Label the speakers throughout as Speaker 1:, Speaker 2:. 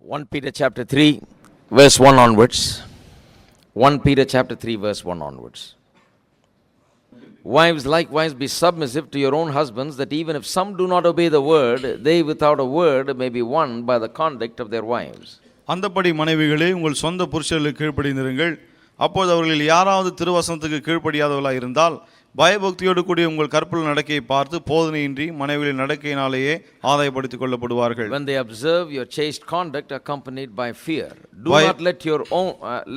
Speaker 1: 1 Peter chapter 3 verse 1 onwards. 1 Peter chapter 3 verse 1 onwards. Wives, likewise be submissive to your own husbands, that even if some do not obey the word, they without a word may be won by the conduct of their wives.
Speaker 2: அந்தபடி மனைவிகளே உங்கள் சொந்த புருஷர்களுக்கு கீழ்ப்படிந்திருங்கள். அப்போது அவர்களில் யாராவது திருவசனத்துக்கு கீழ்ப்படியாதவர்களாக இருந்தால் பயபக்தியோடு கூடிய உங்கள் கற்புள்ள நடக்கையை பார்த்து போதனையின்றி மனைவிகளின் நடக்கையினாலேயே ஆதாயப்படுத்திக் கொள்ளப்படுவார்கள்.
Speaker 1: When they observe your chaste conduct accompanied by fear, do not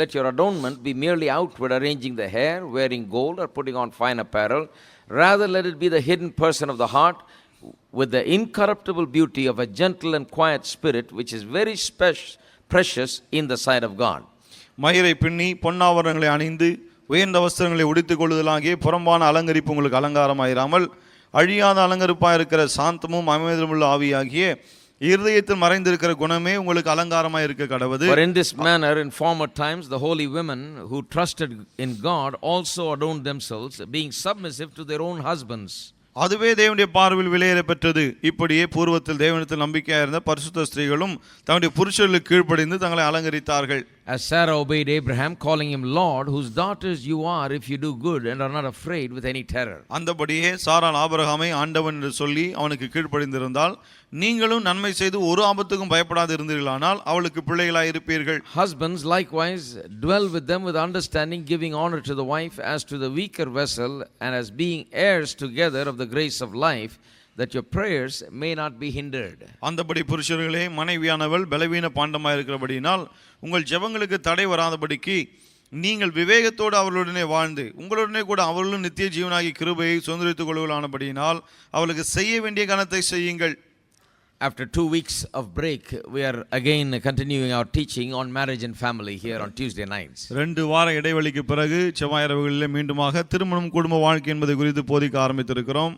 Speaker 1: let your adornment be merely outward, arranging the hair, wearing gold, or putting on fine apparel. Rather, let it be the hidden person of the heart, with the incorruptible beauty of a gentle and quiet spirit, which is very precious in the sight of God.
Speaker 2: மயிரை பின்னி பொன்னாவரணங்களை அணிந்து உயர்ந்த வஸ்திரங்களை உடுத்திக் கொள்ளுதலாகிய புறம்பான அலங்கரிப்பு உங்களுக்கு அலங்காரமாயிராமல் அழியாத அலங்கரிப்பாக இருக்கிற சாந்தமும் அமைதலுமுள்ள ஆவியாகிய இருதயத்தில் மறைந்திருக்கிற குணமே உங்களுக்கு அலங்காரமாய் இருக்க கடவுது.
Speaker 1: For in this manner in former times the holy women who trusted in God also adorned themselves, being submissive to their own husbands.
Speaker 2: அதுவே தேவனுடைய பார்வையில் விலையேற பெற்றது. இப்படியே பூர்வத்தில் தேவனிடத்தில் நம்பிக்கையாக இருந்த பரிசுத்த ஸ்திரீகளும் தங்களுடைய புருஷர்களுக்கு கீழ்ப்படிந்து தங்களை அலங்கரித்தார்கள்.
Speaker 1: As Sarah obeyed Abraham, calling him Lord, whose daughters you are if you do good and are not afraid with any terror.
Speaker 2: அந்தபடியே சாராள் ஆபிரகாமை ஆண்டவன் என்று சொல்லி அவனுக்கு கீழ்ப்படிந்திருந்தால் நீங்களும் நன்மை செய்து ஒரு ஆபத்துக்கும் பயப்படாது இருந்தீர்களானால் அவளுக்கு பிள்ளைகளாய் இருப்பீர்கள்.
Speaker 1: Husbands likewise dwell with them with understanding, giving honor to the wife as to the weaker vessel, and as being heirs together of the grace of life, that your prayers may not be hindered.
Speaker 2: அந்தபடி புருஷர்களே, மனைவியானவள் பலவீன பாண்டமாய் இருக்கிறபடியினால் உங்கள் ஜெபங்களுக்கு தடை வராதபடிக்கு நீங்கள் விவேகத்தோடு அவர்களுடனே வாழ்ந்து உங்களுடனே கூட அவர்களும் நித்திய ஜீவனாகி கிருபையை சுதந்திரித்துக் கொள்வதானபடியினால் அவளுக்கு செய்ய வேண்டிய கனத்தை செய்யுங்கள்.
Speaker 1: After 2 weeks of break, we are again continuing our teaching on marriage and family here on Tuesday nights.
Speaker 2: 2 வார இடைவெளிக்கு பிறகு செவ்வாய் இரவுகளில் மீண்டுமாக திருமணம் குடும்ப வாழ்க்கை என்பதை குறித்து போதிக்க ஆரம்பித்திருக்கிறோம்.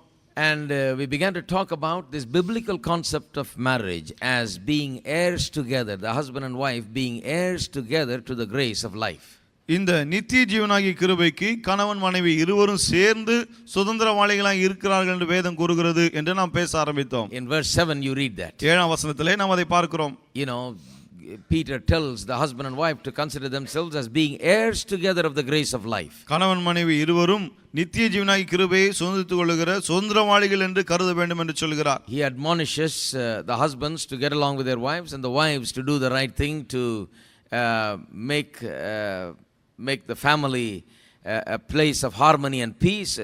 Speaker 1: And we began to talk about this biblical concept of marriage as being heirs together, the husband and wife being heirs together to the grace of life.
Speaker 2: இந்த நித்திய ஜீவனாகிய கிருபைக்கு கணவன் மனைவி இருவரும் சேர்ந்து சுதந்திரவாளிகளாக இருக்கிறார்கள் என்று வேதம் கூறுகிறது என்று நாம் பேச ஆரம்பித்தோம்.
Speaker 1: In verse 7 you read that.
Speaker 2: 7ஆம் வசனத்திலே நாம் அதை பார்க்கிறோம்.
Speaker 1: You know, Peter tells the husband and wife to consider themselves as being heirs together of the grace of life.
Speaker 2: கணவன் மனைவி இருவரும் நித்திய ஜீவனாகிய கிருபையை சுதந்திரித்துக் கொள்ளுகிற சுதந்திரவாளிகள் என்று கருத வேண்டும் என்று சொல்கிறார்.
Speaker 1: He admonishes the husbands to get along with their wives and the wives to do the right thing to make the family a place of harmony and peace,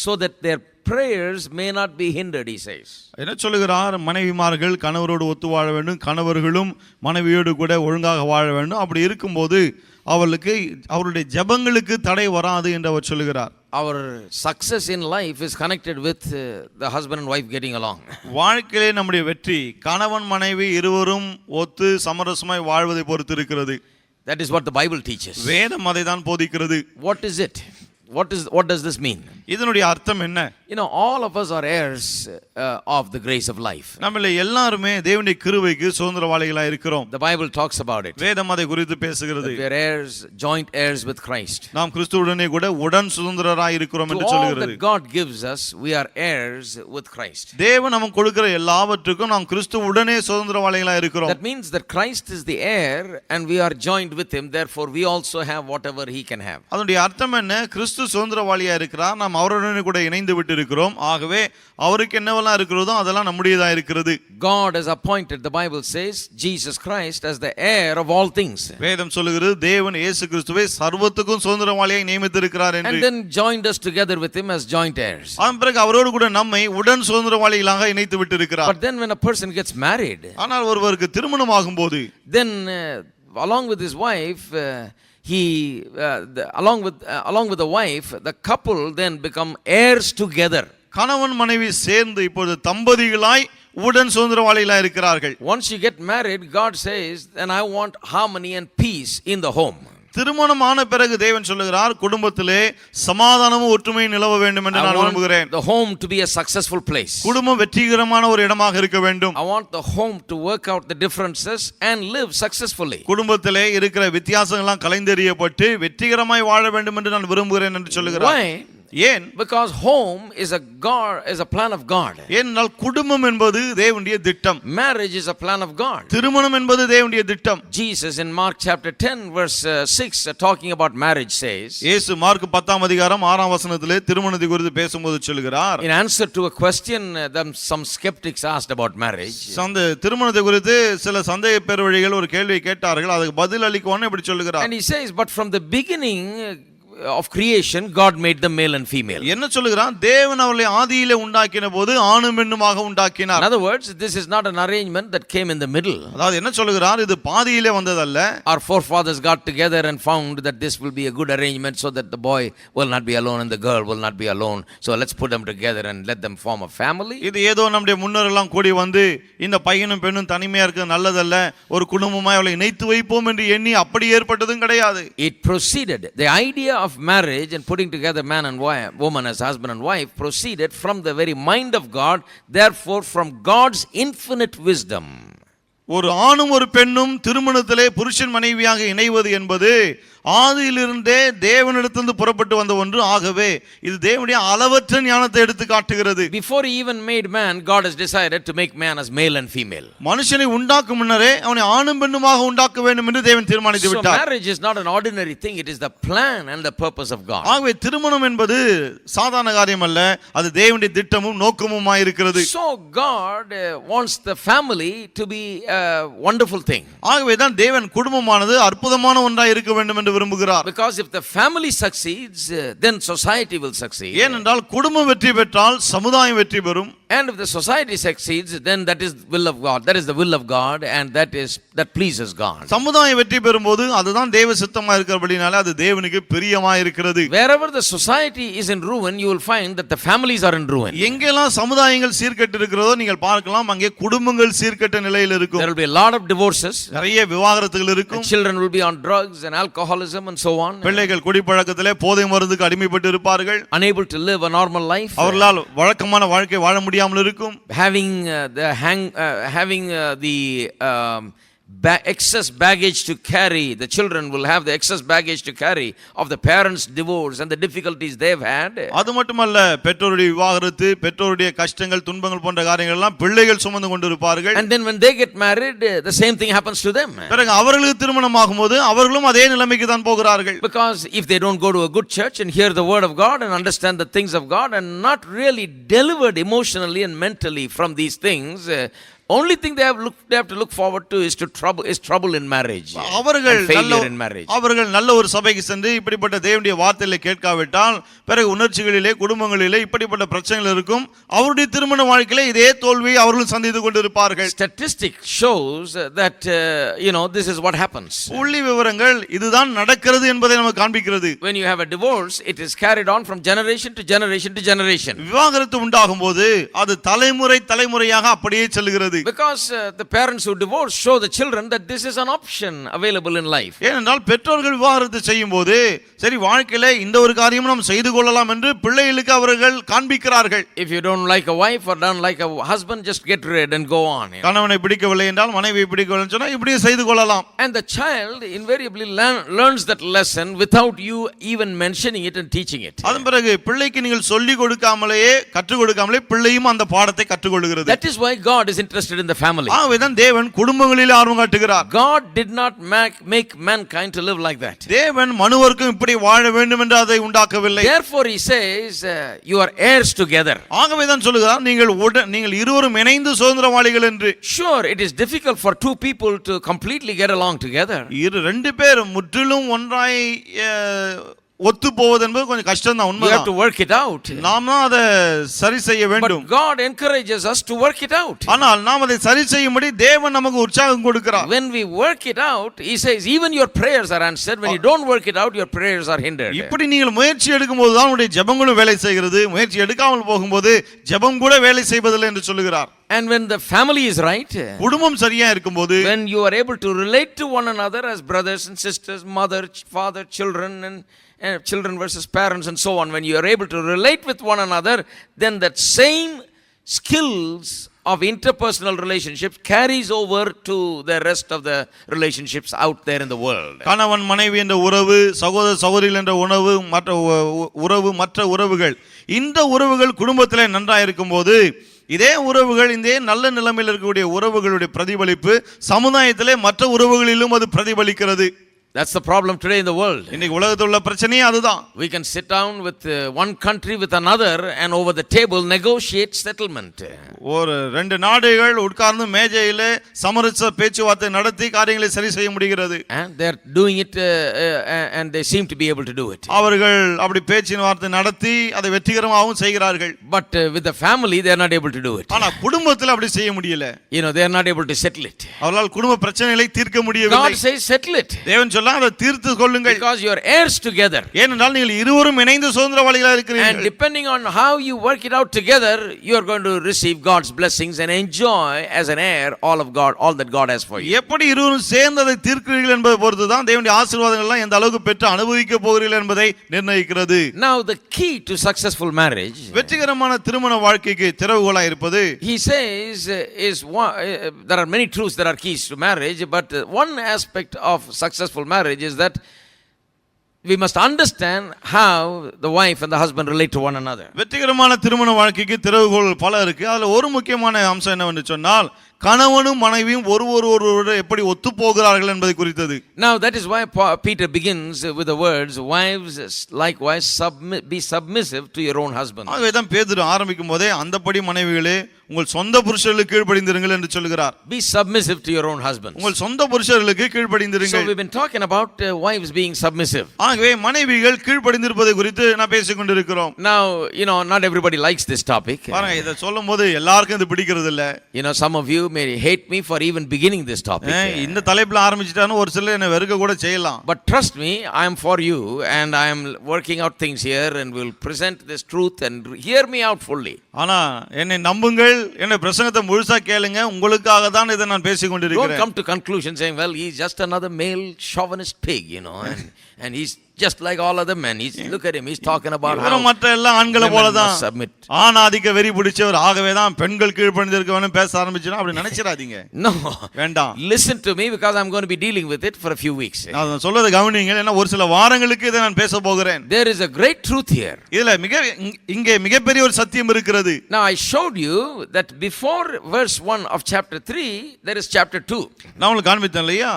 Speaker 1: so that their prayers may not be hindered, he says.
Speaker 2: என்ன சொல்கிறார்? மனைவிமார்கள் கணவரோடு ஒத்து வாழ வேண்டும், கணவர்களும் மனைவியோடு கூட ஒழுங்காக வாழ வேண்டும். அப்படி இருக்கும்போது அவளுக்கு அவருடைய ஜெபங்களுக்கு தடை வராது என்று அவர் சொல்கிறார்.
Speaker 1: Our success in life is connected with the husband and wife getting along.
Speaker 2: வாழ்க்கையிலே நம்முடைய வெற்றி கணவன் மனைவி இருவரும் ஒத்து சமரசமாய் வாழ்வதை பொறுத்து இருக்கிறது.
Speaker 1: That is what the Bible teaches.
Speaker 2: வேதம் அதை தான் போதிக்கிறது.
Speaker 1: What is it? What does this mean?
Speaker 2: இதனுடைய அர்த்தம் என்ன?
Speaker 1: You know, all of us are heirs of the grace of life.
Speaker 2: நம்மள எல்லாரும் தேவனுடைய கிருபைக்கு சுதந்திரவாளிகளாய் இருக்கிறோம்.
Speaker 1: The Bible talks about it.
Speaker 2: வேதம் அதை குறித்து பேசுகிறது.
Speaker 1: We are heirs, joint heirs with Christ.
Speaker 2: நாம் கிறிஸ்துவுடனே கூட உடன் சுதந்திரராய் இருக்கிறோம் என்று சொல்கிறது.
Speaker 1: All that God gives us, we are heirs with Christ.
Speaker 2: தேவன் நமக்கு கொடுக்கிற எல்லாவற்றுக்கும் நாம் கிறிஸ்துவுடனே சுதந்திரவாளிகளாய் இருக்கிறோம்.
Speaker 1: That means that Christ is the heir and we are joined with him, therefore we also have whatever he can have.
Speaker 2: அதனுடைய அர்த்தம் என்ன? கிறிஸ்து சுதந்திரவாளியா இருக்கிறார், நாம் அவருடனே கூட இணைந்து விட்டு இருக்கிறோம். ஆகவே அவருக்கு என்னவெல்லாம் இருக்கிறதோ அதெல்லாம் நம்முடையதா இருக்கிறது.
Speaker 1: God has appointed, the Bible says, Jesus Christ as the heir of all things.
Speaker 2: வேதம் சொல்லுகிறது தேவன் இயேசு கிறிஸ்துவை சர்வத்துக்கும் சுதந்திரவாளியாய் நியமித்திருக்கிறார் என்று.
Speaker 1: And then joined us together with him as joint heirs.
Speaker 2: அதன் பிறகு அவரோடு கூட நம்மை உடன் சுதந்திரவாளிகளாக இணைத்து விட்டு இருக்கிறார்.
Speaker 1: But then when a person gets married,
Speaker 2: ஆனால் ஒருவருக்கு திருமணம் ஆகும்போது
Speaker 1: then along with his wife along with the wife, the couple then become heirs together.
Speaker 2: கணவன் மனைவி சேர்ந்து இப்பொழுது தம்பதிகளாய் உடன் சுதந்திரவாளிகளாய் இருக்கிறார்கள்.
Speaker 1: Once you get married, God says, then I want harmony and peace in the home.
Speaker 2: திருமணமான பிறகு தேவன் சொல்லுகிறார் குடும்பத்திலே சமாதானமும் ஒற்றுமையும் நிலவ வேண்டும் என்று நான் விரும்புகிறேன்.
Speaker 1: The home to be a successful place.
Speaker 2: குடும்பம் வெற்றிகரமான ஒரு இடமாக இருக்க வேண்டும்.
Speaker 1: I want the home to work out the differences and live successfully.
Speaker 2: குடும்பத்திலே இருக்கிற வித்தியாசங்கள் எல்லாம் கலைந்தெறியப்பட்டு வெற்றிகரமாய் வாழ வேண்டும் என்று நான் விரும்புகிறேன் என்று சொல்லுகிறார்.
Speaker 1: Why?
Speaker 2: ஏன்?
Speaker 1: Because home is a plan of God.
Speaker 2: ஏனென்றால் குடும்பம் என்பது தேவனுடைய திட்டம்.
Speaker 1: Marriage is a plan of God.
Speaker 2: திருமணம் என்பது தேவனுடைய திட்டம்.
Speaker 1: Jesus in Mark chapter 10 verse 6 talking about marriage says,
Speaker 2: இயேசு மார்க் 10ஆம் அதிகாரம் 6ஆம் வசனத்திலே திருமணத்தை குறித்து பேசும்போது சொல்கிறார்,
Speaker 1: in answer to a question some skeptics asked about marriage,
Speaker 2: அந்த திருமணத்தை குறித்து சில சந்தேக பேர்வழிகள் ஒரு கேள்வியை கேட்டார்கள், அதுக்கு பதில் அளிக்கணும்னு இப்படி சொல்கிறார்.
Speaker 1: and he says, but from the beginning of creation God made them male and female.
Speaker 2: என்ன சொல்கிறான்? தேவன் அவர்களை ஆதியிலே உண்டாக்கின போது ஆணும் பெண்ணுமாக உண்டாக்கினார்.
Speaker 1: In other words, this is not an arrangement that came in the middle.
Speaker 2: அதாவது என்ன சொல்கிறார்? இது பாதியிலே வந்ததல்ல.
Speaker 1: Our forefathers got together and found that this will be a good arrangement so that the boy will not be alone and the girl will not be alone, so let's put them together and let them form a family.
Speaker 2: இது ஏதோ நம்முடைய முன்னோரெல்லாம் கூடி வந்து இந்த பையனும் பெண்ணும் தனிமையா இருக்க நல்லதல்ல, ஒரு குடும்பமாய் அவளை இணைத்து வைப்போம் என்று எண்ணி அப்படி ஏற்பட்டதும் கிடையாது.
Speaker 1: It proceeded, the idea of marriage and putting together man and woman as husband and wife proceeded from the very mind of God, therefore from God's infinite wisdom.
Speaker 2: ஒரு ஆணும் ஒரு பெண்ணும் திருமணத்திலே புருஷன் மனைவியாக இணைவது என்பது ஆதியிலிருந்தே தேவனிடத்திலிருந்து புறப்பட்டு வந்த ஒன்று. ஆகவே இது தேவனுடைய அளவற்ற ஞானத்தை எடுத்து காட்டுகிறது.
Speaker 1: Before he even made man, God has decided to make man as male and female.
Speaker 2: மனுஷனை உண்டாக்கும் முன்னரே அவனை ஆணும் பெண்ணுமாக உண்டாக்க வேண்டும் என்று தேவன் தீர்மானித்து விட்டார்.
Speaker 1: So marriage is not an ordinary thing, it is the plan and the purpose of God.
Speaker 2: ஆகவே திருமணம் என்பது சாதாரண காரியம் அல்ல, அது தேவனுடைய திட்டமும் நோக்கமுமாய் இருக்கிறது.
Speaker 1: So God wants the family to be a wonderful thing.
Speaker 2: ஆகவே தான் தேவன் குடும்பமானது அற்புதமான ஒன்றாய் இருக்க வேண்டும் என்று விரும்புகிறார்.
Speaker 1: Because if the family succeeds, then society will succeed.
Speaker 2: ஏனென்றால் குடும்பம் வெற்றி பெற்றால் சமுதாயம் வெற்றி பெறும்.
Speaker 1: And if the society succeeds, then that is will of God. That is the will of God, and that pleases God.
Speaker 2: சமுதாயம் வெற்றி பெறும்போது அதுதான் தேவ சித்தமா இருக்கிறபடினால அது தேவனுக்கு பிரியமா இருக்கிறது.
Speaker 1: Wherever the society is in ruin, you will find that the families are in ruin.
Speaker 2: எங்கெல்லாம் சமுதாயங்கள் சீர்கெட்டு இருக்கிறதோ நீங்கள் பார்க்கலாம், அங்கே குடும்பங்கள் சீர்கெட்ட நிலையில் இருக்கும்.
Speaker 1: There will be a lot of divorces.
Speaker 2: நிறைய விவாகரத்துகள் இருக்கும்.
Speaker 1: Children will be on drugs and alcoholism and so on.
Speaker 2: பிள்ளைகள் குடிப்பழக்கத்திலே போதை மருந்துக்கு அடிமைப்பட்டு இருப்பார்கள்.
Speaker 1: Unable to live a normal life.
Speaker 2: அவர்களால் வழக்கமான வாழ்க்கை வாழ முடியாமல் இருக்கும்.
Speaker 1: Having the excess baggage to carry, the children will have the excess baggage to carry of the parents' divorce and the difficulties they've had.
Speaker 2: அது மட்டுமல்ல, பெற்றோருடைய விவாகரத்து, பெற்றோருடைய கஷ்டங்கள், துன்பங்கள் போன்ற காரியங்கள் எல்லாம் பிள்ளைகள் சுமந்து கொண்டிருப்பார்கள்.
Speaker 1: And then when they get married, the same thing happens to them.
Speaker 2: பிறகு அவர்களுக்கு திருமணம் ஆகும்போது அவர்களும் அதே நிலைமைக்கு தான் போகிறார்கள்.
Speaker 1: Because if they don't go to a good church and hear the word of God and understand the things of God and not really delivered emotionally and mentally from these things, only thing they have to look forward to is trouble in marriage. அவர்கள்
Speaker 2: நல்ல ஒரு சபைக்கு சென்று இப்படிப்பட்ட தேவனுடைய வார்த்தைகளை கேட்காவிட்டால் பிறகு உணர்ச்சிகளிலே குடும்பங்களிலே இப்படிப்பட்ட பிரச்சனைகள் இருக்கும். அவருடைய திருமண வாழ்க்கையிலே இதே தோல்வியை அவர்கள் சந்தித்துக் கொண்டிருப்பார்கள்.
Speaker 1: Statistics shows that this is what happens.
Speaker 2: புள்ளி விவரங்கள் இதுதான் நடக்கிறது என்பதை நமக்கு காண்பிக்கிறது.
Speaker 1: When you have a divorce, it is carried on from generation to generation to generation.
Speaker 2: விவாகரத்து உண்டாகும்போது அது தலைமுறையாக அப்படியே செல்கிறது.
Speaker 1: Because the parents who divorce show the children that this is an option available in life.
Speaker 2: ஏனென்றால் பெற்றோர்கள் விவாகரத்து செய்யும்போது சரி வாழ்க்கையில இந்த ஒரு காரியமும் நாம் செய்து கொள்ளலாம் என்று பிள்ளைகளுக்கு அவர்கள் காண்பிக்கிறார்கள்.
Speaker 1: If you don't like a wife or don't like a husband, just get rid and go on.
Speaker 2: கணவனை பிடிக்கவில்லை என்றால் மனைவியை பிடிக்கவில்லை சொன்னா இப்படியே செய்து கொள்ளலாம்.
Speaker 1: And the child invariably learns that lesson without you even mentioning it and teaching it.
Speaker 2: அதன் பிறகு பிள்ளைக்கு நீங்கள் சொல்லி கொடுக்காமலேயே கற்றுக் கொடுக்காமலே பிள்ளையும் அந்த பாடத்தை கற்றுக்கொள்கிறது.
Speaker 1: That is why God is interested in the family.
Speaker 2: ஆகவேதான் தேவன் குடும்பங்களில் ஆர்வம் காட்டுகிறார்.
Speaker 1: God did not make mankind to live like that.
Speaker 2: தேவன் மனுவர்க்கும் இப்படி வாழ வேண்டும் என்று அதை உண்டாக்கவில்லை.
Speaker 1: Therefore he says you are heirs together.
Speaker 2: ஆகவேதான் சொல்கிறார் நீங்கள் இருவரும் இணைந்து சுதந்திரவாளிகள் என்று.
Speaker 1: Sure, it is difficult for two people to completely get along together.
Speaker 2: ரெண்டு பேர் முற்றிலும் ஒன்றாய் ஒத்து போவது என்பது கொஞ்சம் கஷ்டம் தான். உண்மைதான்.
Speaker 1: You have to work it out.
Speaker 2: நாம் தான் அதை சரி செய்ய வேண்டும்.
Speaker 1: But God encourages us to work it out.
Speaker 2: ஆனால் நாம் அதை சரி செய்யும்படி தேவன் நமக்கு உற்சாகம் கொடுக்கிறார்.
Speaker 1: When we work it out, he says even your prayers are answered. When you don't work it out, your prayers are hindered.
Speaker 2: இப்படி நீங்கள் முயற்சி எடுக்கும்போது தான் உங்களுடைய ஜெபங்களும் வேலை செய்கிறது. முயற்சி எடுக்காமல் போகும்போது ஜெபம் கூட வேலை செய்வதில்லை என்று சொல்லுகிறார்.
Speaker 1: And when the family is right,
Speaker 2: குடும்பம் சரியா இருக்கும்போது,
Speaker 1: when you are able to relate to one another as brothers and sisters, mother, father, children and children versus parents and so on, when you are able to relate with one another, then that same skills of interpersonal relationships carries over to the rest of the relationships out there in the world.
Speaker 2: கணவன் மனைவி என்ற உறவு, சகோதர சகோதரிகள் என்ற உறவு, மற்ற உறவுகள், இந்த உறவுகள் குடும்பத்திலே நன்றாக இருக்கும்போது இதே உறவுகள் இதே நல்ல நிலைமையில் இருக்கக்கூடிய உறவுகளுடைய பிரதிபலிப்பு சமுதாயத்திலே மற்ற உறவுகளிலும் அது பிரதிபலிக்கிறது.
Speaker 1: That's the problem today in the world.
Speaker 2: இன்னைக்கு உலகத்தில் உள்ள பிரச்சனையே அதுதான்.
Speaker 1: We can sit down with one country with another and over the table negotiate settlement.
Speaker 2: ஒரு ரெண்டு நாடுகள் உட்கார்ந்து மேஜையிலே சமரச பேச்சுவார்த்தை நடத்தி காரியங்களை சரி செய்ய முடிகிறது.
Speaker 1: And they are doing it and they seem to be able to do it.
Speaker 2: அவர்கள் அப்படி பேச்சின் வார்த்தை நடத்தி அதை வெற்றிகரமாகவும் செய்கிறார்கள்.
Speaker 1: But with the family they are not able to do it.
Speaker 2: ஆனா குடும்பத்தில் அப்படி செய்ய முடியல.
Speaker 1: They are not able to settle it.
Speaker 2: அவர்களால் குடும்ப பிரச்சனைகளை தீர்க்க முடியவில்லை.
Speaker 1: God says settle it.
Speaker 2: தேவன் அதை தீர்த்து கொள்ளுங்கள்.
Speaker 1: Because you are heirs together.
Speaker 2: ஏனென்றால் நீங்கள் இருவரும் இணைந்து சுதந்திரவாளிகளாக இருக்கிறீர்கள்.
Speaker 1: And depending on how you work it out together, you are going to receive God's blessings and enjoy as an heir all that God has for you.
Speaker 2: எப்படி இருவரும் சேர்ந்து அதை தீர்க்கிறீர்கள் என்பதை பொறுத்து தான் தேவனுடைய ஆசீர்வாதங்கள் எல்லாம் எந்த அளவுக்கு பெற்று அனுபவிக்க போகிறீர்கள் என்பதை நிர்ணயிக்கிறது.
Speaker 1: Now the key to successful marriage,
Speaker 2: வெற்றிகரமான திருமண வாழ்க்கைக்கு திறவுகோலாக இருப்பது,
Speaker 1: he says there are many truths that are keys to marriage, but one aspect of successful marriage is that we must understand how the wife and the husband relate to one another.
Speaker 2: வெற்றிகரமான திருமண வாழ்க்கைக்கு திறவுகோல் பல இருக்கு. அதுல ஒரு முக்கியமான அம்சம் என்னவென்று சொன்னால் கணவனும் மனைவியும் ஒருவரோடு எப்படி ஒத்து போகிறார்கள் என்பதை குறித்தது.
Speaker 1: Now that is why Peter begins with the words, wives likewise be submissive to your own husband.
Speaker 2: ஆகவே தான் பேதுரு ஆரம்பிக்கும் போதே அந்தப்படி மனைவிகளே உங்கள் சொந்த புருஷர்களுக்கு கீழ்ப்படிந்திருங்கள் என்று சொல்கிறார்.
Speaker 1: Be submissive to your own husband.
Speaker 2: உங்கள் சொந்த புருஷர்களுக்கு கீழ்ப்படிந்திருங்கள்.
Speaker 1: So we've been talking about wives being submissive.
Speaker 2: ஆகவே மனைவிகள் கீழ்ப்படிந்திருப்பதை குறித்து நான் பேசிக் கொண்டிருக்கிறோம்.
Speaker 1: Now not everybody likes this topic.
Speaker 2: பாருங்க, இத சொல்லும்போது எல்லாருக்கும் இது பிடிக்கிறது இல்ல.
Speaker 1: Some of you may hate me for even beginning this topic.
Speaker 2: இந்த தலைப்புல ஆரம்பிச்சிட்டானு ஒரு சிலர் என்ன வெறுக்க கூட செய்யலாம்.
Speaker 1: But trust me, I am for you and I am working out things here and will present this truth and hear me out fully.
Speaker 2: ஆனா என்னை நம்புங்கள், என்ன பிரசங்கத்தை முழுசா கேளுங்க, உங்களுக்காக தான் இதை நான் பேசிக் கொண்டிருக்கிறேன்.
Speaker 1: Don't come to conclusion saying, well, he's just another male chauvinist pig, and he's just like all other men. Look at him, he's talking about how
Speaker 2: மற்ற எல்லா ஆண்களை போல தான்
Speaker 1: submit.
Speaker 2: ஆணாதிக்க வெறி பிடிச்சவர், ஆகவே தான் பெண்கள் கீழ்ப்படிந்திருக்க வேணும் பேச ஆரம்பிச்சா அப்படி நினைச்சிராதீங்க.
Speaker 1: No,
Speaker 2: வேண்டாம்.
Speaker 1: Listen to me because I'm going to be dealing with it for a few weeks.
Speaker 2: நான் சொல்றத கவனிங்க, ஏன்னா ஒரு சில வாரங்களுக்கு இதை நான் பேச போகிறேன்.
Speaker 1: There is a great truth here.
Speaker 2: இதுல இங்கே மிகப்பெரிய ஒரு சத்தியம் இருக்கிறது.
Speaker 1: Now I showed you that before verse 1 of chapter 3 there is chapter 2.
Speaker 2: நான் உங்களுக்கு காண்பித்தேன் இல்லையா,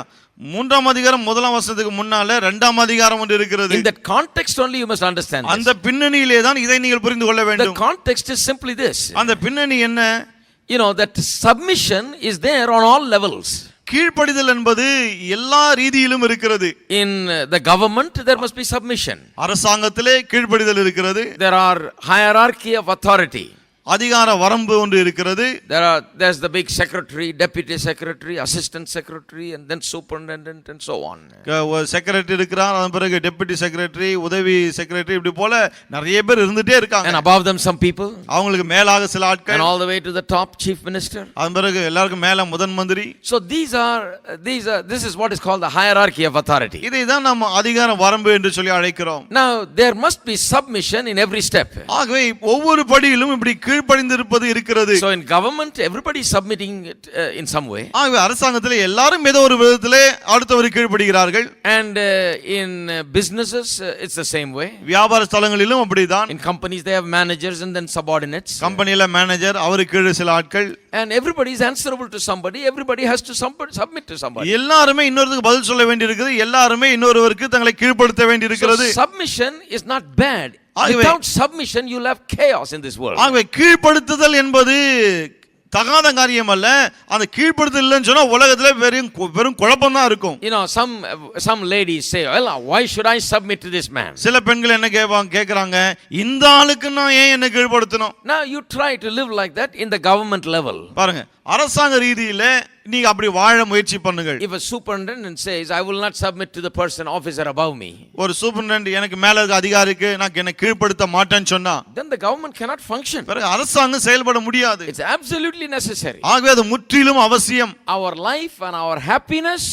Speaker 2: 3ஆம் அதிகாரம் 1ஆம் வசனத்துக்கு முன்னால 2ஆம் அதிகாரம் ஒன்று இருக்கிறது.
Speaker 1: In that context only you must understand this.
Speaker 2: அந்த பின்னணியிலே தான் இதை நீங்கள் புரிந்து கொள்ள வேண்டும்.
Speaker 1: The context is simply this.
Speaker 2: அந்த பின்னணி என்ன?
Speaker 1: That submission is there on all levels.
Speaker 2: கீழ்ப்படிதல் என்பது எல்லா ரீதியிலும் இருக்கிறது.
Speaker 1: In the government there must be submission.
Speaker 2: அரசாங்கத்திலே கீழ்ப்படிதல் இருக்கிறது.
Speaker 1: There are hierarchy of authority.
Speaker 2: அதிகார வரம்பு ஒன்று இருக்கிறது.
Speaker 1: There's the big secretary, deputy secretary, assistant secretary and then superintendent and so on.
Speaker 2: Secretary இருக்கிறார், அதன் பிறகு டெபுட்டி செக்ரட்டரி, உதவி செக்ரட்டரி, இப்படி போல நிறைய பேர் இருந்துட்டே இருக்காங்க.
Speaker 1: And above them some people.
Speaker 2: அவங்களுக்கு மேலாக சில ஆட்கள்.
Speaker 1: And all the way to the top chief minister.
Speaker 2: அதன் பிறகு எல்லாருக்கும் மேல முதன் மந்திரி.
Speaker 1: So this is what is called the hierarchy of authority.
Speaker 2: இதை தான் நாம் அதிகார வரம்பு என்று சொல்லி அழைக்கிறோம்.
Speaker 1: Now there must be submission in every step.
Speaker 2: ஆகவே ஒவ்வொரு படியிலும் இப்படி கீழ்ப்படிந்திருப்பது இருக்கிறது.
Speaker 1: So in government everybody is submitting it, in some way.
Speaker 2: ஆகவே அரசாங்கத்திலே எல்லாரும் ஏதோ ஒரு விதத்திலே அடுத்தவருக்கு கீழ்ப்படிகிறார்கள்.
Speaker 1: And in businesses it's the same way.
Speaker 2: வியாபார ஸ்தலங்களிலும் அப்படிதான்.
Speaker 1: In companies they have managers and then subordinates.
Speaker 2: கம்பெனில மேனேஜர், அவருக்கு கீழே சில ஆட்கள்.
Speaker 1: And everybody is answerable to somebody. Everybody has to submit to somebody.
Speaker 2: எல்லாரும் இன்னொருவருக்கு பதில் சொல்ல வேண்டியிருக்கிறது. எல்லாரும் இன்னொருவருக்கு தங்களை கீழ்ப்படுத்த வேண்டியிருக்கிறது.
Speaker 1: So submission is not bad. Without submission you will have chaos in this world.
Speaker 2: ஆகவே கீழ்ப்படுத்துதல் என்பது தகாத காரியம் அல்ல. அந்த கீழ்ப்படுத்தல் இல்லைன்னு சொன்னா உலகத்துல வெறும் குழப்பம் தான் இருக்கும்.
Speaker 1: Some ladies say, well, why should I submit to this man?
Speaker 2: சில பெண்கள் என்ன கேக்குறாங்க, இந்த ஆளுக்கு நான் ஏன் என்ன கீழ்ப்படுத்தணும்?
Speaker 1: Now you try to live like that in the government level.
Speaker 2: பாருங்க, அரசாங்க ரீதியில நீங்க அப்படி வாழ முயற்சி பண்ணுங்கள்.
Speaker 1: If a superintendent says, I will not submit to the person officer above me.
Speaker 2: ஒரு சூப்பரண்டென்ட் எனக்கு மேல இருக்க அதிகாரிக்கு நான் என்ன கீழ்ப்படுத்த மாட்டேன்னு சொன்னா,
Speaker 1: then the government cannot function.
Speaker 2: பிறகு அரசாங்கம் செயல்பட முடியாது.
Speaker 1: It's absolutely necessary.
Speaker 2: ஆகவே அது முற்றிலும் அவசியம்.
Speaker 1: Our life and our happiness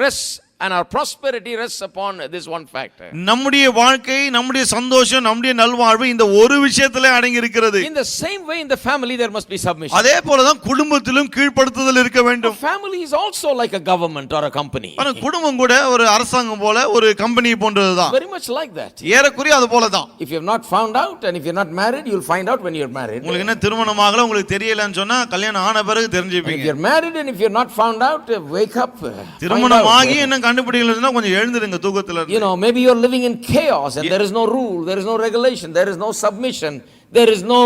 Speaker 1: rests and our prosperity rests upon this one factor.
Speaker 2: நம்முடைய வாழ்க்கை, நம்முடைய சந்தோஷம், நம்முடைய நல்வாழ்வு இந்த ஒரு விஷயத்திலே அடங்கி இருக்கிறது.
Speaker 1: In the same way, in the family there must be submission.
Speaker 2: அதே போல தான் குடும்பத்திலும் கீழ்ப்படுத்துதல் இருக்க வேண்டும்.
Speaker 1: A family is also like a government or a company.
Speaker 2: ஆனா குடும்பம் கூட ஒரு அரசாங்கம் போல ஒரு company போன்றதுதான்.
Speaker 1: Very much like that.
Speaker 2: ஏறக்குறைய அது போல தான்.
Speaker 1: If you have not found out and if you are not married, you will find out when you are married.
Speaker 2: உங்களுக்கு என்ன திருமணம் ஆகல, உங்களுக்கு தெரியலன்னு சொன்னா கல்யாணம் ஆன பிறகு தெரிஞ்சுப்பீங்க.
Speaker 1: If you are married and if you are not found out, wake up.
Speaker 2: திருமணம் ஆகி என்ன கண்டுபிடிக்கலன்னா கொஞ்சம் எழுந்திருங்க தூக்கத்துல இருந்து.
Speaker 1: You know, maybe you are living in chaos and there is no rule, there is no regulation, there is no submission, there is no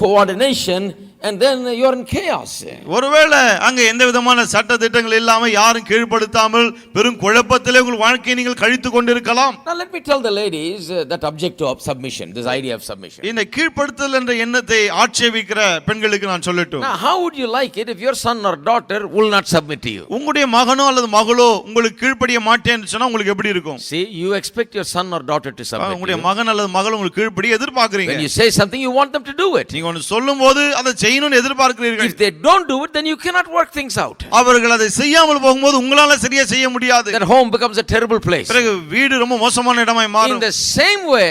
Speaker 1: coordination, and then you are in chaos.
Speaker 2: ஒருவேளை அங்க எந்த விதமான சட்ட திட்டங்கள் இல்லாம யாரும் கீழ்ப்படுத்தாமல் பெரும் குழப்பத்திலே உங்கள் வாழ்க்கையை நீங்கள் கழித்து கொண்டிருக்கலாம்.
Speaker 1: Now let me tell the ladies that object to submission, this idea of submission.
Speaker 2: இந்த கீழ்ப்படுத்தல் என்ற எண்ணத்தை ஆட்சேபிக்கிற பெண்களுக்கு நான் சொல்லட்டும்.
Speaker 1: Now how would you like it if your son or daughter will not submit to you?
Speaker 2: உங்களுடைய மகனோ அல்லது மகளோ உங்களுக்கு கீழ்ப்படிய மாட்டேன்னு சொன்னா உங்களுக்கு எப்படி இருக்கும்?
Speaker 1: See, you expect your son or daughter to submit.
Speaker 2: உங்களுடைய மகன் அல்லது மகள் உங்களுக்கு கீழ்ப்படிய எதிர்பார்க்கறீங்க.
Speaker 1: When you say something, you want them to do it.
Speaker 2: நீங்க ஒன்னு சொல்லும்போது அதை செய்யணும்னு எதிர்பார்க்கிறீர்கள்.
Speaker 1: If they don't do it, then you cannot work things out.
Speaker 2: அவர்கள் அதை செய்யாமல் போகும்போது உங்களால சரியா செய்ய முடியாது.
Speaker 1: That home becomes a terrible place.
Speaker 2: பிறகு வீடு ரொம்ப மோசமான இடமாய் மாறும்.
Speaker 1: In the same way,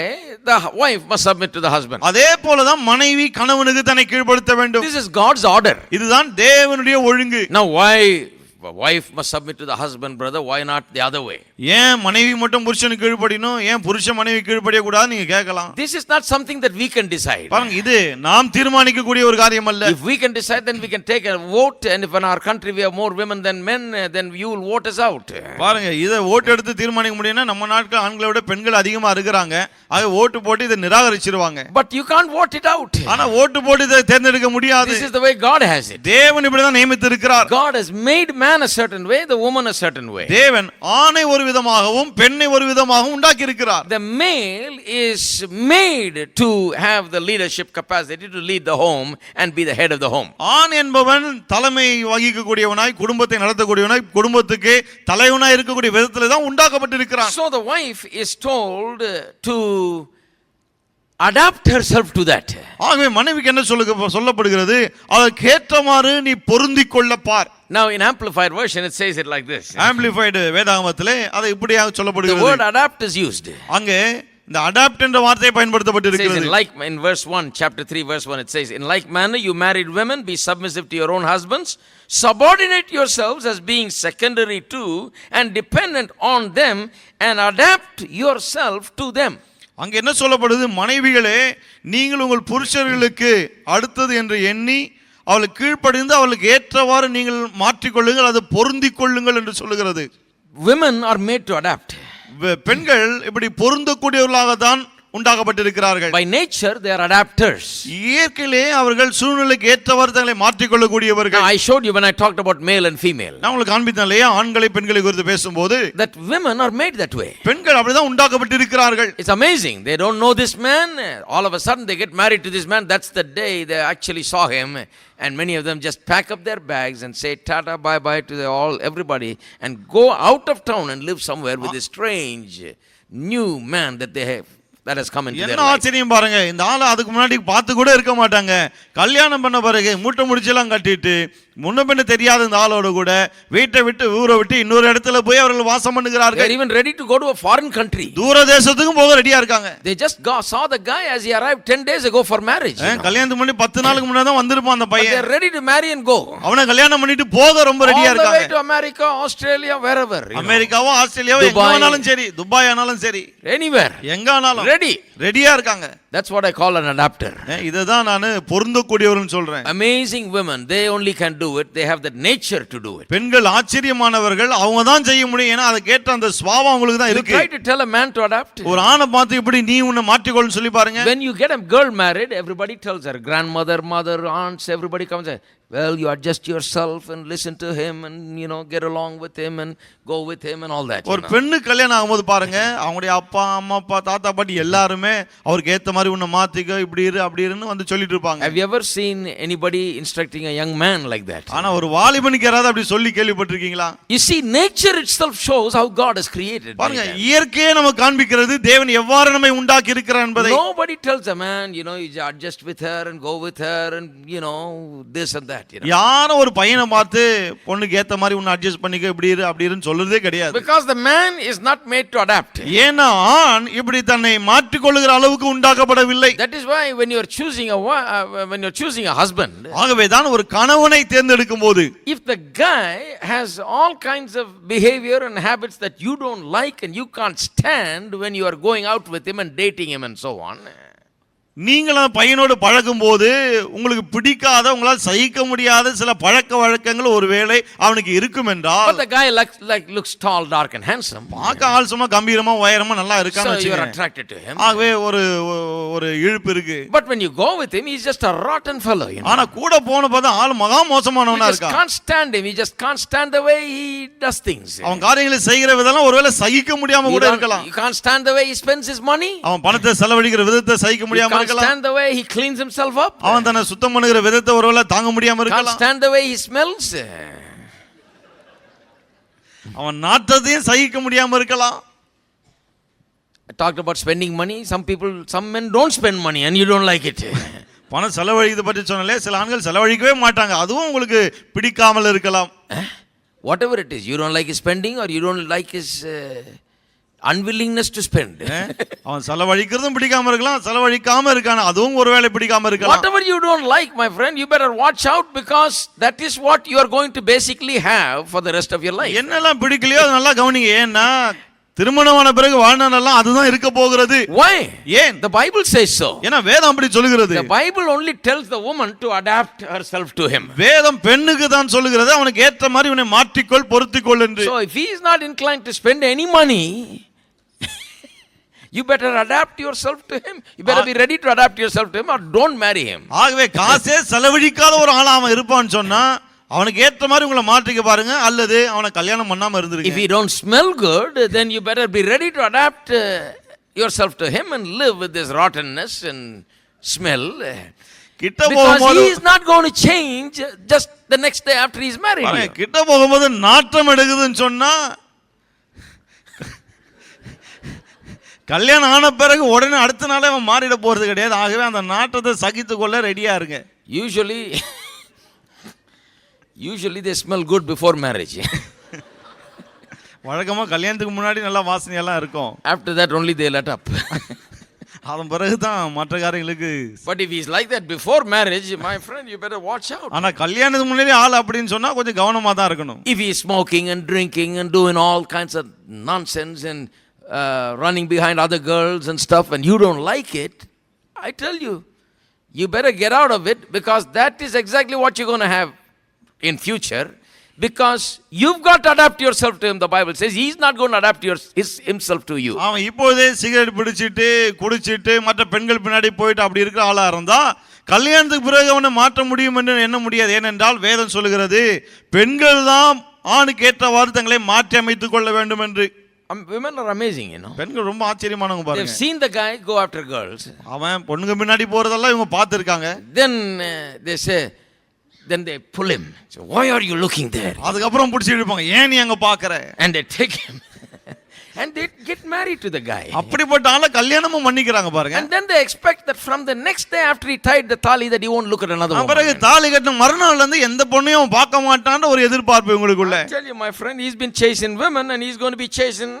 Speaker 1: the wife must submit to the husband.
Speaker 2: அதே போல தான் மனைவி கணவனுக்கு தன்னை கீழ்ப்படுத்த வேண்டும்.
Speaker 1: This is God's order.
Speaker 2: இதுதான் தேவனுடைய ஒழுங்கு.
Speaker 1: Now why wife must submit to the husband, brother? Why not the other way?
Speaker 2: ஏன் மனைவி மட்டும் புருஷனுக்கு கீழ்ப்படியணும், ஏன் புருஷன் மனைவி கீழ்ப்படிய கூடாது நீங்க கேட்கலாம்.
Speaker 1: This is not something that we can decide.
Speaker 2: பாருங்க, இது நாம் தீர்மானிக்க கூடிய ஒரு காரியம் அல்ல.
Speaker 1: If we can decide, then we can take a vote, and if in our country we have more women than men, then you will vote us out.
Speaker 2: பாருங்க, இத ஓட்டு எடுத்து தீர்மானிக்க முடியும்னா நம்ம நாட்டுல ஆண்களை விட பெண்கள் அதிகமா இருக்கிறாங்க. ஆக ஓட்டு போட்டு இத நிராகரிச்சிடுவாங்க.
Speaker 1: But you can't vote it out.
Speaker 2: ஆனா ஓட்டு போட்டு இத தேர்ந்தெடுக்க முடியாது.
Speaker 1: This is the way God has it.
Speaker 2: தேவன் இப்படி தான் நியமித்து இருக்கிறார்.
Speaker 1: God has made man a certain way, the woman a certain way.
Speaker 2: தேவன் ஆணை ஒரு விதமாகவும் பெண்ணை ஒரு விதமாகவும் உண்டாக்கி இருக்கிறார்.
Speaker 1: The male is made to have the leadership capacity to lead the home and be the head of the home.
Speaker 2: ஆண் என்பவன் தலைமை வகிக்க கூடியவனாய், குடும்பத்தை நடத்தக்கூடியவனாய், குடும்பத்துக்கு தலைவனாய் இருக்கக்கூடிய விதத்திலே தான் உண்டாக்கப்பட்டிருக்கிறான்.
Speaker 1: So the wife is told to adapt herself to that.
Speaker 2: ஆகவே மனைவிக்கு என்ன சொல்லப்படுகிறது? அதற்கு ஏற்றமாறு நீ பொருந்திக் கொள்ள பார்.
Speaker 1: Now in amplified version it says it like this.
Speaker 2: Amplified வேதாகமத்திலே அது இப்படியாக சொல்லப்படுகிறது.
Speaker 1: The word adapt is used.
Speaker 2: அங்கே இந்த adapt என்ற வார்த்தை பயன்படுத்தப்பட்டிருக்கிறது.
Speaker 1: In verse 1, chapter 3 verse 1 it says, in like manner you married women, be submissive to your own husbands, subordinate yourselves as being secondary to and dependent on them, and adapt yourself to them.
Speaker 2: அங்க என்ன சொல்லப்படுது? மனைவிகளே, நீங்கள் உங்கள் புருஷர்களுக்கு அடுத்தது என்று எண்ணி அவளுக்கு கீழ்ப்படிந்து அவளுக்கு ஏற்றவாறு நீங்கள் மாற்றிக்கொள்ளுங்கள், அது பொருந்திக் கொள்ளுங்கள் என்று சொல்லுகிறது.
Speaker 1: Women are made to adapt.
Speaker 2: பெண்கள் இப்படி பொருந்தக்கூடியவர்களாக தான் உண்டாக்கப்பட்டிருக்கிறார்கள்.
Speaker 1: By nature they are adapters.
Speaker 2: இயற்கையிலே அவர்கள் சூழ்நிலைக்கு ஏற்றவாறு தங்களை மாற்றிக்கொள்ளக்கூடியவர்கள்.
Speaker 1: I showed you when I talked about male and female.
Speaker 2: நான் உங்களுக்கு காண்பித்தேன் இல்லையா, ஆண்களை பெண்களை குறித்து பேசும்போது
Speaker 1: that women are made that way.
Speaker 2: பெண்கள் அப்படிதான் உண்டாக்கப்பட்டிருக்கிறார்கள்.
Speaker 1: It's amazing. They don't know this man. All of a sudden they get married to this man. That's the day they actually saw him. And many of them just pack up their bags and say tata bye bye to everybody and go out of town and live somewhere with this strange new man that they have that has come into their life.
Speaker 2: என்ன ஆச்சரியம் பாருங்க, இந்த ஆளை அதுக்கு முன்னாடி பார்த்து கூட இருக்க மாட்டாங்க. கல்யாணம் பண்ண பிறகு மூட்டை முடிச்செல்லாம் கட்டிட்டு முன்ன பின்ன தெரியாத இந்த ஆளோட கூட வீட்டை விட்டு ஊரை விட்டு இன்னொரு இடத்துல போய் அவர்கள் வாசம் பண்ணுகிறார்கள்.
Speaker 1: They are even ready to go to a foreign country.
Speaker 2: தூர தேசத்துக்கும் போக ரெடியா இருக்காங்க.
Speaker 1: They just saw the guy as he arrived 10 days ago for marriage.
Speaker 2: கல்யாணத்துக்கு முன்னாடி 10 நாளுக்கு முன்னாடி தான் வந்திருப்பான் அந்த பையன்.
Speaker 1: They are ready to marry and go.
Speaker 2: அவனை கல்யாணம் பண்ணிட்டு போக ரொம்ப ரெடியா இருக்காங்க.
Speaker 1: All the way to America, Australia, wherever.
Speaker 2: அமெரிக்காவோ ஆஸ்திரேலியாவோ எங்க வேணாலும் சரி, துபாய் ஆனாலும் சரி,
Speaker 1: anywhere,
Speaker 2: எங்க ஆனாலும் ரெடியா இருக்காங்க.
Speaker 1: That's what I call an adapter.
Speaker 2: இததான் நான் பொருந்தக்கூடியவர்னு சொல்றேன்.
Speaker 1: Amazing women, they only can do it. They have the nature to do it.
Speaker 2: பெண்கள் ஆச்சரியமானவர்கள், அவங்க தான் செய்ய முடியும். ஏன்னா அதை கேட்ட அந்த சுபாவம் அவங்களுக்கு தான் இருக்கு.
Speaker 1: You try to tell a man to adapt.
Speaker 2: ஒரு ஆணை பார்த்து இப்படி நீ உன்னை மாற்றிக்கொள்னு சொல்லி பாருங்க.
Speaker 1: When you get a girl married, everybody tells her, grandmother, mother, aunts, everybody comes and well, you adjust yourself and listen to him and get along with him and go with him and all that.
Speaker 2: ஒரு பெண்ணு கல்யாணம் ஆகும்போது பாருங்க, அவங்களுடைய அப்பா அம்மா அப்பா தாத்தா பாட்டி எல்லாருமே அவருக்கு ஏத்த மாதிரி உன்னை மாத்திக்க இப்படி இரு அப்படி இருன்னு வந்து சொல்லிட்டு இருப்பாங்க.
Speaker 1: Have you ever seen anybody instructing a young man like that?
Speaker 2: ஆனா ஒரு வாலிபனுக்கு யாராவது அப்படி சொல்லி கேள்விப்பட்டிருக்கீங்களா?
Speaker 1: You see, nature itself shows how God has created.
Speaker 2: பாருங்க, இயற்கையே நமக்கு காண்பிக்கிறது தேவன் எவ்வாறு நம்மை உண்டாக்கி இருக்கிறார் என்பதை.
Speaker 1: Nobody tells a man, you adjust with her and go with her and this and that. that, you know.
Speaker 2: யாரும் ஒரு பையனை பார்த்து பொண்ணுக்கு ஏத்த மாதிரி உன்னை அட்ஜஸ்ட் பண்ணிக்க இப்படி இரு அப்படி இருன்னு சொல்றதே கிடையாது.
Speaker 1: Because the man is not made to adapt.
Speaker 2: ஏன்னா ஆண் இப்படி தன்னை மாற்றிக் கொள்ளுகிற அளவுக்கு உண்டாக்கப்படவில்லை.
Speaker 1: That is why when you are choosing a husband,
Speaker 2: ஆகவே தான் ஒரு கணவனை தேர்ந்தெடுக்கும் போது
Speaker 1: if the guy has all kinds of behavior and habits that you don't like and you can't stand when you are going out with him and dating him and so on,
Speaker 2: நீங்கள் அந்த பையனோடு பழகும் போது உங்களுக்கு பிடிக்காத உங்களால் சகிக்க முடியாத சில பழக்க வழக்கங்கள் ஒருவேளை அவனுக்கு இருக்கும் என்றால்,
Speaker 1: but the guy looks tall, dark and handsome,
Speaker 2: பார்க்க ஆள் சும்மா கம்பீரமா உயரமா நல்லா இருக்கான்னு
Speaker 1: so you are
Speaker 2: வச்சுக்கோங்க.
Speaker 1: attracted to him.
Speaker 2: ஆகவே ஒரு இழுப்பு இருக்கு.
Speaker 1: But when you go with him, he's just a rotten fellow, you know.
Speaker 2: ஆனா கூட போன பார்த்தா ஆள் மகா மோசமானவனா
Speaker 1: You just
Speaker 2: இருக்கான்.
Speaker 1: can't stand him. You just can't stand the way he does things.
Speaker 2: அவன் காரியங்களை செய்கிற விதம்லாம் ஒருவேளை சகிக்க முடியாம கூட இருக்கலாம்.
Speaker 1: You can't stand the way he spends his money.
Speaker 2: அவன் பணத்தை செலவழிக்கிற விதத்தை சகிக்க
Speaker 1: You
Speaker 2: முடியாம
Speaker 1: can't
Speaker 2: இருக்கலாம்.
Speaker 1: stand the way he cleans himself up.
Speaker 2: அவன் தன்னை சுத்தம் பண்ணுகிற விதத்தை ஒருவேளை தாங்க முடியாம
Speaker 1: Can't
Speaker 2: இருக்கலாம்.
Speaker 1: stand the way he smells.
Speaker 2: அவன் நாற்றத்தையும் சகிக்க முடியாம இருக்கலாம்.
Speaker 1: I talked about spending money. Some men don't spend money and you don't like it.
Speaker 2: பணம் செலவழிக்கிறத பற்றி சொன்னாலே சில ஆண்கள் செலவழிக்கவே மாட்டாங்க, அதுவும் உங்களுக்கு பிடிக்காமல் இருக்கலாம்.
Speaker 1: Whatever it is, you don't like his spending or you don't like his unwillingness to spend.
Speaker 2: அவன் செலவழிக்கிறதும் பிடிக்காம இருக்கலாம், செலவழிக்காம இருக்கான அதுவும் ஒருவேளை பிடிக்காம இருக்கலாம்.
Speaker 1: Whatever you don't like, my friend, you better watch out because that is what you are going to basically have for the rest of your life.
Speaker 2: என்னெல்லாம் பிடிக்கலையோ அது நல்லா கவனிங்க. ஏன்னா திருமணமான பிறகு வாழ்நாளெல்லாம் அதுதான் இருக்க போகிறது.
Speaker 1: Why?
Speaker 2: ஏன்?
Speaker 1: The Bible says so.
Speaker 2: ஏன்னா வேதம் அப்படி சொல்லுகிறது.
Speaker 1: The Bible only tells the woman to adapt herself to him.
Speaker 2: வேதம் பெண்ணுக்கு தான் சொல்லுகிறது, அவனுக்கு ஏற்ற மாதிரி உன்னை மாற்றிக்கொள் பொருத்திக்கொள் என்று.
Speaker 1: So if he is not inclined to spend any money, you better adapt yourself to him. You better be ready to adapt yourself to him or don't marry him.
Speaker 2: ஆகவே காசே செலவழிக்காத ஒரு ஆளா அவன் இருப்பான்னு சொன்னா அவனுக்கு ஏற்ற மாதிரி உங்களை மாற்றிக்க பாருங்க, அல்லது அவனை கல்யாணம் பண்ணாம இருந்திருங்க.
Speaker 1: If he don't smell good, then you better be ready to adapt yourself to him and live with this rottenness and smell.
Speaker 2: கிட்ட
Speaker 1: Because
Speaker 2: போகும்போது
Speaker 1: he is not going to change just the next day after he is married.
Speaker 2: கிட்ட போகும்போது நாற்றம் எடுக்குதுன்னு சொன்னா கல்யாணம் ஆன பிறகு உடனே அடுத்த நாளே அவன் மாறிட போறது கிடையாது. ஆகவே அந்த நாற்றத்தை சகித்து கொள்ள ரெடியா இருங்க.
Speaker 1: Usually they smell good before marriage.
Speaker 2: வழக்கமா கல்யாணத்துக்கு முன்னாடி நல்லா வாசனை எல்லாம் இருக்கும்.
Speaker 1: After that only they let up.
Speaker 2: அதன் பிறகு தான் மற்ற காரியங்களுக்கு.
Speaker 1: But if he is like that before marriage, my friend, you better watch out.
Speaker 2: ஆனா கல்யாணத்துக்கு முன்னாடி ஆள் அப்படின்னு சொன்னா கொஞ்சம் கவனமா தான் இருக்கணும்.
Speaker 1: If he is smoking and drinking and doing all kinds of nonsense and running behind other girls and stuff and you don't like it, I tell you, you better get out of it because that is exactly what you're going to have in future because you've got to adapt yourself to him. The Bible says he's not going to adapt himself to you.
Speaker 2: அவன் இப்போதே cigarette பிடிச்சிட்டு குடிச்சிட்டு மற்ற பெண்கள் பின்னாடி போயிட்டு அப்படி இருக்கிற ஆளா இருந்தா கல்யாணத்துக்கு பிறகு அவனை மாற்ற முடியும் என்று எண்ண முடியாது. ஏனென்றால் வேதம் சொல்லுகிறது பெண்கள் தான் ஆணுக்கு ஏற்றவாறு தங்களை மாற்றி அமைத்துக் கொள்ள வேண்டும் என்று.
Speaker 1: Women are amazing, you know.
Speaker 2: பெண்கள் ரொம்ப ஆச்சரியமானவங்க பாருங்க.
Speaker 1: They've seen the guy go after girls.
Speaker 2: அவன் பொண்ணுங்க பின்னாடி போறதெல்லாம் இவங்க பார்த்திருக்காங்க.
Speaker 1: Then they pull him. So why are you looking there?
Speaker 2: அதுக்கப்புறம் பிடிச்சி இழுப்பாங்க. ஏன் நீ அங்க பாக்குற?
Speaker 1: And they take him. And they get married to the guy.
Speaker 2: அப்படிப்பட்ட ஆளை கல்யாணமும் பண்ணிக்கிறாங்க பாருங்க.
Speaker 1: And then they expect that from the next day after he tied the thali that he won't look at another woman.
Speaker 2: பிறகு தாலி கட்டின மறுநாள்ல இருந்து எந்த பொண்ணையும் பார்க்க மாட்டான்னு ஒரு எதிர்பார்ப்பு உங்களுக்குள்ள.
Speaker 1: I tell you my friend, he's been chasing women and he's going to be chasing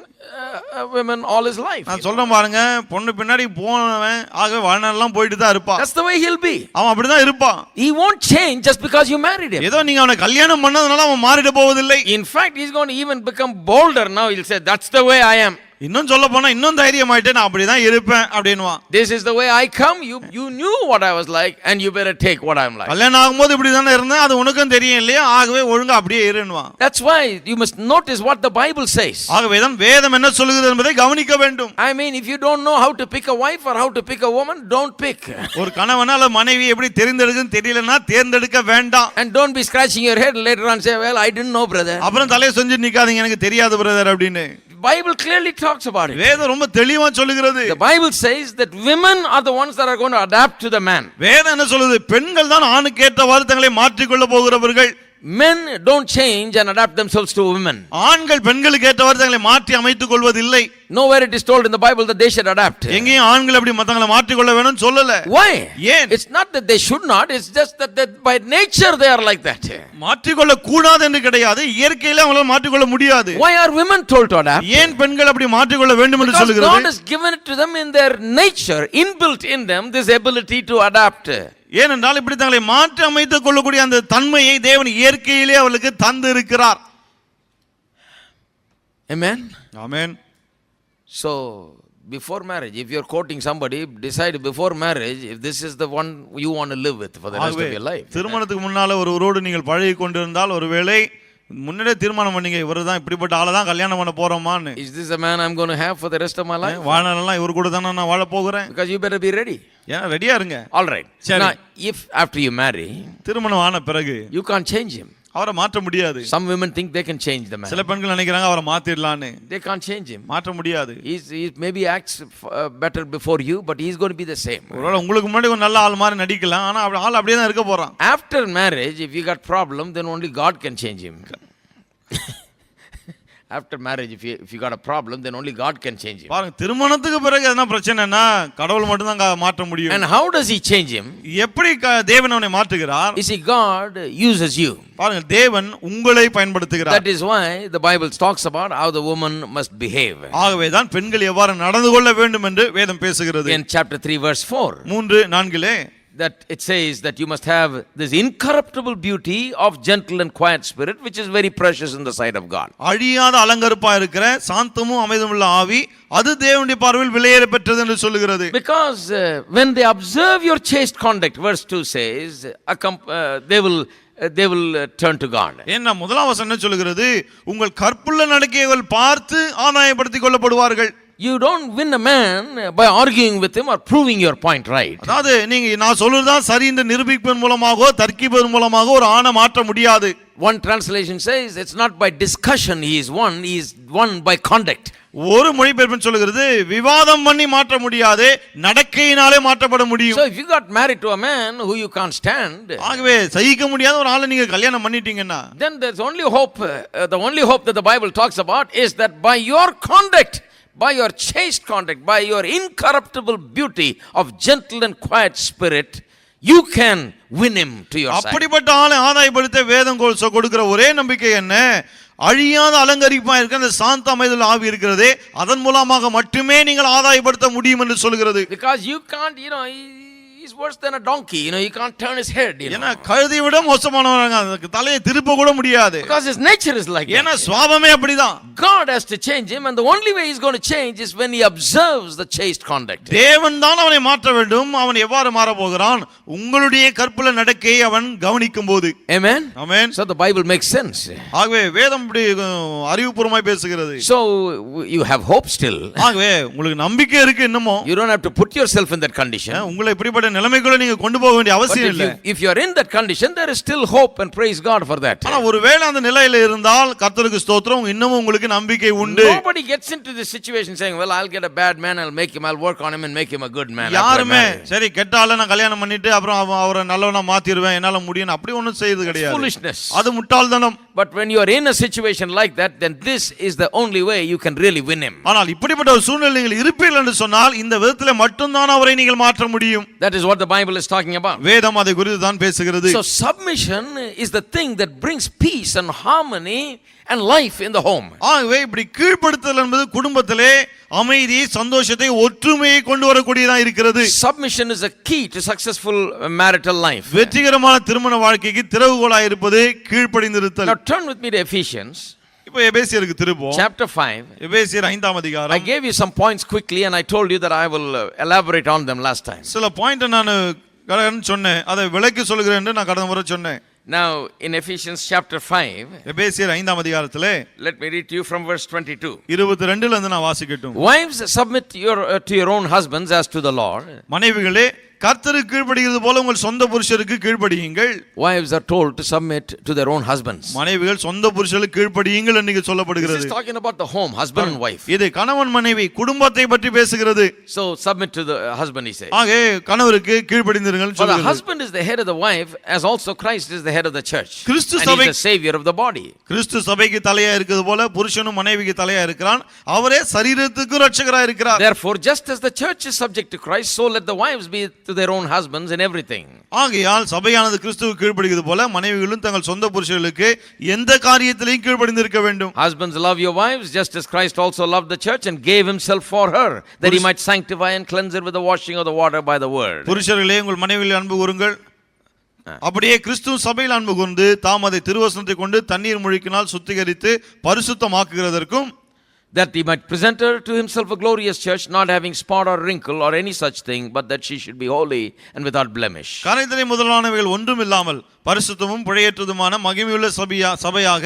Speaker 1: women all his life.
Speaker 2: நான் சொல்றேன் பாருங்க, பொண்ணு பின்னாடி போனவன் ஆக வாழ்நாளெல்லாம் போயிட்டு தான் இருப்பான்.
Speaker 1: That's the way he'll be.
Speaker 2: அவன் அப்படிதான் இருப்பான்.
Speaker 1: He won't change just because you married him.
Speaker 2: ஏதோ நீங்க அவனை கல்யாணம் பண்ணதுனால அவன் மாறிட போவதில்லை.
Speaker 1: In fact, he's going to even become bolder now. He'll say, that's the way I am.
Speaker 2: இன்னும் சொல்ல போனா இன்னும் தைரியமாயிட்டே நான் அப்படிதான் இருப்பேன் அப்படின்னுவான்.
Speaker 1: This is the way I come. You knew what I was like and you better take what I'm like.
Speaker 2: கல்யாணம் ஆகும்போது இப்படி தானே இருந்தேன், அது உனக்கும் தெரியும் இல்லையா, ஆகவே ஒழுங்கா அப்படியே இருன்னுவான்.
Speaker 1: That's why you must notice what the Bible says.
Speaker 2: ஆகவே தான் வேதம் என்ன சொல்லுகிறது என்பதை கவனிக்க வேண்டும்.
Speaker 1: I mean, if you don't know how to pick a wife or how to pick a woman, don't pick.
Speaker 2: ஒரு கணவனால மனைவி எப்படி தெரிந்தெடுக்குன்னு தெரியலனா தேர்ந்தெடுக்க வேண்டாம்.
Speaker 1: And don't be scratching your head later on say, well, I didn't know, brother.
Speaker 2: அப்புறம் தலைய சொஞ்சி நிக்காதீங்க எனக்கு தெரியாது பிரதர் அப்படினு.
Speaker 1: Bible clearly talks about it.
Speaker 2: வேதம் ரொம்ப தெளிவா சொல்லுகிறது.
Speaker 1: The Bible says that women are the ones that are going to adapt to the man.
Speaker 2: வேதம் என்ன சொல்லுது? பெண்கள் தான் ஆணுக்கு ஏற்றவாறு தங்களை மாற்றிக் கொள்ள போகிறவர்கள்
Speaker 1: Men don't change and adapt themselves to women.
Speaker 2: ஆண்கள் பெண்களுக்கு ஏற்றவாறு தங்களை மாற்றி அமைத்துக் கொள்வதில்லை.
Speaker 1: Nowhere it is told in the Bible that they should adapt.
Speaker 2: எங்கேயும் ஆண்கள் அப்படி மத்தவங்களை மாற்றிக் கொள்ள வேணும்னு சொல்லல.
Speaker 1: Why?
Speaker 2: ஏன்?
Speaker 1: It's not that they should not, it's just that by nature they are like that.
Speaker 2: மாற்றிக் கொள்ள கூடாது என்று கிடையாது, இயற்கையிலே அவங்களால மாற்றிக் கொள்ள முடியாது.
Speaker 1: Why are women told to adapt?
Speaker 2: ஏன் பெண்கள் அப்படி மாற்றிக் கொள்ள வேண்டும் என்று
Speaker 1: Because
Speaker 2: சொல்கிறது?
Speaker 1: God has given it to them in their nature, inbuilt in them, this ability to adapt.
Speaker 2: ஏனென்றால் இப்படி தங்களை மாற்றி அமைத்துக் கொள்ளக்கூடிய அந்த தன்மையை தேவன் இயற்கையிலே அவர்களுக்கு தந்து இருக்கிறார்.
Speaker 1: Amen.
Speaker 2: Amen.
Speaker 1: So before marriage, if you are courting somebody, decide before marriage if this is the one you want to live with for the rest of your life.
Speaker 2: திருமணத்துக்கு முன்னால ஒருவரோடு நீங்கள் பழகி கொண்டிருந்தால் ஒருவேளை முன்னே தீர்மானம் பண்ணீங்க இவர்தான் இப்படிப்பட்ட ஆளை தான் கல்யாணம் பண்ண போறோமான்னு.
Speaker 1: Is this a man I'm going to have for the rest of my life?
Speaker 2: வாழ்நாளெல்லாம் இவர் கூட தானே நான் வாழ போகிறேன்.
Speaker 1: Because you better be ready.
Speaker 2: ஏன் ரெடியா இருங்க.
Speaker 1: All right. Now if after you marry,
Speaker 2: திருமணம் ஆன பிறகு
Speaker 1: you can't change him.
Speaker 2: அவரை மாற்ற முடியாது.
Speaker 1: Some women think they can change the man.
Speaker 2: சில பெண்கள் நினைக்கிறாங்க அவரை மாத்திரலாம்னு.
Speaker 1: They can't change him.
Speaker 2: மாற்ற முடியாது.
Speaker 1: He maybe acts better before you, but he's going to be the same.
Speaker 2: ஒருவேளை உங்களுக்கு முன்னாடி ஒரு நல்ல ஆள் மாதிரி நடிக்கலாம், ஆனா ஆள் அப்படியே தான் இருக்க போறான்.
Speaker 1: After marriage, if you got problem, then only God can change him. After marriage, if you got a problem, then only God can change him.
Speaker 2: பாருங்க, திருமணத்துக்கு பிறகு என்ன பிரச்சனைனா கடவுள் மட்டும் தான் மாற்ற முடியும்.
Speaker 1: And how does he change him?
Speaker 2: எப்படி தேவன் அவனை மாற்றுகிறார்?
Speaker 1: You see, God uses you.
Speaker 2: பாருங்க, தேவன் உங்களை பயன்படுத்துகிறார்.
Speaker 1: That is why the Bible talks about how the woman must behave.
Speaker 2: ஆகவே தான் பெண்கள் எவ்வாறு நடந்து கொள்ள வேண்டும் என்று வேதம் பேசுகிறது.
Speaker 1: In chapter 3 verse 4.
Speaker 2: 3:4
Speaker 1: that it says that you must have this incorruptible beauty of gentle and quiet spirit, which is very precious in the sight of God.
Speaker 2: அழியாத அலங்கரிப்பா இருக்கிற சாந்தமும் அமைதியுமுள்ள ஆவி, அது தேவனுடைய பார்வையில் விலையேற பெற்றது என்று சொல்லுகிறது.
Speaker 1: Because when they observe your chaste conduct, verse 2 says, they will turn to God.
Speaker 2: என்ன முதலாம் வசனம் என்ன சொல்லுகிறது? உங்கள் கற்புள்ள நடக்கைகள் பார்த்து ஆதாயப்படுத்திக் கொள்ளப்படுவார்கள்.
Speaker 1: You don't win a man by arguing with him or proving your point right.
Speaker 2: அதாவது நீங்க நான் சொல்றதுதான் சரி என்று நிரூபிப்பதன் மூலமாகவோ தர்க்கிப்பதன் மூலமாகவோ ஒரு ஆணை மாற்ற முடியாது.
Speaker 1: One translation says it's not by discussion he is won by conduct.
Speaker 2: ஒரு மொழிபெயர்ப்பு சொல்லுகிறது விவாதம் பண்ணி மாற்ற முடியாது, நடக்கையினாலே மாற்றப்பட முடியும்.
Speaker 1: So if you got married to a man who you can't stand,
Speaker 2: ஆகவே சகிக்க முடியாத ஒரு ஆளை நீங்க கல்யாணம் பண்ணிட்டீங்கன்னா,
Speaker 1: then there's only hope. The only hope that the Bible talks about is that by your conduct, by your chaste conduct, by your incorruptible beauty of gentle and quiet spirit, you can win him to your side.
Speaker 2: அப்படிப்பட்ட ஆளை ஆதாயப்படுத்த வேதம் கொடுக்கிற ஒரே நம்பிக்கை என்ன? அழியாத அலங்கரிப்பா இருக்க அந்த சாந்த அமைதியுள்ள ஆவி இருக்கிறதே, அதன் மூலமாக மட்டுமே நீங்கள் ஆதாயப்படுத்த முடியும் என்று சொல்கிறது.
Speaker 1: Because you can't, he's worse than a donkey, he can't turn his head.
Speaker 2: ஏன்னா கழுதை விட மோசமானவங்க, தலையை திருப்ப கூட முடியாது.
Speaker 1: Because his nature is like that.
Speaker 2: ஏன்னா சுபாவமே அப்படிதான்.
Speaker 1: God has to change him, and the only way he's going to change is when he observes the chaste conduct.
Speaker 2: தேவன் தான் அவனை மாற்ற வேண்டும். அவன் எவ்வாறு மாற போகிறான்? உங்களுடைய கற்புள்ள நடக்கையை அவன் கவனிக்கும் போது.
Speaker 1: Amen.
Speaker 2: Amen.
Speaker 1: So the Bible makes sense.
Speaker 2: ஆகவே வேதம் இப்படி அறிவுபூர்வமாய் பேசுகிறது.
Speaker 1: So you have hope still.
Speaker 2: ஆகவே உங்களுக்கு நம்பிக்கை இருக்கு இன்னமும்.
Speaker 1: You don't have to put yourself in that condition.
Speaker 2: உங்களை இப்படிப்பட்ட நிலைமைக்குள்ள நீங்க கொண்டு போக வேண்டிய அவசியம் இல்லை.
Speaker 1: If you are in that condition, there is still hope, and praise God for that.
Speaker 2: ஆனா ஒருவேளை அந்த நிலையில இருந்தால் கர்த்தருக்கு ஸ்தோத்திரம், இன்னமும் உங்களுக்கு நம்பிக்கை உண்டு.
Speaker 1: Nobody gets into this situation saying, well, I'll get a bad man, I'll work on him and make him a good man.
Speaker 2: யாருமே சரி கெட்டால நான் கல்யாணம் பண்ணிட்டு அப்புறம் அவரை நல்லவனா மாத்திடுவேன், என்னால முடியும், அப்படி ஒண்ணும் செய்யறது கிடையாது.
Speaker 1: Foolishness.
Speaker 2: அது முட்டாள்தனம்.
Speaker 1: But when you are in a situation like that, then this is the only way you can really win him.
Speaker 2: ஆனால் இப்படிப்பட்ட ஒரு சூழ்நிலையில் இருப்பீர்கள் என்று சொன்னால் இந்த விதத்திலே மட்டும்தான் அவரை நீங்கள் மாற்ற முடியும்.
Speaker 1: That is what the Bible is talking about.
Speaker 2: வேதம் அதை குறித்து தான் பேசுகிறது.
Speaker 1: So submission is the thing that brings peace and harmony and life in the home.
Speaker 2: ஆகவே இப்படி கீழ்ப்படுத்தல் என்பது குடும்பத்திலே அமைதி, சந்தோஷத்தை, ஒற்றுமையை கொண்டு வரக்கூடியதா இருக்கிறது.
Speaker 1: Submission is a key to successful marital life.
Speaker 2: வெற்றிகரமான திருமண வாழ்க்கைக்கு திறவுகோலாய் இருப்பது கீழ்ப்படிந்திருத்தல்.
Speaker 1: Now turn with me to Ephesians.
Speaker 2: இப்போ எபேசியருக்கு திருப்போம்.
Speaker 1: Chapter 5.
Speaker 2: எபேசியர் 5ஆம் அதிகாரம்.
Speaker 1: I gave you some points quickly and I told you that I will elaborate on them last time.
Speaker 2: சில point நான் சொன்னேன், அதை விளக்கி சொல்கிறேன் என்று நான் கடந்த முறை சொன்னேன்.
Speaker 1: Now in Ephesians chapter 5,
Speaker 2: எபேசியர் 5ஆம் அதிகாரத்திலே,
Speaker 1: let me read to you from verse 22.
Speaker 2: 22ல இருந்து நான் வாசிக்கட்டும்.
Speaker 1: Wives, submit to your own husbands as to the Lord.
Speaker 2: மனைவிகளே கர்த்தருக்கு கீழ்ப்படிகிறது போல உங்கள் சொந்த புருஷருக்கு கீழ்ப்படியுங்கள்.
Speaker 1: Wives are told to submit to their own husbands.
Speaker 2: மனைவிகள் சொந்த புருஷருக்கு கீழ்ப்படியுங்கள் என்று சொல்லப்படுகிறது.
Speaker 1: This is talking about the home, husband and wife.
Speaker 2: இது கணவன் மனைவி குடும்பத்தை பற்றி பேசுகிறது.
Speaker 1: So submit to the husband, he says.
Speaker 2: ஆகவே கணவருக்கு கீழ்ப்படிந்திருங்கள்
Speaker 1: For the
Speaker 2: சொல்கிறது.
Speaker 1: husband is the head of the wife, as also Christ is the head of the church.
Speaker 2: Kristu
Speaker 1: And
Speaker 2: சபை
Speaker 1: he is the savior of the body.
Speaker 2: கிறிஸ்து சபைக்கு தலையா இருக்கிறது போல புருஷனும் மனைவிக்கு தலையா இருக்கிறான். அவரே சரீரத்துக்கு இரட்சகராய் இருக்கிறார்.
Speaker 1: Therefore, just as the church is subject to Christ, so let the wives be to their own husbands in everything.
Speaker 2: ஆகையால் சபையானது கிறிஸ்துவுக்கு கீழ்ப்படிகிறது போல மனைவிகளும் தங்கள் சொந்த புருஷர்களுக்கு எந்த காரியத்திலையும் கீழ்ப்படிந்திருக்க வேண்டும்.
Speaker 1: Husbands, love your wives just as Christ also loved the church and gave himself for her, that he might sanctify and cleanse her with the washing of the water by the word.
Speaker 2: புருஷர்களே உங்கள் மனைவியில் அன்பு கூறுங்கள், அப்படியே கிறிஸ்து சபையில் அன்பு கூர்ந்து தாம் அதை திருவசனத்தை கொண்டு தண்ணீர் முழுக்கினால் சுத்திகரித்து பரிசுத்தமாக்குகிறதற்கும்,
Speaker 1: that he might present her to himself a glorious church, not having spot or wrinkle or any such thing, but that she should be holy and without blemish.
Speaker 2: கரைதலை முதலானவைகள் ஒன்றும் இல்லாமல் பரிசுத்தமும் பிழையற்றதுமான மகிமையுள்ள சபையாக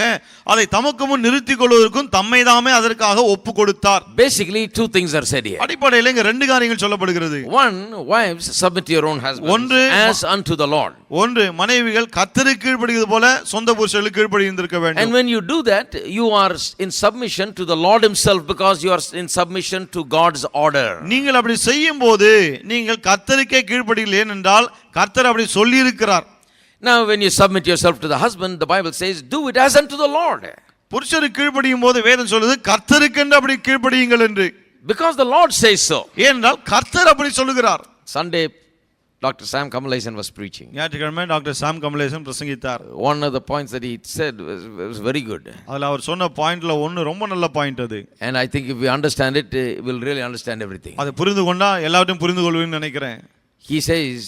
Speaker 2: அதை தமக்கு முன் நிறுத்திக் கொள்வதற்கும் தம்மை தாமே அதற்காக ஒப்பு கொடுத்தார்.
Speaker 1: Basically, two things are said here.
Speaker 2: அடிப்படையில் இங்க ரெண்டு காரியங்கள் சொல்லப்படுகிறது.
Speaker 1: One, wives, submit to your own husbands as unto the Lord.
Speaker 2: ஒன்று, மனைவிகள் கர்த்தருக்கு கீழ்ப்படிவது போல சொந்த புருஷர்களுக்கு கீழ்ப்படிந்திருக்க வேண்டும்.
Speaker 1: And when you do that, you are in submission to the Lord himself, because you are in submission to God's order.
Speaker 2: நீங்கள் அப்படி செய்யும்போது நீங்கள் கர்த்தருக்கே கீழ்ப்படிகள், ஏனென்றால் கர்த்தர் அப்படி சொல்லி இருக்கிறார்.
Speaker 1: Now when you submit yourself to the husband, the Bible says, do it as unto the Lord.
Speaker 2: புருஷருக்கு கீழ்ப்படியும் போது வேதம் சொல்லுது கர்த்தருக்கென்று அப்படி கீழ்ப்படியுங்கள் என்று.
Speaker 1: Because the Lord says so.
Speaker 2: ஏனென்றால் கர்த்தர் அப்படி சொல்லுகிறார்.
Speaker 1: Sunday, Dr. Sam Kamalaisen was preaching.
Speaker 2: ஞாயிற்றுக்கிழமை டாக்டர் சாம் கமலேசன் பிரசங்கித்தார்.
Speaker 1: One of the points that he said was very good.
Speaker 2: அதுல அவர் சொன்ன பாயிண்ட்ல ஒன்னு ரொம்ப நல்ல பாயிண்ட் அது.
Speaker 1: And I think if we understand it, we'll really understand everything.
Speaker 2: அதை புரிந்து கொண்டா எல்லாவற்றையும் புரிந்து கொள்வீங்கன்னு நினைக்கிறேன்.
Speaker 1: He says,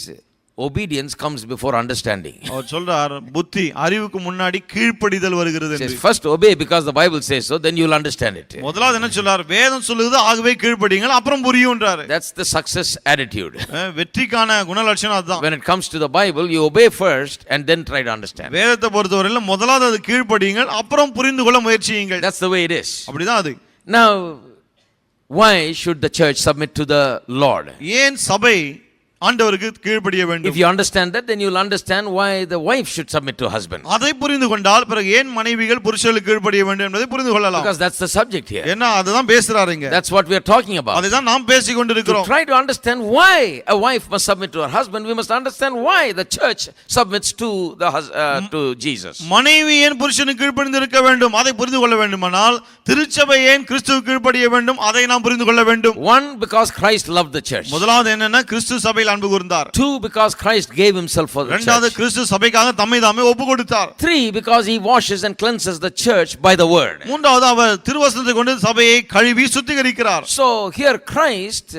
Speaker 1: obedience comes before understanding.
Speaker 2: அவர் சொல்றார் புத்தி அறிவுக்கு முன்னாடி கீழ்ப்படிதல் வருகிறது
Speaker 1: He
Speaker 2: என்று.
Speaker 1: says, first obey because the Bible says so, then you'll understand it.
Speaker 2: முதலாவது என்ன சொல்றார், வேதம் சொல்லுது ஆகவே கீழ்ப்படியுங்கள் அப்புறம் புரியும்ன்றாரு.
Speaker 1: That's the success attitude.
Speaker 2: வெற்றிக்கான குணலட்சணம் அதுதான்.
Speaker 1: When it comes to the Bible, you obey first and then try to understand.
Speaker 2: வேதத்தை பொறுத்தவரையில முதலாவது அது கீழ்ப்படியுங்கள் அப்புறம் புரிந்து கொள்ள முயற்சியுங்கள்.
Speaker 1: That's the way it is.
Speaker 2: அப்படிதான் அது.
Speaker 1: Now, why should the church submit to the Lord?
Speaker 2: ஏன் சபை ஆண்டவருக்கு கீழ்ப்படிய வேண்டும்?
Speaker 1: If you understand that, then you'll understand why the wife should submit to husband.
Speaker 2: அதை புரிந்து கொண்டால் பிறகு ஏன் மனைவிகள் புருஷர்களுக்கு கீழ்ப்படிய வேண்டும் என்பதை புரிந்து கொள்ளலாம்.
Speaker 1: Because that's the subject here.
Speaker 2: ஏன்னா அதுதான் பேசுறாருங்க.
Speaker 1: That's what we are talking about.
Speaker 2: அதுதான் நாம் பேசிக் கொண்டிருக்கிறோம்.
Speaker 1: To try to understand why a wife must submit to her husband, we must understand why the church submits to to Jesus.
Speaker 2: மனைவி ஏன் புருஷனுக்கு கீழ்ப்படிந்திருக்க வேண்டும் அதை புரிந்து கொள்ள வேண்டுமானால் திருச்சபை ஏன் கிறிஸ்துவுக்கு கீழ்ப்படிய வேண்டும் அதை நாம் புரிந்து கொள்ள வேண்டும்.
Speaker 1: One, because Christ loved the church.
Speaker 2: முதலாவது என்னன்னா கிறிஸ்து சபையில் அன்பு கூர்ந்தார்.
Speaker 1: Two, because Christ gave himself for the
Speaker 2: இரண்டாவது
Speaker 1: church.
Speaker 2: கிறிஸ்து சபைக்காக தம்மை தாமே ஒப்பு கொடுத்தார்.
Speaker 1: Three, because he washes and cleanses the church by the word.
Speaker 2: மூன்றாவது அவர் திருவசனத்தை கொண்டு சபையை கழுவி சுத்திகரிக்கிறார்.
Speaker 1: So here Christ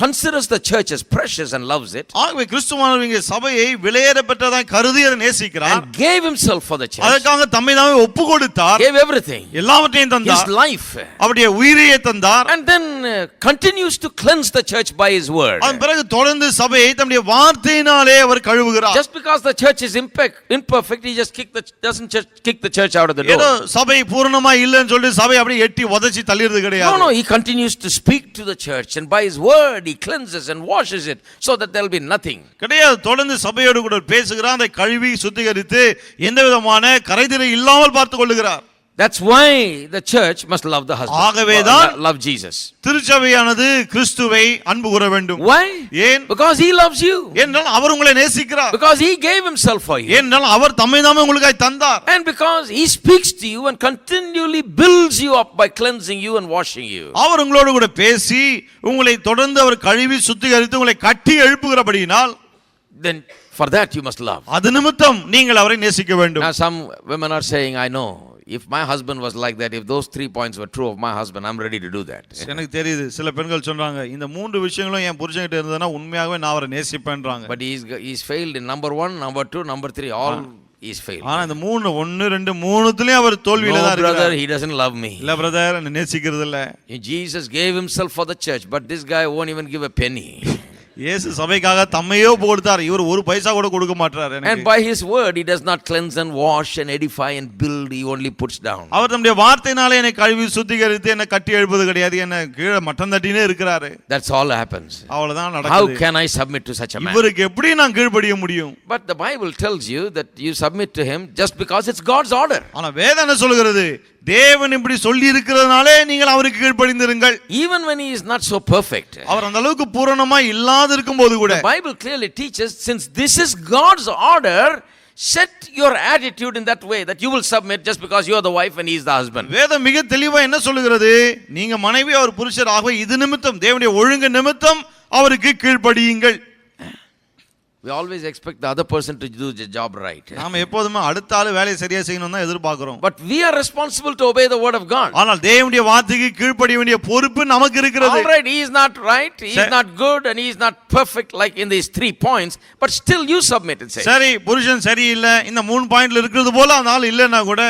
Speaker 1: considers the church as precious and loves it.
Speaker 2: ஆகவே கிறிஸ்துவானவர் இங்கே சபையை விலையேற பெற்றதாய் கருதி அதை நேசிக்கிறார்.
Speaker 1: And gave himself for the church.
Speaker 2: அதற்காக தம்மை தாமே ஒப்பு கொடுத்தார்.
Speaker 1: Gave everything.
Speaker 2: எல்லாவற்றையும் தந்தார்.
Speaker 1: His life.
Speaker 2: அவருடைய உயிரையே தந்தார்.
Speaker 1: And then continues to cleanse the church by his word.
Speaker 2: அதன் பிறகு தொடர்ந்து சபையை தம்முடைய வார்த்தையினாலே அவர் கழுவுகிறார்.
Speaker 1: Just because the church is imperfect, he just doesn't just kick the church out of the door.
Speaker 2: ஏதோ சபை பூரணமா இல்லன்னு சொல்லி சபை அப்படியே எட்டி உதைச்சி தள்ளிறது கிடையாது.
Speaker 1: No, he continues to speak to the church, and by his word he cleanses and washes it so that there will be nothing.
Speaker 2: கிடையாது, தொடர்ந்து சபையோடு கூட பேசுகிறார், அதை கழுவி சுத்திகரித்து எந்த விதமான கரைதிரை இல்லாமல் பார்த்துக் கொள்ளுகிறார்.
Speaker 1: That's why the church must love the husband.
Speaker 2: ஆகவேதான்
Speaker 1: love Jesus.
Speaker 2: திருச்சபையானது கிறிஸ்துவை அன்பு கூர வேண்டும்.
Speaker 1: Why?
Speaker 2: ஏன்?
Speaker 1: Because he loves you.
Speaker 2: ஏனென்றால் அவர் உங்களை நேசிக்கிறார்.
Speaker 1: Because he gave himself for you.
Speaker 2: ஏனென்றால் அவர் தம்மை தாமே உங்களுக்காய் தந்தார்.
Speaker 1: And because he speaks to you and continually builds you up by cleansing you and washing you.
Speaker 2: அவர் உங்களோடு கூட பேசி உங்களை தொடர்ந்து அவர் கழுவி சுத்திகரித்து உங்களை கட்டி எழுப்புகிறபடியினால்,
Speaker 1: then for that you must love.
Speaker 2: அது நிமித்தம் நீங்கள் அவரை நேசிக்க வேண்டும்.
Speaker 1: Now some women are saying, I know, if my husband was like that, if those 3 points were true of my husband, I'm ready to do that.
Speaker 2: எனக்கு தெரியுது, சில பெண்கள் சொல்றாங்க இந்த 3 விஷயங்களும் என் புருஷன்கிட்ட இருந்ததுனா உண்மையாகவே நான் அவரை நேசிப்பேன்றாங்க.
Speaker 1: But he's failed in number 1, number 2, number 3, all he's failed.
Speaker 2: ஆனா இந்த 3 1 2 3த்துலயும் அவர் தோல்வியில தான் இருக்கார்.
Speaker 1: Brother, he doesn't love me.
Speaker 2: இல்ல பிரதர், என்ன நேசிக்கிறது இல்ல.
Speaker 1: Jesus gave himself for the church, but this guy won't even give a penny.
Speaker 2: இயேசு சபைக்காக தம்மையோ கொடுத்தார். இவர் ஒரு பைசா கூட கொடுக்க மாட்டார் எனக்கு.
Speaker 1: And by his word he does not cleanse and wash and edify and build, he only puts down.
Speaker 2: அவர் தம்முடைய வார்த்தையினாலே என்னை கழுவி சுத்திகரித்து என்னை கட்டி எழுப்புவது கிடையாது, என்னை கீழே மட்டம் தட்டினே இருக்கிறாரு.
Speaker 1: That's all happens.
Speaker 2: அவ்வளவுதான்
Speaker 1: How
Speaker 2: நடக்குது.
Speaker 1: can I submit to such a man?
Speaker 2: இவருக்கு எப்படி நான் கீழ்ப்படிய முடியும்?
Speaker 1: But the Bible tells you that you submit to him just because it's God's order.
Speaker 2: ஆனா வேதம் என்ன சொல்கிறது? தேவன் இப்படி சொல்லி இருக்கிறதுனாலே நீங்கள் அவருக்கு கீழ்ப்படிந்திருங்கள்.
Speaker 1: Even when he is not so perfect.
Speaker 2: அவர் அந்த அளவுக்கு பூரணமா இல்லாத இருக்கும்போது கூட
Speaker 1: The Bible clearly teaches, since this is God's order, set your attitude in that way that you will submit just because you are the wife and he is the husband.
Speaker 2: வேதம் மிக தெளிவா என்ன சொல்லுகிறது? நீங்க மனைவி அவர் புருஷர் ஆகவே இது நிமித்தம் தேவனுடைய ஒழுங்கு நிமித்தம் அவருக்கு கீழ்ப்படியுங்கள்.
Speaker 1: We always expect the other person to do the job right.
Speaker 2: நாம எப்போதுமே அடுத்த ஆளு வேலையை சரியா செய்யணும் தான் எதிர்பார்க்கிறோம்.
Speaker 1: But we are responsible to obey the word of God.
Speaker 2: ஆனால் தேவனுடைய வார்த்தைக்கு கீழ்ப்படிய வேண்டிய பொறுப்பு நமக்கு இருக்கிறது.
Speaker 1: All right, he is not right, he is not good, and he is not perfect like in these 3 points, but still you submit, it says.
Speaker 2: சரி, புருஷன் சரியில்லை, இந்த 3 பாயிண்ட்ல இருக்கிறது போல அந்த ஆள் இல்லைன்னா கூட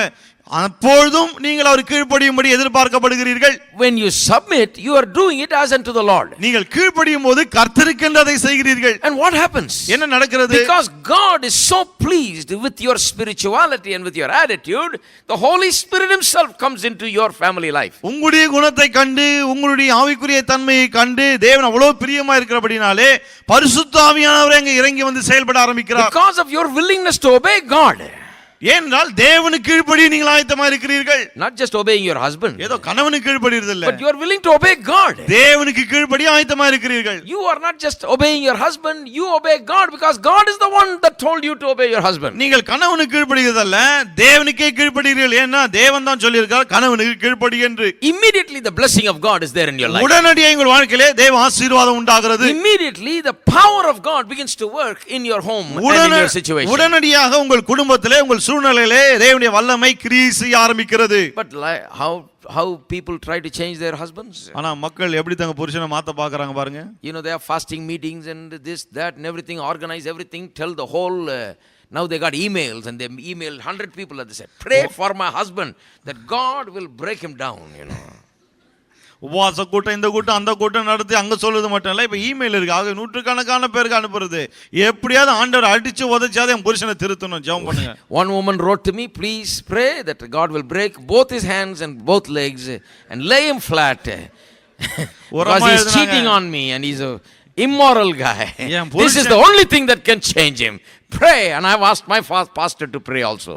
Speaker 2: அப்பொழுதும் நீங்கள் அவர் கீழ்ப்படியும்படி எதிர்பார்க்கப்படுகிறீர்கள்.
Speaker 1: When you submit, you are doing it as unto the Lord.
Speaker 2: நீங்கள் கீழ்ப்படியும் போது கர்த்தருக்கென்று அதை செய்கிறீர்கள்.
Speaker 1: And what happens?
Speaker 2: என்ன நடக்கிறது?
Speaker 1: Because God is so pleased with your spirituality and with your attitude, the Holy Spirit himself comes into your family life.
Speaker 2: உங்களுடைய குணத்தை கண்டு உங்களுடைய ஆவிக்குரிய தன்மையை கண்டு தேவன் அவ்வளவு பிரியமா இருக்கிறபடினாலே பரிசுத்த ஆவியானவர் அங்கே இறங்கி வந்து செயல்பட ஆரம்பிக்கிறார்.
Speaker 1: Because of your willingness to obey God.
Speaker 2: ஏனென்றால் தேவனுக்கு கீழ்ப்படிய நீங்கள் ஆயத்தமா இருக்கிறீர்கள்.
Speaker 1: Not just obeying your husband.
Speaker 2: ஏதோ கணவனுக்கு கீழ்ப்படிறது இல்ல.
Speaker 1: But you are willing to obey God.
Speaker 2: தேவனுக்கு கீழ்ப்படிய ஆயத்தமா இருக்கிறீர்கள்.
Speaker 1: You are not just obeying your husband, you obey God because God is the one that told you to obey your husband.
Speaker 2: நீங்கள் கணவனுக்கு கீழ்ப்படிகிறது அல்ல, தேவனுக்கே கீழ்ப்படிகிறீர்கள். ஏன்னா தேவன் தான் சொல்லியிருக்கார் கணவனுக்கு கீழ்ப்படி என்று.
Speaker 1: Immediately the blessing of God is there in your life.
Speaker 2: உடனடியாக உங்கள் வாழ்க்கையிலே தேவ ஆசீர்வாதம் உண்டாகிறது.
Speaker 1: Immediately the power of God begins to work in your home and in your situation.
Speaker 2: உடனடியாக உங்கள் குடும்பத்திலே உங்கள் சூழ்நிலையிலே தேவனுடைய வல்லமை கிரியை செய்ய ஆரம்பிக்கிறது.
Speaker 1: But how people try to change their husbands?
Speaker 2: ஆனா மக்கள் எப்படி தங்க புருஷனை மாத்த பார்க்கறாங்க பாருங்க.
Speaker 1: You know, they have fasting meetings and this that and everything, organize everything, tell the whole now they got emails and they emailed 100 people that they said, pray for my husband that God will break him down, you know.
Speaker 2: உபவாச கூட்டம் இந்த கூட்டம் அந்த கூட்டம் நடத்தி அங்க சொல்றது மட்டும் இல்ல, இப்ப இமெயில் இருக்கு, ஆக நூற்றுக்கணக்கான பேருக்கு அனுப்புறது. எப்படியாவது ஆண்டவர் அடிச்சு உதைச்சாதே என் புருஷனை திருத்தணும், ஜெபம் பண்ணுங்க.
Speaker 1: One woman wrote to me, please pray that God will break both his hands and both legs and lay him flat because he is cheating on me and he's a immoral guy. This is the only thing that can change him. Pray. And I have asked my pastor to pray also.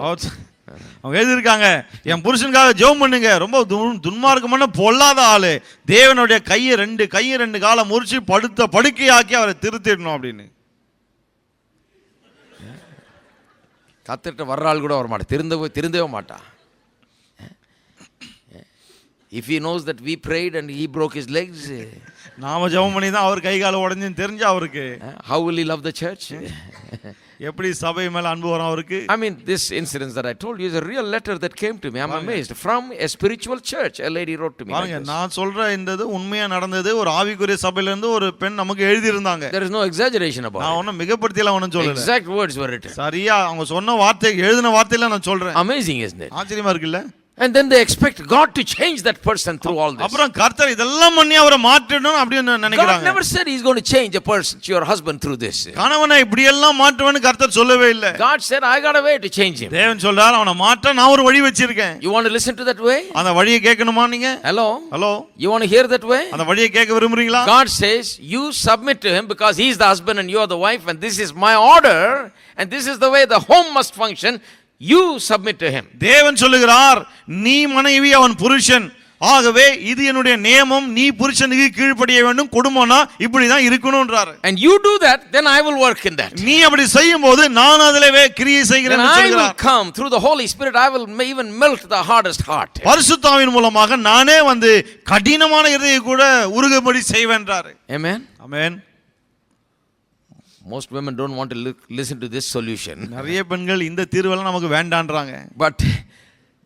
Speaker 2: அவங்க எழுதியிருக்காங்க, என் புருஷனுக்காக ஜெபம் பண்ணுங்க, ரொம்ப துன்மார்க்கமான பொல்லாத ஆளு, தேவனுடைய கையை ரெண்டு காலை முறிச்சு படுக்கையாக்கி அவரை திருத்திடணும் அப்படின்னு.
Speaker 1: கத்திட்ட வர்ற ஆள் கூட வர மாட்டா, திருந்தவே மாட்டா. If he knows that we prayed and he broke his legs,
Speaker 2: நாம ஜெபம் பண்ணி தான் அவர் கை கால உடைஞ்சுன்னு தெரிஞ்சா அவருக்கு
Speaker 1: how will he love the church?
Speaker 2: எப்படி சபை மேல அன்பு வரும் அவருக்கு?
Speaker 1: I mean, this incident that I told you is a real letter that came to me. I'm amazed. From a spiritual church, a lady wrote to me.
Speaker 2: பாருங்க, நான் சொல்ற இந்த உண்மையா நடந்தது. ஒரு ஆவிக்குரிய சபையில இருந்து ஒரு பெண் நமக்கு எழுதி இருந்தாங்க.
Speaker 1: There is no exaggeration about it.
Speaker 2: நான் ஒண்ணும் மிகப்படுத்தியெல்லாம் ஒண்ணும் சொல்லல.
Speaker 1: Exact words were written.
Speaker 2: சரியா அவங்க சொன்ன வார்த்தை எழுதின வார்த்தையில நான் சொல்றேன்.
Speaker 1: Amazing, isn't it?
Speaker 2: ஆச்சரியமா இருக்குல்ல?
Speaker 1: And then they expect God to change that person through all this.
Speaker 2: அப்புறம் கர்த்தர் இதெல்லாம் பண்ணி அவரை மாற்றணும் அப்படி நினைக்கிறாங்க.
Speaker 1: God never said he's going to change a person, your husband, through this.
Speaker 2: கணவனை இப்படி எல்லாம் மாற்றுவேன்னு கர்த்தர் சொல்லவே இல்ல.
Speaker 1: God said I got a way to change him.
Speaker 2: தேவன் சொல்றார் அவனை மாற்ற நான் ஒரு வழி வச்சிருக்கேன்.
Speaker 1: You want to listen to that way?
Speaker 2: அந்த வழியை கேட்கணுமா நீங்க?
Speaker 1: Hello? You want to hear that way?
Speaker 2: அந்த வழியை கேட்க விரும்புறீங்களா?
Speaker 1: God says you submit to him because he is the husband and you are the wife and this is my order and this is the way the home must function. You submit to him.
Speaker 2: தேவன் சொல்லுகிறார், நீ மனைவி அவன் புருஷன், ஆகவே இது என்னுடைய நியமம், நீ புருஷனுக்கு கீழ்ப்படிய வேண்டும், குடும்பம்னா இப்படி தான் இருக்கணும்ன்றார்.
Speaker 1: And you do that, then I will work in that.
Speaker 2: நீ அப்படி செய்யும்போது நான் அதிலே கிரியை செய்கிறேன்னு சொல்றார்.
Speaker 1: I will come through the Holy Spirit, I will even melt the hardest heart.
Speaker 2: பரிசுத்த ஆவியின் மூலமாக நானே வந்து கடினமான இதயத்தை கூட உருகும்படி செய்வேன்றார்.
Speaker 1: Amen.
Speaker 2: Amen.
Speaker 1: Most women don't want to listen to this solution.
Speaker 2: நிறைய பெண்கள் இந்த தீர்வெல்லாம் நமக்கு வேண்டான்றாங்க.
Speaker 1: But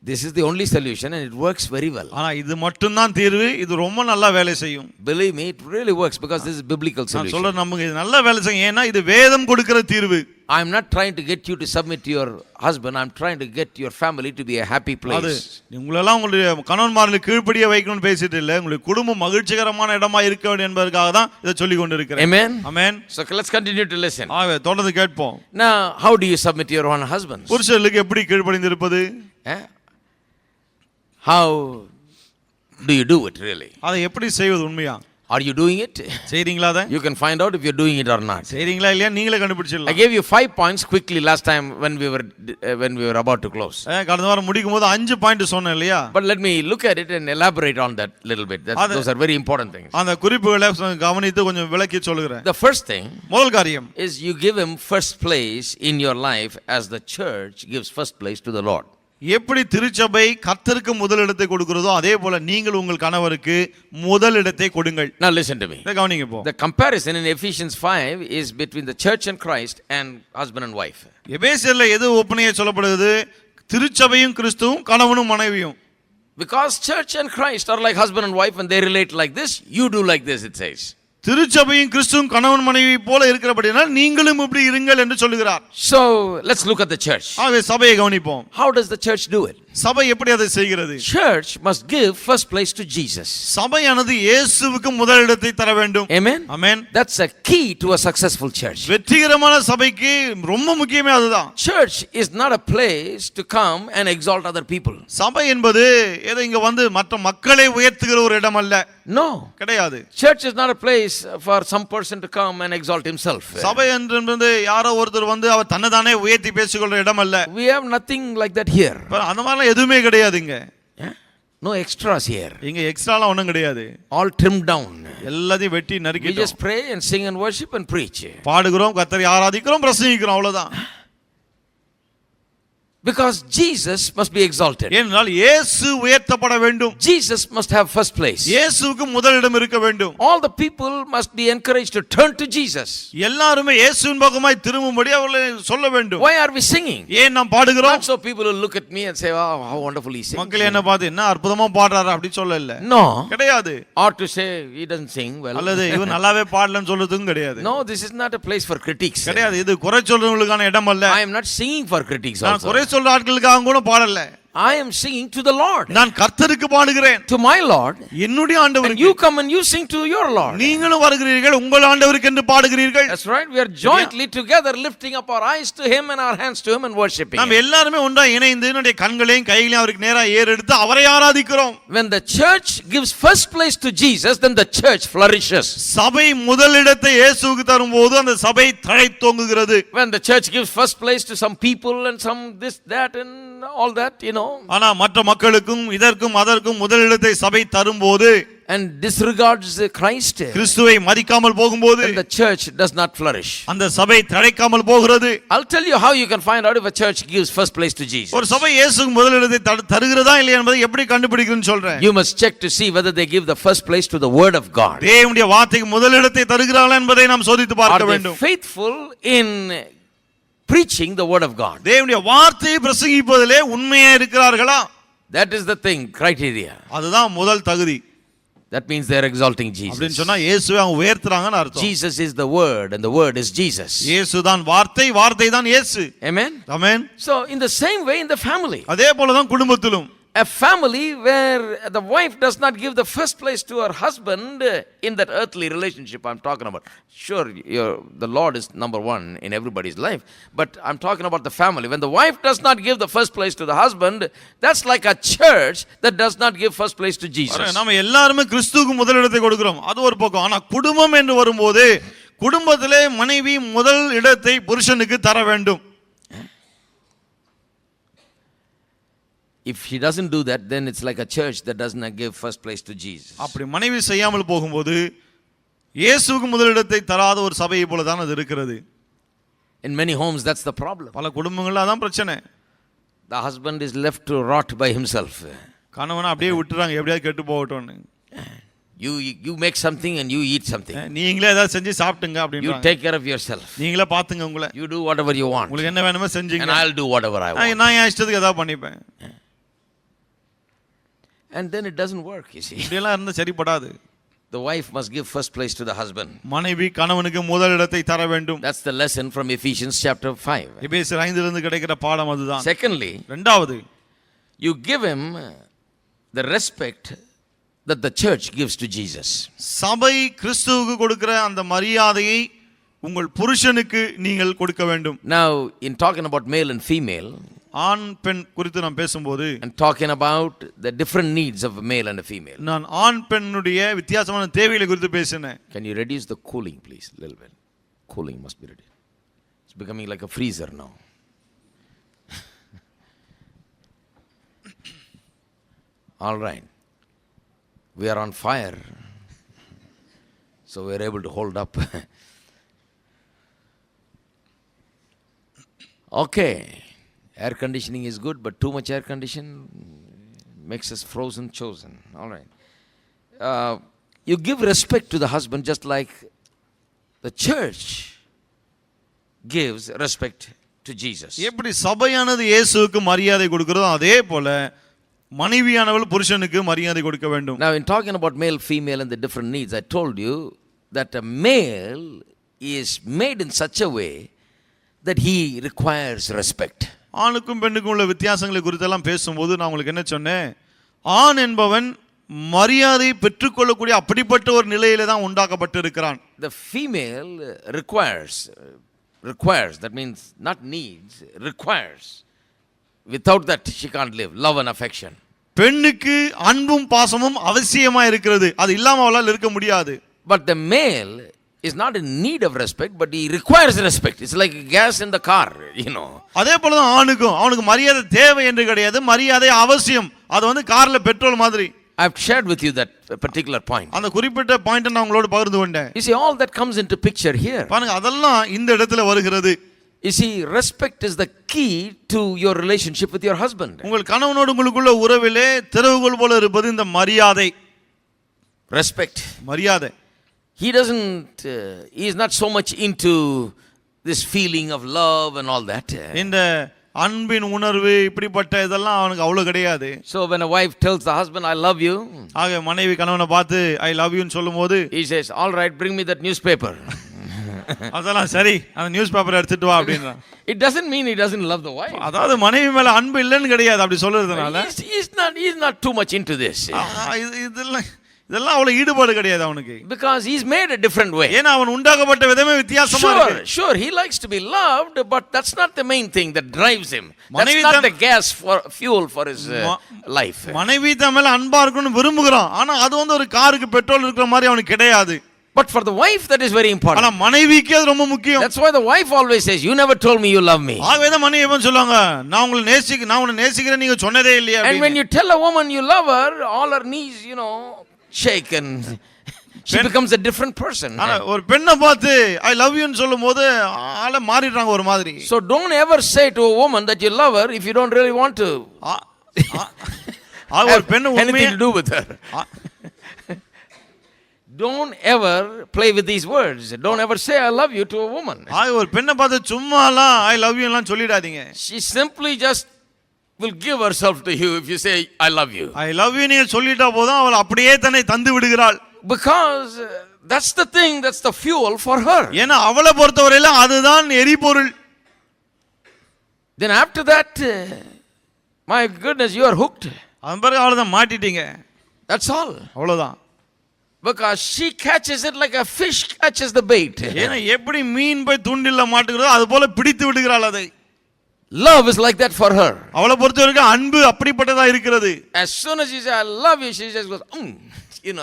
Speaker 1: This is the only solution and it works very well.
Speaker 2: ஆனா இது மட்டும் தான் தீர்வு. இது ரொம்ப நல்லா வேலை செய்யும்.
Speaker 1: Believe me, it really works because this is biblical
Speaker 2: நான்
Speaker 1: solution.
Speaker 2: சொல்றேன் நமக்கு இது நல்லா வேலை செய்யும். ஏன்னா இது வேதம் கொடுக்கிற தீர்வு.
Speaker 1: I am not trying to get you to submit to your husband. I am trying to get your family to be a happy
Speaker 2: அது
Speaker 1: place.
Speaker 2: உங்களெல்லாம் உங்களுடைய கணவன்மார்களுக்கு கீழ்ப்படிய வைக்கணும்னு பேசிட்டு இல்லை, உங்களுடைய குடும்பம் மகிழ்ச்சிகரமான இடமா இருக்க வேண்டும் என்பதற்காக தான் இதை சொல்லி கொண்டு இருக்கிறேன்.
Speaker 1: Amen.
Speaker 2: Amen.
Speaker 1: So let's continue to listen.
Speaker 2: ஆகவே தொடர்ந்து கேட்போம்.
Speaker 1: Now, how do you submit to your own husbands?
Speaker 2: புருஷர்களுக்கு எப்படி கீழ்ப்படிந்து இருப்பது?
Speaker 1: Eh? How do you do it really?
Speaker 2: அதை எப்படி செய்வது உண்மையா?
Speaker 1: Are you doing it?
Speaker 2: செய்றீங்களா அதை?
Speaker 1: You can find out if you're doing it or not.
Speaker 2: செய்றீங்களா இல்லையா நீங்களே
Speaker 1: I
Speaker 2: கண்டுபிடிச்சிடலாம்.
Speaker 1: gave you 5 points quickly last time when we were about to close.
Speaker 2: கடந்த வாரம் முடிக்கும் போது 5 பாயிண்ட் சொன்னேன் இல்லையா?
Speaker 1: But let me look at it and elaborate on that little bit. Those are very important things.
Speaker 2: அந்த குறிப்புகளை கவனித்து கொஞ்சம் விளக்கி சொல்லுகிறேன்.
Speaker 1: The first thing
Speaker 2: முதல் காரியம்
Speaker 1: is you give him first place in your life as the church gives first place to the Lord.
Speaker 2: எப்படி திருச்சபை கர்த்தருக்கு முதலிடத்தை கொடுக்கிறதோ அதே போல நீங்கள் உங்கள் கணவருக்கு முதலிடத்தை கொடுங்கள்.
Speaker 1: Now listen to me.
Speaker 2: இதை கவனிங்க இப்போ.
Speaker 1: The comparison in Ephesians 5 is between the church and Christ and husband and wife.
Speaker 2: எபேசியர்ல எது ஒப்பனையா சொல்லப்படுது? திருச்சபையும் கிறிஸ்துவும் கணவனும் மனைவியும்.
Speaker 1: Because church and Christ are like husband and wife and they relate like this, you do like this, it says.
Speaker 2: திருச்சபையும் கிறிஸ்துவும் கணவன் மனைவி போல இருக்கிறபடியால் நீங்களும் இப்படி இருங்கள் என்று சொல்லுகிறார்.
Speaker 1: So let's look at the church.
Speaker 2: ஆகவே சபையை கவனிப்போம்.
Speaker 1: How does the church do it?
Speaker 2: சபை எப்படி அதை செய்கிறது?
Speaker 1: Church must give first place to Jesus.
Speaker 2: சபையானது இயேசுவுக்கு முதலிடத்தை தர வேண்டும்.
Speaker 1: Amen.
Speaker 2: Amen.
Speaker 1: That's a key to a successful church.
Speaker 2: வெற்றிகரமான சபைக்கு ரொம்ப முக்கியமே அதுதான்.
Speaker 1: Church is not a place to come and exalt other people.
Speaker 2: சபை என்பது ஏதோ இங்க வந்து மற்ற மக்களை உயர்த்துகிற ஒரு இடம் அல்ல.
Speaker 1: No.
Speaker 2: கிடையாது.
Speaker 1: Church is not a place for some person to come and exalt himself.
Speaker 2: சபை என்பது யாரோ ஒருத்தர் வந்து அவர் தன்னைத்தானே உயர்த்தி பேசிக்கொள்ற இடம் அல்ல.
Speaker 1: We have nothing like that here.
Speaker 2: அந்த மாதிரி எதுவுமே கிடையாதுங்க.
Speaker 1: No extras here.
Speaker 2: இங்க எக்ஸ்ட்ராலாம் ஒண்ணும் கிடையாது.
Speaker 1: All trimmed down.
Speaker 2: எல்லாத்தையும் வெட்டி
Speaker 1: We
Speaker 2: நறுக்கிட்டோம்.
Speaker 1: just pray and sing and worship and preach.
Speaker 2: பாடுகிறோம், கர்த்தரை ஆராதிக்கிறோம், பிரசங்கிக்கிறோம், அவ்வளவுதான்.
Speaker 1: Because Jesus must be exalted.
Speaker 2: ஏனென்றால் இயேசு உயர்த்தப்பட வேண்டும்.
Speaker 1: Jesus must have first place.
Speaker 2: இயேசுவுக்கு முதலிடம் இருக்க வேண்டும்.
Speaker 1: All the people must be encouraged to turn to Jesus.
Speaker 2: எல்லாரும் இயேசுவின் பக்கமாய் திரும்பும்படி அவர்களை சொல்ல வேண்டும்.
Speaker 1: Why are we singing?
Speaker 2: ஏன் நாம் பாடுகிறோம்?
Speaker 1: Not so people will look at me and say, "Oh, how wonderful he sings."
Speaker 2: மக்கள் என்ன பார்த்து என்ன அற்புதமா பாடுறாரு அப்படி சொல்லல.
Speaker 1: No.
Speaker 2: கிடையாது.
Speaker 1: Or to say he doesn't sing well.
Speaker 2: அல்லது இவன் நல்லாவே பாடலன்னு சொல்றதும் கிடையாது.
Speaker 1: No, this is not a place for critics.
Speaker 2: கிடையாது. இது குறை சொல்றவங்களுக்கான இடம் அல்ல.
Speaker 1: I am not singing for critics
Speaker 2: நான்
Speaker 1: also.
Speaker 2: குறை சொல்ற ஆட்களுக்காக கூட பாடல.
Speaker 1: I am singing to the Lord.
Speaker 2: நான் கர்த்தருக்கு பாடுகிறேன்.
Speaker 1: To my Lord.
Speaker 2: என்னுடைய
Speaker 1: And
Speaker 2: ஆண்டவருக்கு.
Speaker 1: you come and you sing to your Lord.
Speaker 2: நீங்களும் வருகிறீர்கள், உங்கள் ஆண்டவருக்கு என்று பாடுகிறீர்கள்.
Speaker 1: That's right. We are jointly together lifting up our eyes to him and our hands to him and worshiping
Speaker 2: நாம்
Speaker 1: him.
Speaker 2: எல்லாரும் ஒன்றா இணைந்து நம்முடைய கண்களையும் கைகளையும் அவருக்கு நேரா ஏறெடுத்து அவரை ஆராதிக்கிறோம்.
Speaker 1: When the church gives first place to Jesus, then the church flourishes.
Speaker 2: சபை முதலிடத்தை இயேசுவுக்கு தரும்போது அந்த சபை தழைத்தோங்குகிறது.
Speaker 1: When the church gives first place to some people and some this that and all that, you know,
Speaker 2: ஆனா மற்ற மக்களுக்கும் இதற்கும் அதற்கும் முதலிடத்தை சபை தரும்போது
Speaker 1: and disregards Christ,
Speaker 2: கிறிஸ்துவை மதிக்காமல் போகும்போது
Speaker 1: then the church does not flourish.
Speaker 2: அந்த சபை தழைக்காமல் போகிறது.
Speaker 1: I'll tell you how you can find out if a church gives first place to Jesus.
Speaker 2: ஒரு சபை இயேசுவுக்கு முதலிடத்தை தருகிறதா இல்லையா என்பதை எப்படி கண்டுபிடிக்கணும்னு சொல்றேன்.
Speaker 1: You must check to see whether they give the first place to the word of God.
Speaker 2: தேவனுடைய வார்த்தைக்கு முதலிடத்தை தருகிறார்களா என்பதை நாம் சோதித்து பார்க்க
Speaker 1: Are they
Speaker 2: வேண்டும்.
Speaker 1: faithful in preaching the word of God?
Speaker 2: தேவனுடைய வார்த்தையை பிரசங்கிப்பதிலே உண்மையா இருக்கிறார்களா?
Speaker 1: That is the thing, criteria.
Speaker 2: அதுதான் முதல் தகுதி.
Speaker 1: That means they are exalting Jesus.
Speaker 2: அப்படின்னு சொன்னா இயேசுவை அவங்க உயர்த்துறாங்கன்னு அர்த்தம்.
Speaker 1: Jesus is the word and the word is Jesus.
Speaker 2: இயேசு தான் வார்த்தை, வார்த்தை தான் இயேசு.
Speaker 1: Amen.
Speaker 2: Amen.
Speaker 1: So in the same way in the family,
Speaker 2: அதே போல தான் குடும்பத்திலும்
Speaker 1: a family where the wife does not give the first place to her husband in that earthly relationship I'm talking about. Sure, the Lord is number one in everybody's life, but I'm talking about the family. When the wife does not give the first place to the husband, that's like a church that does not give first place to Jesus.
Speaker 2: நாம எல்லாரும் கிறிஸ்துவுக்கு முதலிடத்தை கொடுக்கிறோம். அது ஒரு பக்கம். ஆனா குடும்பம் என்று வரும்போது குடும்பத்திலே மனைவி முதல் இடத்தை புருஷனுக்கு தர வேண்டும்.
Speaker 1: If she doesn't do that, then it's like a church that does not give first place to Jesus.
Speaker 2: அப்படி மனைவி செய்யாமல் போகும்போது இயேசுவுக்கு முதலிடத்தை தராத ஒரு சபையை போல தான் அது இருக்கிறது.
Speaker 1: In many homes that's the problem.
Speaker 2: பல குடும்பங்கள்ல அதான் பிரச்சனை.
Speaker 1: The husband is left to rot by himself.
Speaker 2: கணவனை அப்படியே விட்டுறாங்க, எப்படியாவது கெட்டு போகட்டும்னு.
Speaker 1: You make something and you eat something.
Speaker 2: நீங்களே ஏதாவது செஞ்சு சாப்பிட்டுங்க அப்படின்றாங்க.
Speaker 1: You take care of yourself.
Speaker 2: நீங்களே பாத்துங்க உங்களை.
Speaker 1: You do whatever you want.
Speaker 2: உங்களுக்கு என்ன வேணுமோ செஞ்சீங்க.
Speaker 1: And I'll do whatever I want.
Speaker 2: நான் என் இஷ்டத்துக்கு ஏதாவது பண்ணிப்பேன்.
Speaker 1: And then it doesn't work, you see.
Speaker 2: இப்படி எல்லாம் இருந்தா சரிப்படாது.
Speaker 1: The wife must give first place to the husband.
Speaker 2: மனைவி கணவனுக்கு முதல் இடத்தை தர வேண்டும்.
Speaker 1: That's the lesson from Ephesians chapter 5.
Speaker 2: எபேசியர் 5 இலிருந்து கிடைக்கிற பாடம் அதுதான்.
Speaker 1: Secondly,
Speaker 2: இரண்டாவது,
Speaker 1: you give him the respect that the church gives to Jesus.
Speaker 2: சபை கிறிஸ்துவுக்கு கொடுக்கிற அந்த மரியாதையை உங்கள் புருஷனுக்கு நீங்கள் கொடுக்க வேண்டும்.
Speaker 1: Now, in talking about male and female,
Speaker 2: ஆண் பெண் குறித்து நாம் பேசும்போது,
Speaker 1: and talking about the different needs of a male and a female.
Speaker 2: நான் ஆண் பெண்ணுடைய வித்தியாசமான தேவைகளை குறித்து பேசினேன்.
Speaker 1: Can you reduce the cooling, please, a little bit? Cooling must be reduced. It's becoming like a freezer now. All right. We are on fire, so we are able to hold up. Okay. Air conditioning is good, but too much air condition makes us frozen chosen. All right. You give respect to the husband just like the church gives respect to Jesus.
Speaker 2: எப்படி சபையானது இயேசுவுக்கு மரியாதை கொடுக்கிறதோ அதே போல மனைவியானவள் புருஷனுக்கு மரியாதை கொடுக்க வேண்டும்.
Speaker 1: Now, in talking about male, female and the different needs, I told you that a male is made in such a way that he requires respect.
Speaker 2: ஆணுக்கும் பெண்ணுக்கும் உள்ள வித்தியாசங்களை குறித்தெல்லாம் பேசும்போது நான் உங்களுக்கு என்ன சொன்னேன், ஆண் என்பவன் மரியாதை பெற்றுக்கொள்ளக்கூடிய அப்படிப்பட்ட ஒரு நிலையில தான் உண்டாக்கப்பட்டு இருக்கிறான்.
Speaker 1: The female requires, that means not needs, requires. Without that she can't live. Love and affection.
Speaker 2: பெண்ணுக்கு அன்பும் பாசமும் அவசியமா இருக்கிறது, அது இல்லாம அவளால் இருக்க முடியாது.
Speaker 1: But the male is not in need of respect, but he requires respect. It's like gas in the car, you know.
Speaker 2: அதே போல தான் ஆணுக்கும், அவனுக்கு மரியாதை தேவை என்று கிடையாது, மரியாதை அவசியம். அது வந்து கார்ல பெட்ரோல் மாதிரி.
Speaker 1: I've shared with you that particular point.
Speaker 2: அந்த குறிப்பிட்ட பாயிண்ட் நான் உங்களோட பகிர்ந்து கொண்டேன்.
Speaker 1: You see, all that comes into picture here.
Speaker 2: பாருங்க, அதெல்லாம் இந்த இடத்துல வருகிறது.
Speaker 1: You see, respect is the key to your relationship with your husband.
Speaker 2: உங்கள் கணவனோடு உங்களுக்குள்ள உறவிலே திறவுகோல் போல இருப்பது இந்த மரியாதை.
Speaker 1: Respect.
Speaker 2: மரியாதை.
Speaker 1: He doesn't, he is not so much into this feeling of love and all that.
Speaker 2: இந்த அன்பின் உணர்வு இப்படிப்பட்ட இதெல்லாம் அவனுக்கு அவ்வளவு கிடையாது.
Speaker 1: So when a wife tells the husband, I love you,
Speaker 2: ஆக மனைவி கணவனை பார்த்து I love you ன்னு சொல்லும்போது,
Speaker 1: he says, all right, bring me that newspaper.
Speaker 2: அதெல்லாம் சரி, அந்த நியூஸ் பேப்பர் எடுத்துட்டு வா அப்படின்றான்.
Speaker 1: It doesn't mean he doesn't love the wife.
Speaker 2: அதாவது மனைவி மேல அன்பு இல்லைன்னு கிடையாது அப்படி சொல்றதுனால.
Speaker 1: He's not too much into this.
Speaker 2: இதெல்லாம் அவ்வளவு ஈடுபாடு கிடையாது அவனுக்கு.
Speaker 1: Because he's made a different way.
Speaker 2: ஏன்னா அவன் உண்டாக்கப்பட்ட விதமே வித்தியாசமா இருக்கு.
Speaker 1: Sure, he likes to be loved, but that's not the main thing that drives him. That's not the gas for fuel for his life.
Speaker 2: மனைவி தான் மேல அன்பா இருக்கணும்னு விரும்புகிறான், ஆனா அது வந்து ஒரு காருக்கு பெட்ரோல் இருக்கிற மாதிரி அவனுக்கு கிடையாது.
Speaker 1: But for the wife that is very important.
Speaker 2: ஆனா மனைவிக்கு அது ரொம்ப முக்கியம்.
Speaker 1: That's why the wife always says, you never told me you love me.
Speaker 2: ஆகவே தான் மனைவி எப்பவும் சொல்லுவாங்க, நான் உங்களை நேசிக்கிறேன் நீங்க சொன்னதே இல்லையா.
Speaker 1: And when you tell a woman you love her, all her knees, shake and she becomes a different person.
Speaker 2: ஆனா ஒரு பெண்ணை பார்த்து I love you ன்னு சொல்லும்போது ஆளே மாறிடுறாங்க ஒரு மாதிரி.
Speaker 1: So don't ever say to a woman that you love her if you don't really want to.
Speaker 2: ஒரு பெண்ணு
Speaker 1: anything to do with her. Don't ever play with these words. Don't ever say I love you to a woman.
Speaker 2: ஒரு பெண்ணை பார்த்து சும்மாலாம் I love you லாம் சொல்லிடாதீங்க.
Speaker 1: She simply just will give herself to you if you say I love you.
Speaker 2: I love you நீங்க சொல்லிட்டா போதும், அவள் அப்படியே தன்னை தந்து விடுகிறாள்.
Speaker 1: Because that's the thing, that's the fuel for her.
Speaker 2: ஏன்னா அவளை பொறுத்தவரையில அதுதான் எரிபொருள்.
Speaker 1: Then after that, my goodness, you are hooked.
Speaker 2: அதன் பிறகு அவ்வளவுதான், மாட்டிட்டீங்க.
Speaker 1: That's all.
Speaker 2: அவ்வளவுதான்.
Speaker 1: Because she catches it like a fish catches the bait.
Speaker 2: ஏன்னா எப்படி மீன் போய் தூண்டில்ல மாட்டுகிறதோ அது போல பிடித்து விடுகிறாள் அதை.
Speaker 1: Love is like that for her.
Speaker 2: அவளை பொறுத்தவரைக்கும் அன்பு அப்படிப்பட்டதா இருக்கிறது.
Speaker 1: As soon as she says I love you, she just goes,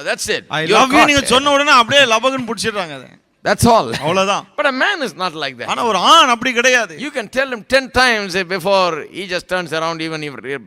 Speaker 1: that's it.
Speaker 2: I love you நீங்க சொன்ன உடனே அப்படியே லபகன் பிடிச்சிடுறாங்க அதை.
Speaker 1: That's all.
Speaker 2: அவ்வளவுதான்.
Speaker 1: But a man is not like that.
Speaker 2: ஆனா ஒரு ஆண் அப்படி கிடையாது.
Speaker 1: You can tell him 10 times before he just turns around, even if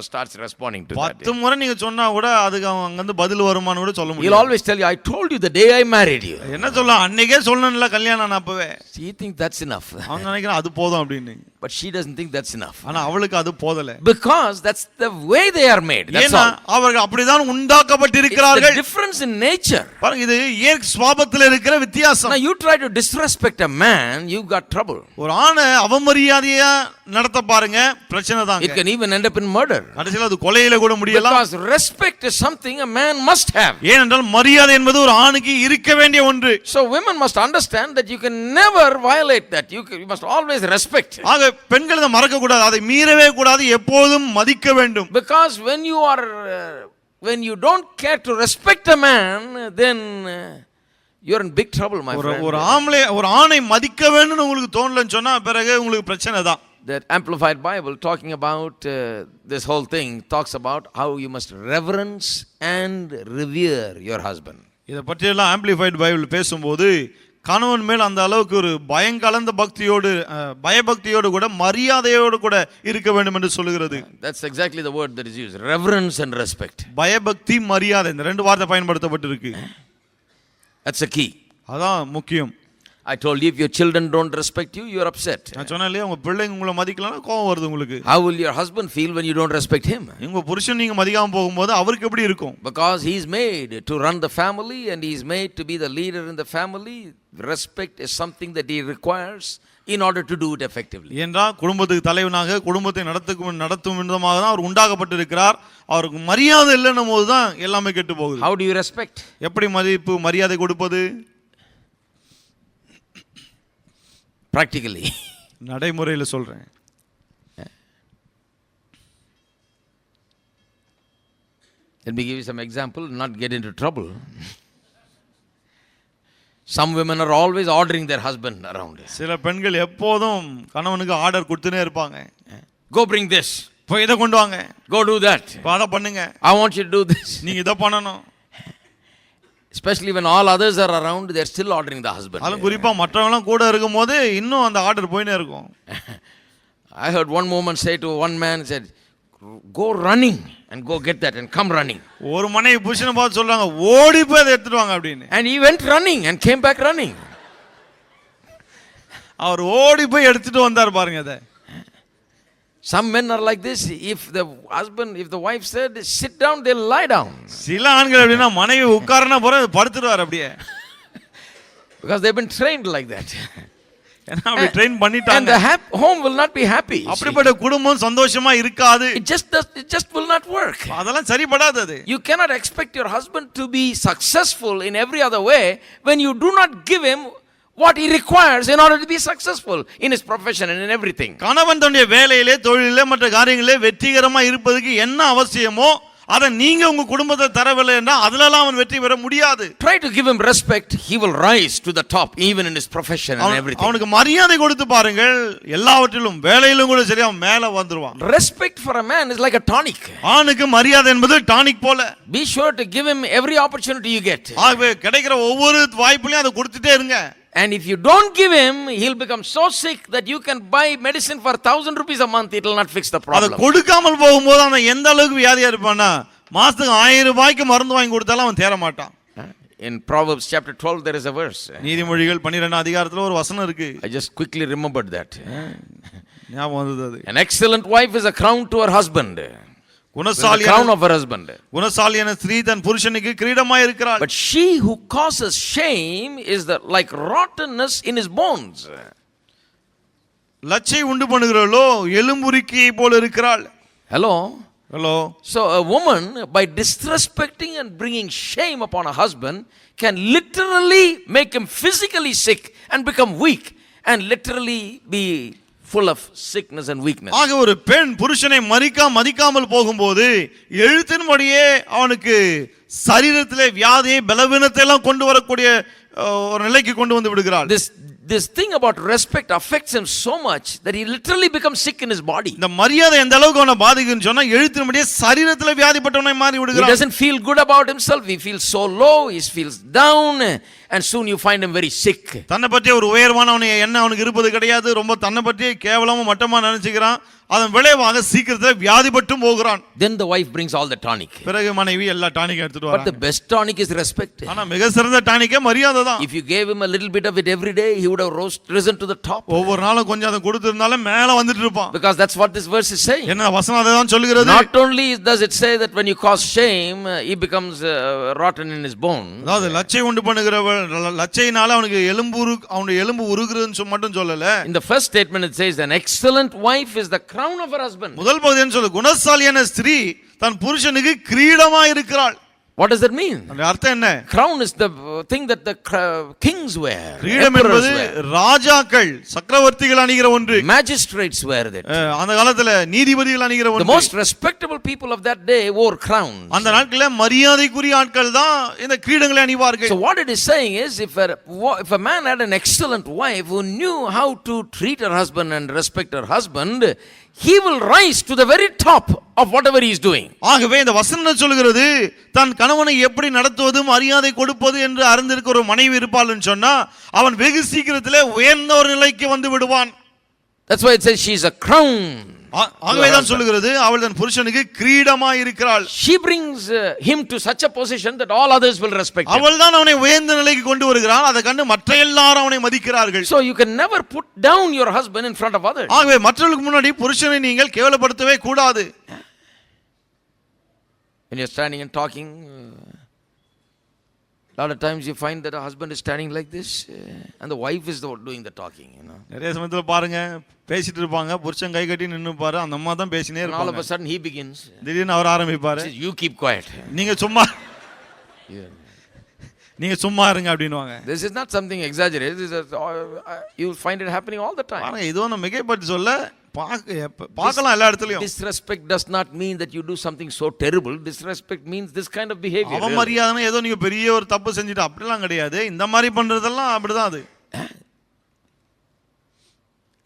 Speaker 1: starts responding to that.
Speaker 2: 10 முறை நீங்க சொன்னா கூட அதுக்கு அங்க வந்து பதில் வருமான்னு கூட சொல்ல முடியாது.
Speaker 1: He'll always tell you, I told you the day I married you.
Speaker 2: என்ன சொல்லலாம், அன்னைக்கே சொல்லணும்ல கல்யாணம் அப்பவே.
Speaker 1: She thinks that's enough.
Speaker 2: அவன் நினைக்கிறான் அது போதும் அப்படின்னு.
Speaker 1: But she doesn't think that's enough.
Speaker 2: ஆனா அவளுக்கு அது போதல.
Speaker 1: Because that's the way they are made. That's all.
Speaker 2: அவர்கள் அப்படிதான் உண்டாக்கப்பட்டிருக்கிறார்கள்.
Speaker 1: It's the difference in nature.
Speaker 2: பாருங்க, இது இயற்கை சுபாவத்தில் இருக்கிற வித்தியாசம்.
Speaker 1: Now you try to disrespect a man, you got trouble.
Speaker 2: ஒரு ஆணை அவமரியாதையா நடத்த பாருங்க, பிரச்சனை தான்.
Speaker 1: It can even end up in murder.
Speaker 2: கடைசில அது கொலையில கூட முடியலாம்.
Speaker 1: Because respect is something a man must have.
Speaker 2: ஏனென்றால் மரியாதை என்பது ஒரு ஆணுக்கு இருக்க வேண்டிய ஒன்று.
Speaker 1: So women must understand that you can never violate that. You must always respect.
Speaker 2: ஆக பெண்கள் இதை மறக்க கூடாது, அதை மீறவே கூடாது, எப்போதும் மதிக்க வேண்டும்.
Speaker 1: Because when you don't care to respect a man, then you're in big trouble, my friend.
Speaker 2: ஒரு ஆணை மதிக்க வேண்டும்னு உங்களுக்கு தோணலன்னு சொன்னா பிறகு உங்களுக்கு பிரச்சனை தான்.
Speaker 1: The Amplified Bible talking about this whole thing talks about how you must reverence and revere your husband.
Speaker 2: இதை பற்றியெல்லாம் ஆம்பிளிஃபைட் பைபிள் பேசும்போது கணவன் மேல் அந்த அளவுக்கு ஒரு பயங்கலந்த பக்தியோடு பயபக்தியோடு கூட மரியாதையோடு கூட இருக்க வேண்டும் என்று சொல்லுகிறது.
Speaker 1: That's exactly the word that is used, reverence and respect.
Speaker 2: பயபக்தி மரியாதை இந்த ரெண்டு வார்த்தை பயன்படுத்தப்பட்டிருக்கு.
Speaker 1: That's the key.
Speaker 2: அதான் முக்கியம்.
Speaker 1: I told you, if your children don't respect you, you are upset.
Speaker 2: நான் சொன்னேன் இல்லையா, உங்க பிள்ளைங்க உங்களை மதிக்கலன்னா கோபம் வருது உங்களுக்கு.
Speaker 1: How will your husband feel when you don't respect him?
Speaker 2: உங்க புருஷன் நீங்க மதிக்காம போகும்போது அவருக்கு எப்படி இருக்கும்?
Speaker 1: Because he is made to run the family and he is made to be the leader in the family. Respect is something that he requires in order to do it effectively.
Speaker 2: ஏன்றால் குடும்பத்துக்கு தலைவனாக குடும்பத்தை நடத்தும் விதமாக தான் அவர் உண்டாக்கப்பட்டிருக்கிறார். அவருக்கு மரியாதை இல்லைன்னும் போது தான் எல்லாமே கெட்டு போகுது.
Speaker 1: How do you respect?
Speaker 2: எப்படி மரியாதை கொடுப்பது?
Speaker 1: Practically.
Speaker 2: நடைமுறையில் சொல்றேன்.
Speaker 1: Let me give you some example, not get into trouble. Some women are always ordering their husband around.
Speaker 2: சில பெண்கள் எப்போதும் கணவனுக்கு ஆர்டர் கொடுத்துனே இருப்பாங்க.
Speaker 1: Go bring this.
Speaker 2: போய் இதை கொண்டு வாங்க.
Speaker 1: Go do that.
Speaker 2: அதை பண்ணுங்க.
Speaker 1: I want you to do this.
Speaker 2: நீங்க இதை பண்ணணும்.
Speaker 1: Especially when all others are around, they are still ordering the husband.
Speaker 2: அதுவும் குறிப்பா மற்றவங்க கூட இருக்கும்போது இன்னும் அந்த ஆர்டர் போயினே இருக்கும்.
Speaker 1: I heard one woman say to one man, said, go running and go get that and come running.
Speaker 2: ஒரு மனைவி புருஷனை பார்த்து சொல்றாங்க, ஓடி போய் அதை எடுத்துட்டு வாங்க அப்படின்னு.
Speaker 1: And he went running and came back running.
Speaker 2: அவர் ஓடி போய் எடுத்துட்டு வந்தார் பாருங்க அதை.
Speaker 1: Some men are like this. If the wife said sit down, they'll lie down.
Speaker 2: சில ஆண்கள் அப்படினா மனைவி உட்கார்னா போற படுத்துறாரு அப்படியே.
Speaker 1: Because they've been trained like that.
Speaker 2: ஏன்னா அப்படி ட்ரெயின் பண்ணிட்டாங்க.
Speaker 1: And the home will not be happy.
Speaker 2: அப்படிப்பட்ட குடும்பம் சந்தோஷமா இருக்காது.
Speaker 1: It just will not work.
Speaker 2: அதெல்லாம் சரிபடாது அது.
Speaker 1: You cannot expect your husband to be successful in every other way when you do not give him what he requires in order to be successful in his profession and in everything.
Speaker 2: கணவன் தன்னுடைய வேலையிலே தொழிலிலே மற்ற காரியங்களிலே வெற்றிகரமா இருப்பதற்கு என்ன அவசியமோ அதை நீங்க உங்க குடும்பத்தை தரவில்லை என்றால் அதெல்லாம் அவன் வெற்றி பெற முடியாது.
Speaker 1: Try to give him respect, he will rise to the top even in his profession and everything.
Speaker 2: அவனுக்கு மரியாதை கொடுத்து பாருங்கள், எல்லாவற்றிலும் வேலையிலும் கூட சரியா மேலே வந்துருவான்.
Speaker 1: Respect for a man is like a tonic.
Speaker 2: ஆணுக்கு மரியாதை என்பது டானிக் போல.
Speaker 1: Be sure to give him every opportunity you get.
Speaker 2: ஆகவே கிடைக்கிற ஒவ்வொரு வாய்ப்புலயும் அதை கொடுத்துட்டே இருங்க.
Speaker 1: And if you don't give him, he'll become so sick that you can buy medicine for 1,000 rupees a month. It will not fix the problem.
Speaker 2: அதை கொடுக்காமல் போகும்போது அவன் எந்த அளவுக்கு வியாதியா இருப்பானா, மாசத்துக்கு 1000 ரூபாய்க்கு மருந்து வாங்கி கொடுத்தாலும் அவன் தேற மாட்டான்.
Speaker 1: In Proverbs chapter 12 there is a verse.
Speaker 2: நீதிமொழிகள் 12 அதிகாரத்துல ஒரு வசனம் இருக்கு.
Speaker 1: I just quickly remembered that.
Speaker 2: ஞாபகம் வந்தது அது.
Speaker 1: An excellent wife is a crown to her husband. Crown of her husband.
Speaker 2: குணசாலியான ஸ்திரீ தன் புருஷனுக்கு கிரீடமாய் இருக்கிறாள்.
Speaker 1: But she who causes shame is like rottenness in his bones.
Speaker 2: லச்சை உண்டு பண்ணுகிறவளோ எலும்புருக்கியை போல இருக்கிறாள்.
Speaker 1: Hello. So a woman, by disrespecting and bringing shame upon a husband, can literally make him physically sick and become weak and literally be full of sickness and weakness.
Speaker 2: ஆக ஒரு பெண் புருஷனை மதிக்காமல் போகும்போது எழுத்தின்படியே அவனுக்கு சரீரத்திலே வியாதியை பலவீனத்தை எல்லாம் கொண்டு வரக்கூடிய ஒரு நிலைக்கு கொண்டு வந்து விடுகிறாள்.
Speaker 1: This thing about respect affects him so much that he literally becomes sick in his body.
Speaker 2: இந்த மரியாதை எந்த அளவுக்கு அவனை பாதிக்குன்னு சொன்னா எழுத்தின்படியே சரீரத்திலே வியாதிப்பட்டவனாய் மாறி விடுகிறான்.
Speaker 1: He doesn't feel good about himself. He feels so low. He feels down. And soon you find him very sick.
Speaker 2: தன்னை பற்றிய ஒரு உயர்வான என்ன அவனுக்கு இருப்பது கிடையாது. ரொம்ப தன்னை பற்றிய கேவலமா மட்டமா நினைச்சுக்கிறான். அதன் விளைவாக சீக்கிரத்தில் வியாதிப்பட்டும் போகிறான்.
Speaker 1: Then the wife brings all the tonic.
Speaker 2: பிறகு மனைவி எல்லா டானிக் எடுத்துட்டு வராங்க.
Speaker 1: But the best tonic is respect.
Speaker 2: ஆனா மிக சிறந்த டானிக்கே மரியாதை தான்.
Speaker 1: If you gave him a little bit of it every day, he would have risen to the top.
Speaker 2: ஒவ்வொரு நாளும் கொஞ்சம் அதை கொடுத்திருந்தாலும் மேலே வந்துட்டு இருப்பான்.
Speaker 1: Because that's what this verse is saying.
Speaker 2: என்ன வசனம் அதை தான் சொல்லுகிறது.
Speaker 1: Not only does it say that when you cause shame, he becomes rotten in his bone.
Speaker 2: அதாவது லச்சை உண்டு பண்ணுகிறவள் லச்சையினால அவனுக்கு அவனுடைய எலும்பு உருகுறதுன்னு மட்டும் சொல்லல.
Speaker 1: In the first statement it says an excellent wife is the crown of her husband.
Speaker 2: முதல் பகுதின்னு சொல்ல குணசாலியான ஸ்திரீ தன் புருஷனுக்கு கிரீடமா இருக்கிறாள்.
Speaker 1: What does that mean?
Speaker 2: அர்த்தம் என்ன?
Speaker 1: Crown is the thing that the kings wear.
Speaker 2: கிரீடம் என்பது ராஜாக்கள் சக்கரவர்த்திகள் அணிகிற ஒன்று.
Speaker 1: Magistrates wear it.
Speaker 2: அந்த காலத்துல நீதிபதிகள் அணிகிற ஒன்று.
Speaker 1: The most respectable people of that day wore crowns.
Speaker 2: அந்த நாட்களில் மரியாதைக்குரிய ஆட்கள் தான் இந்த கிரீடங்களை அணிவார்கள்.
Speaker 1: So what it is saying is if a man had an excellent wife who knew how to treat her husband and respect her husband, he will rise to the very top of whatever he is doing.
Speaker 2: ஆகவே இந்த வசனம் சொல்கிறது தன் கணவனை எப்படி நடத்துவது மரியாதை கொடுப்பது என்று அறிந்திருக்கிற ஒரு மனைவி இருப்பாள்னு சொன்னா அவன் வெகு சீக்கிரத்திலே உயர்ந்த ஒரு நிலைக்கு வந்து விடுவான்.
Speaker 1: That's why it says she is a crown.
Speaker 2: ஆகவே தான் சொல்கிறது அவள் தன் புருஷனுக்கு கிரீடமா இருக்கிறாள்.
Speaker 1: She brings him to such a position that all others will respect him.
Speaker 2: அவள் தான் அவனை உயர்ந்த நிலைக்கு கொண்டு வருகிறாள். அதை கண்டு மற்ற எல்லாரும் அவனை மதிக்கிறார்கள்.
Speaker 1: So you can never put down your husband in front of others.
Speaker 2: ஆகவே மற்றவர்களுக்கு முன்னாடி புருஷனை நீங்கள் கேவலப்படுத்தவே கூடாது.
Speaker 1: When you're standing and talking, a lot of times you find that a husband is standing like this and the wife is the one doing the talking, you know.
Speaker 2: நிறைய சமயத்துல பாருங்க பேசிட்டு இருப்பாங்க புருஷன் கை கட்டி நின்னுப்பாரு அந்த அம்மா தான் பேசினே இருப்பாங்க.
Speaker 1: All of a sudden he begins.
Speaker 2: திடீர்னு அவர் ஆரம்பிப்பாரு.
Speaker 1: You keep quiet.
Speaker 2: நீங்க சும்மா நீங்க சும்மா இருங்க அப்படினுவாங்க.
Speaker 1: This is not something exaggerated. This is you will find it happening all the time.
Speaker 2: பாருங்க இது ஒண்ணு மிகைப்படுத்தி சொல்ல பார்க்கலாம் எல்லா இடத்துலயும்.
Speaker 1: Disrespect does not mean that you do something so terrible. Disrespect means this kind of behavior.
Speaker 2: அவமரியாதைனா ஏதோ நீங்க பெரிய ஒரு தப்பு செஞ்சிட்டு அப்படிலாம் கிடையாது. இந்த மாதிரி பண்றதெல்லாம் அப்படிதான் அது.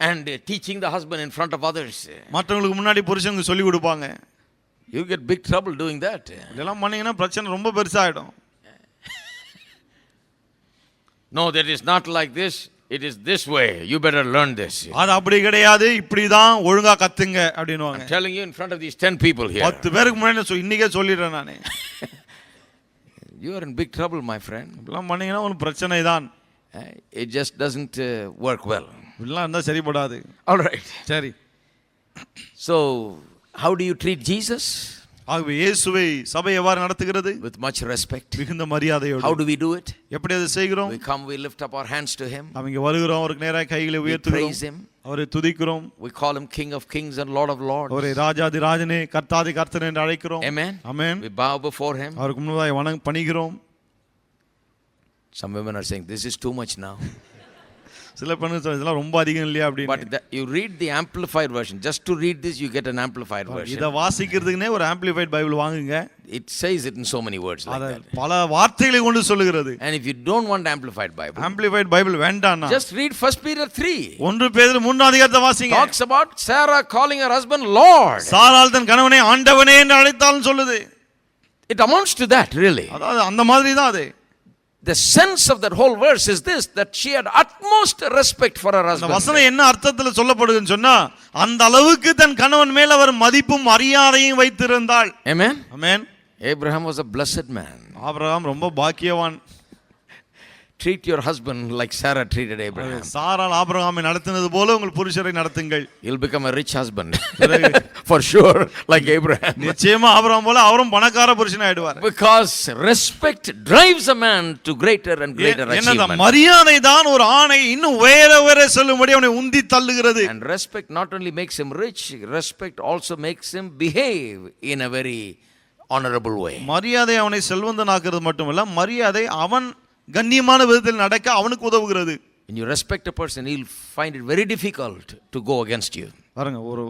Speaker 1: And teaching the husband in front of others.
Speaker 2: மற்றவங்களுக்கு முன்னாடி புருஷனுக்கு சொல்லி கொடுப்பாங்க.
Speaker 1: You get big trouble doing that.
Speaker 2: இதெல்லாம் பண்ணீங்கன்னா பிரச்சனை ரொம்ப பெருசாயிடும்.
Speaker 1: No, that is not like this. It is this way. You better learn this.
Speaker 2: அது அப்படி கிடையாது. இப்படி தான் ஒழுங்கா கத்துங்க அப்படினுவாங்க.
Speaker 1: I'm telling you in front of these 10 people here.
Speaker 2: 10 பேருக்கு முன்னாடி இன்னைக்கே சொல்லிடுறேன் நானே.
Speaker 1: You are in big trouble, my friend.
Speaker 2: இதெல்லாம் பண்ணீங்கன்னா ஒரு பிரச்சனை தான்.
Speaker 1: It just doesn't work well.
Speaker 2: இதெல்லாம் இருந்தா சரிப்படாது.
Speaker 1: All right.
Speaker 2: சரி.
Speaker 1: So, how do you treat Jesus?
Speaker 2: ஆகவே இயேசுவை சபை எவ்வாறு நடத்துகிறது?
Speaker 1: With much respect.
Speaker 2: மிகுந்த மரியாதையோடு.
Speaker 1: How do we do it?
Speaker 2: எப்படி அதை செய்கிறோம்?
Speaker 1: We come, we lift up our hands to him.
Speaker 2: நாம இங்க வருகிறோம், அவருக்கு நேராக கைகளை உயர்த்துகிறோம்.
Speaker 1: Praise him.
Speaker 2: அவரை துதிக்கிறோம்.
Speaker 1: We call him King of Kings and Lord of Lords.
Speaker 2: அவரை ராஜாதி ராஜனே கர்த்தாதி கர்த்தனே என்று அழைக்கிறோம்.
Speaker 1: Amen.
Speaker 2: Amen.
Speaker 1: We bow before him.
Speaker 2: அவருக்கு முன்னாடி பணிகிறோம்.
Speaker 1: Some women are saying this is too much now.
Speaker 2: சில பெண்கள் இதெல்லாம் ரொம்ப அதிகம் இல்லையா அப்படி.
Speaker 1: But you read the amplified version. Just to read this you get an amplified version.
Speaker 2: இத வாசிக்கிறதுக்குனே ஒரு amplified பைபிள் வாங்குங்க.
Speaker 1: It says it in so many words like that.
Speaker 2: பல வார்த்தைகளை கொண்டு சொல்லுகிறது.
Speaker 1: And if you don't want amplified bible,
Speaker 2: amplified bible வேண்டாம்னா
Speaker 1: just read 1 Peter 3.
Speaker 2: 1 பேதுரு 3 அதிகாரத்தை வாசிங்க.
Speaker 1: Talks about Sarah calling her husband Lord.
Speaker 2: சாராள் தன் கணவனை ஆண்டவனே என்று அழைத்தாள்னு சொல்லுது.
Speaker 1: It amounts to that really.
Speaker 2: அதாவது அந்த மாதிரி தான் அது.
Speaker 1: The sense of that whole verse is this, that she had utmost respect for her husband.
Speaker 2: அந்த வசனம் என்ன அர்த்தத்துல சொல்லப்படுதுன்னு சொன்னா அந்த அளவுக்கு தன் கணவன் மேல் அவர் மதிப்பும் மரியாதையும் வைத்திருந்தாள்.
Speaker 1: Amen.
Speaker 2: Amen.
Speaker 1: Abraham was a blessed man.
Speaker 2: Abraham ரொம்ப பாக்கியவான்.
Speaker 1: Treat your husband like Sarah treated Abraham.
Speaker 2: சாராள் ஆபிரகாமை நடத்தினது போல உங்கள் புருஷரை நடத்துங்கள்.
Speaker 1: You'll become a rich husband. For sure, like Abraham.
Speaker 2: நிச்சயமா ஆபிரகாம் போல அவரும் பணக்கார புருஷன் ஆயிடுவார்.
Speaker 1: Because respect drives a man to greater and greater achievement.
Speaker 2: என்ன மரியாதை தான் ஒரு ஆணை இன்னும் உயர செல்லும்படி அவனை உந்தி தள்ளுகிறது.
Speaker 1: And respect not only makes him rich, respect also makes him behave in a very honorable way.
Speaker 2: மரியாதை அவனை செல்வந்தனாக்குறது மட்டுமல்ல மரியாதை அவன் கண்ணியமான விதத்தில் நடக்க அவனுக்கு உதவுகிறது.
Speaker 1: When you respect a person, he'll find it very difficult to go against you.
Speaker 2: பாருங்க ஒரு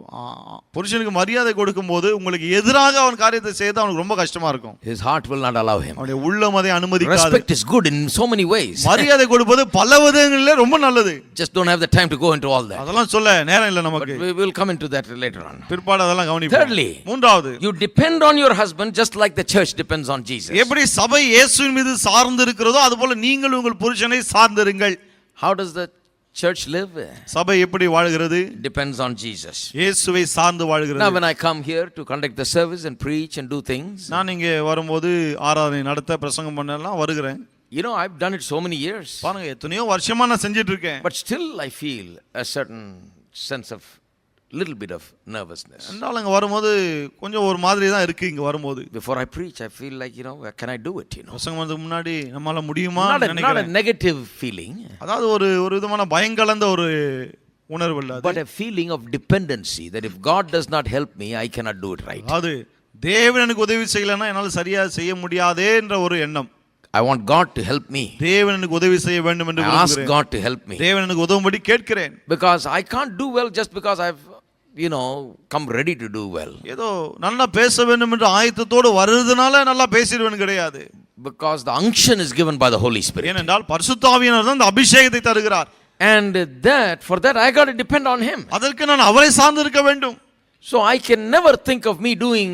Speaker 2: புருஷனுக்கு மரியாதை கொடுக்கும்போது உங்களுக்கு எதிராக அவன் காரியத்தை செய்து அவனுக்கு ரொம்ப கஷ்டமா இருக்கும்.
Speaker 1: His heart will not allow him.
Speaker 2: அவனுடைய உள்ளம் அதை அனுமதிக்காது.
Speaker 1: Respect is good in so many ways.
Speaker 2: மரியாதை கொடுப்பது பல விதங்களிலே ரொம்ப நல்லது.
Speaker 1: Just don't have the time to go into all that.
Speaker 2: அதெல்லாம் சொல்ல நேரம் இல்ல நமக்கு.
Speaker 1: We will come into that later on.
Speaker 2: பிற்பாடு அதெல்லாம் கவனிப்போம்.
Speaker 1: Thirdly,
Speaker 2: மூன்றாவது,
Speaker 1: you depend on your husband just like the church depends on Jesus.
Speaker 2: எப்படி சபை இயேசுவின் மீது சார்ந்து இருக்கிறதோ அதுபோல நீங்கள் உங்கள் புருஷனை சார்ந்திருங்கள்.
Speaker 1: How does the church live?
Speaker 2: சபை எப்படி வாழ்கிறது?
Speaker 1: Depends on Jesus.
Speaker 2: இயேசுவை சார்ந்து வாழ்கிறது.
Speaker 1: Now when I come here to conduct the service and preach and do things,
Speaker 2: நான் இங்கே வரும்போது ஆராதனை நடத்த பிரசங்கம் பண்ணலாம் வருகிறேன்.
Speaker 1: you know, I've done it so many years.
Speaker 2: பாருங்க எத்தனையோ வருஷமா நான் செஞ்சிட்டு இருக்கேன்.
Speaker 1: But still I feel a certain sense of little bit of nervousness.
Speaker 2: என்றால் அங்க வரும்போது கொஞ்சம் ஒரு மாதிரி தான் இருக்கு இங்க வரும்போது.
Speaker 1: Before I preach, I feel like, can I do it,
Speaker 2: பிரசங்கம் வரதுக்கு முன்னாடி நம்மால முடியுமா
Speaker 1: Not a
Speaker 2: நினைக்கிறேன்.
Speaker 1: negative feeling,
Speaker 2: அதாவது ஒரு விதமான பயங்கலந்த ஒரு உணர்வு இல்ல அது.
Speaker 1: but a feeling of dependency that if God does not help me, I cannot do it right.
Speaker 2: அது தேவன் எனக்கு உதவி செய்யலன்னா என்னால சரியா செய்ய முடியாதே என்ற ஒரு எண்ணம்.
Speaker 1: I want God to help me.
Speaker 2: தேவன் எனக்கு உதவி செய்ய வேண்டும் என்று
Speaker 1: I ask
Speaker 2: விரும்புகிறேன்.
Speaker 1: God to help me.
Speaker 2: தேவன் எனக்கு உதவும்படி கேட்கிறேன்.
Speaker 1: Because I can't do well just because I've come ready to do well.
Speaker 2: ஏதோ நல்லா பேச வேண்டும் என்ற ஆயத்தத்தோடு வருதுனால நல்லா பேசிடுவேன் கிடையாது.
Speaker 1: Because the unction is given by the Holy Spirit.
Speaker 2: ஏனென்றால் பரிசுத்த ஆவியானவர் தான் அந்த அபிஷேகத்தை தருகிறார்.
Speaker 1: And for that I got to depend on him.
Speaker 2: அதற்கு நான் அவரை சார்ந்து இருக்க வேண்டும்.
Speaker 1: So I can never think of me doing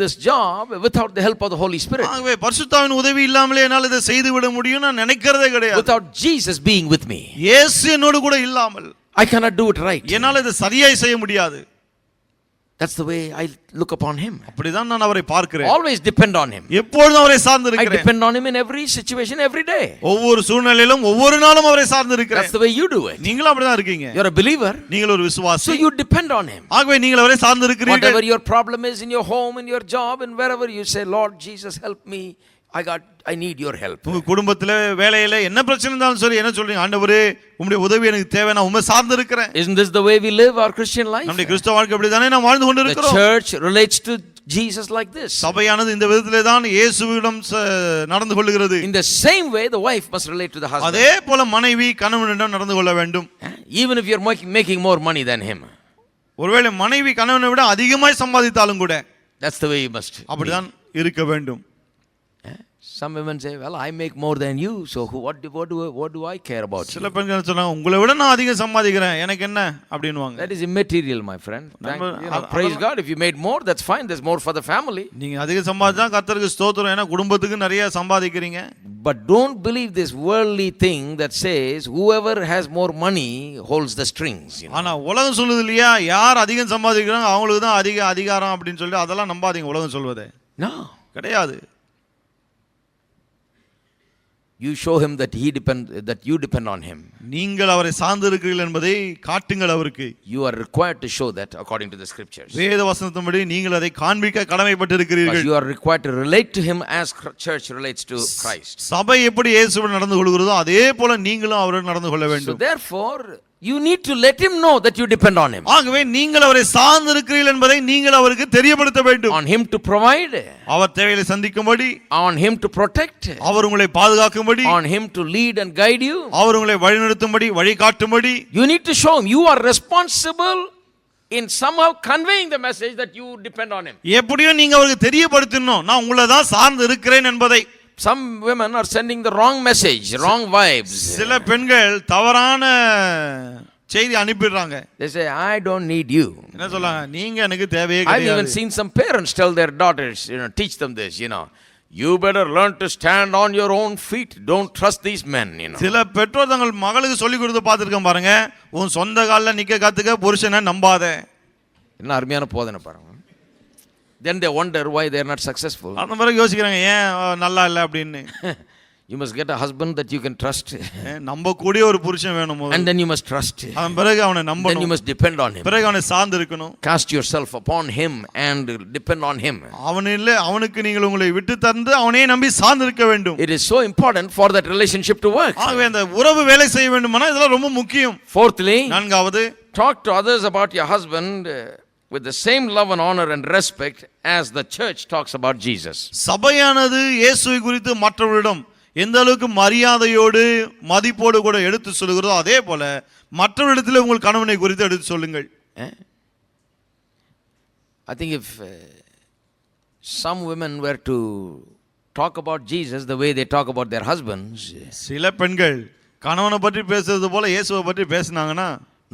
Speaker 1: this job without the help of the Holy Spirit.
Speaker 2: ஆகவே பரிசுத்த ஆவியின் உதவி இல்லாமலே என்னால் இதை செய்து விட முடியும் நான் நினைக்கிறதே கிடையாது.
Speaker 1: Without Jesus being with me,
Speaker 2: இயேசு என்னோடு கூட இல்லாமல்
Speaker 1: I cannot do it right.
Speaker 2: என்னால் இதை சரியாய் செய்ய முடியாது.
Speaker 1: That's the way I look upon him.
Speaker 2: அப்படிதான் நான் அவரை பார்க்கிறேன்.
Speaker 1: Always depend on him.
Speaker 2: எப்பொழுதும் அவரை சார்ந்து
Speaker 1: I
Speaker 2: இருக்கிறேன்.
Speaker 1: depend on him in every situation, every day.
Speaker 2: ஒவ்வொரு சூழ்நிலையிலும் ஒவ்வொரு நாளும் அவரை சார்ந்து இருக்கிறேன்.
Speaker 1: That's the way you do it.
Speaker 2: நீங்களும் அப்படிதான் இருக்கீங்க.
Speaker 1: You're a believer.
Speaker 2: நீங்கள் ஒரு விசுவாசி.
Speaker 1: So you depend on him.
Speaker 2: ஆகவே நீங்கள் அவரை சார்ந்து இருக்கிறீர்கள்.
Speaker 1: Whatever your problem is in your home, in your job, and wherever you say, Lord Jesus, help me. I need your help.
Speaker 2: உங்க குடும்பத்திலே வேலையில என்ன பிரச்சனை இருந்தாலும் சரி என்ன சொல்றீங்க? ஆண்டவரே உம்முடைய உதவி எனக்கு தேவை, நான் உம்மை சார்ந்து இருக்கிறேன்.
Speaker 1: Isn't this the way we live our Christian life?
Speaker 2: நம்முடைய கிறிஸ்தவ வாழ்க்கை அப்படிதானே நாம் வாழ்ந்து கொண்டிருக்கிறோம்.
Speaker 1: The church relates to Jesus like this.
Speaker 2: சபையானது இந்த விதத்திலே தான் இயேசுவிடம் நடந்து கொள்கிறது.
Speaker 1: In the same way the wife must relate to the husband.
Speaker 2: அதே போல மனைவி கணவனிடம் நடந்து கொள்ள வேண்டும்.
Speaker 1: Even if you're making more money than him.
Speaker 2: ஒருவேளை மனைவி கணவனை விட அதிகமாய் சம்பாதித்தாலும் கூட
Speaker 1: that's the way you must.
Speaker 2: அப்படிதான் இருக்க வேண்டும்.
Speaker 1: Some women say, well, I make more than you, so what do I care about you?
Speaker 2: சில பெண்கள் சொல்றாங்க உங்களை விட நான் அதிகம் சம்பாதிக்கிறேன் எனக்கு என்ன அப்படினுவாங்க.
Speaker 1: That is immaterial, my friend. Praise God, if you made more, that's fine. There's more for the family.
Speaker 2: நீங்க அதிகம் சம்பாதிச்சா கர்த்தருக்கு ஸ்தோத்திரம், ஏனா குடும்பத்துக்கு நிறைய சம்பாதிக்கிறீங்க.
Speaker 1: But don't believe this worldly thing that says whoever has more money holds the strings.
Speaker 2: ஆனா உலகம் சொல்லுது இல்லையா, யார் அதிகம் சம்பாதிக்கிறாங்க அவங்களுக்கு தான் அதிக அதிகாரம் அப்படினு சொல்லி அதெல்லாம் நம்பாதீங்க உலகம் சொல்வதே.
Speaker 1: No,
Speaker 2: கிடையாது.
Speaker 1: You show him that you depend on him.
Speaker 2: நீங்கள் அவரை சார்ந்து இருக்கிறீர்கள் என்பதை காட்டுங்கள் அவருக்கு.
Speaker 1: You are required to show that according to the scriptures.
Speaker 2: வேத வசனத்தின்படி நீங்கள் அதை காண்பிக்க கடமைப்பட்டிருக்கிறீர்கள்.
Speaker 1: You are required to relate to him as church relates to Christ.
Speaker 2: சபை எப்படி இயேசுவுடன் நடந்து கொள்கிறதோ அதே போல நீங்களும் அவருடன் நடந்து கொள்ள வேண்டும்.
Speaker 1: So therefore you need to let him know that you depend on him.
Speaker 2: ஆகவே நீங்கள் அவரை சார்ந்து இருக்கிறீர்கள் என்பதை நீங்கள் அவருக்கு தெரியப்படுத்த வேண்டும்.
Speaker 1: On him to provide,
Speaker 2: அவர் தேவைகளை சந்திக்கும்படி,
Speaker 1: on him to protect,
Speaker 2: அவர் உங்களை பாதுகாக்கும்படி,
Speaker 1: on him to lead and guide you,
Speaker 2: அவர் உங்களை வழிநடத்தும்படி வழிகாட்டும்படி.
Speaker 1: You need to show him you are responsible in somehow conveying the message that you depend on him.
Speaker 2: எப்படியோ நீங்க அவருக்கு தெரியப்படுத்தணும் நான் உங்களை தான் சார்ந்து இருக்கிறேன் என்பதை.
Speaker 1: Some women are sending the wrong message, wrong vibes.
Speaker 2: சில பெண்கள் தவறான செய்தி அனுப்பிடுறாங்க.
Speaker 1: They say I don't need you.
Speaker 2: என்ன சொல்றாங்க? நீங்க எனக்கு தேவையே கிடையாது.
Speaker 1: I've even seen some parents tell their daughters, teach them this, you better learn to stand on your own feet, don't trust these men.
Speaker 2: சில பெற்றோர் தங்கள் மகளுக்கு சொல்லி கொடுத்து பார்த்திருக்கேன் பாருங்க, உன் சொந்த கால்ல நிக்க கத்துக்க, புருஷனை நம்பாத.
Speaker 1: என்ன அருமையான போதனை பாருங்க. Then they wonder why they are not successful.
Speaker 2: அந்த மாதிரி யோசிக்கிறாங்க ஏன் நல்லா இல்ல அப்படினு.
Speaker 1: You must get a husband that you can trust.
Speaker 2: நம்ப கூடிய ஒரு புருஷன் வேணும் முதல்ல.
Speaker 1: And then you must trust.
Speaker 2: அதன் பிறகு அவனை நம்பணும்.
Speaker 1: Then you must depend on him.
Speaker 2: பிறகு அவனை சார்ந்து இருக்கணும்.
Speaker 1: Cast yourself upon him and depend on him.
Speaker 2: அவனுக்கு நீங்கள் உங்களை விட்டு தந்து அவனையே நம்பி சார்ந்து இருக்க வேண்டும்.
Speaker 1: It is so important for that relationship to work.
Speaker 2: ஆகவே அந்த உறவு வேலை செய்ய வேண்டுமானா இதெல்லாம் ரொம்ப முக்கியம்.
Speaker 1: Fourthly,
Speaker 2: நான்காவது,
Speaker 1: talk to others about your husband with the same love and honor and respect as the church talks about Jesus.
Speaker 2: சபையானது இயேசுவை குறித்து மற்றவர்களிடம் எந்த அளவுக்கு மரியாதையோடு மதிப்போடு கூட எடுத்து சொல்லுகிறதோ அதே போல மற்றவர்களிடத்தில் உங்கள் கணவனை குறித்து எடுத்து சொல்லுங்கள்.
Speaker 1: I think if some women were to talk about Jesus the way they talk about their husbands,
Speaker 2: சில பெண்கள் கணவனை பற்றி பேசுறது போல இயேசுவை பற்றி பேசினாங்கன்னா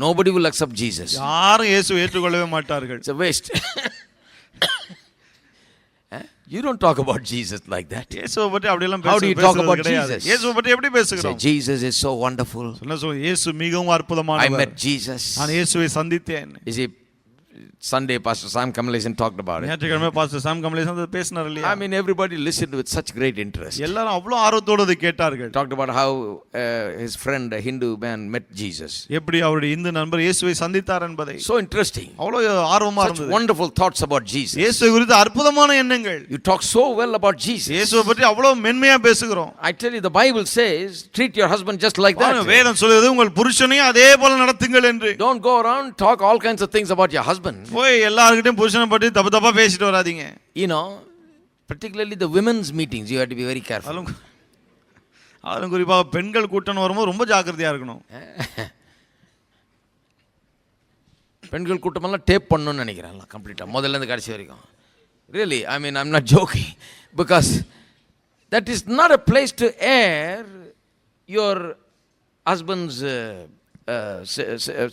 Speaker 1: nobody will accept Jesus.
Speaker 2: யாரும் இயேசுவை ஏற்றுக்கொள்ளவே மாட்டார்கள்.
Speaker 1: It's a waste. You don't talk about Jesus like that.
Speaker 2: இயேசுவை பற்றி அப்படி எல்லாம்
Speaker 1: How do you talk about Jesus?
Speaker 2: இயேசுவை பற்றி எப்படி பேசுகிறோம்?
Speaker 1: Jesus is so wonderful.
Speaker 2: சொல்ல இயேசு மிகவும் அற்புதமானவர்.
Speaker 1: I met Jesus.
Speaker 2: நான் இயேசுவை சந்தித்தேன்.
Speaker 1: You see, Sunday, Pastor Sam Kamalesan talked about it.
Speaker 2: ஞாயிற்றுக்கிழமை பாஸ்டர் சாம் கமலேசன் அதை பேசினார் இல்லையா?
Speaker 1: I mean, everybody listened with such great interest.
Speaker 2: எல்லாரும் அவ்வளவு ஆர்வத்தோடு அதை கேட்டார்கள்.
Speaker 1: Talked about how his friend, a Hindu man, met Jesus.
Speaker 2: எப்படி அவருடைய இந்து நண்பர் இயேசுவை சந்தித்தார் என்பதை.
Speaker 1: So interesting.
Speaker 2: அவ்வளவு ஆர்வமா
Speaker 1: Such
Speaker 2: இருந்தது.
Speaker 1: wonderful thoughts about Jesus.
Speaker 2: இயேசு குறித்து அற்புதமான எண்ணங்கள்.
Speaker 1: You talk so well about Jesus.
Speaker 2: இயேசுவை பற்றி அவ்வளவு மென்மையா பேசுகிறோம்.
Speaker 1: I tell you, the Bible says, treat your husband just like that.
Speaker 2: வேதம் சொல்லுது உங்கள் புருஷனையும் அதே போல நடத்துங்கள் என்று.
Speaker 1: Don't go around talk all kinds of things about your husband.
Speaker 2: போய் எல்லார்கிட்டயும் புருஷனை பற்றி தப்பா பேசிட்டு வராதீங்க.
Speaker 1: You know, particularly the women's meetings, you have to be very careful.
Speaker 2: அதுவும் குறிப்பாக பெண்கள் கூட்டம் வரும்போது ரொம்ப ஜாக்கிரதையா இருக்கணும்.
Speaker 1: பெண்கள் கூட்டமெல்லாம் டேப் பண்ணணும்னு நினைக்கிறேன் கம்ப்ளீட்டாக முதல்ல இருந்து கடைசி வரைக்கும். Really, I mean, I'm not joking, because that is not a place to air your husband's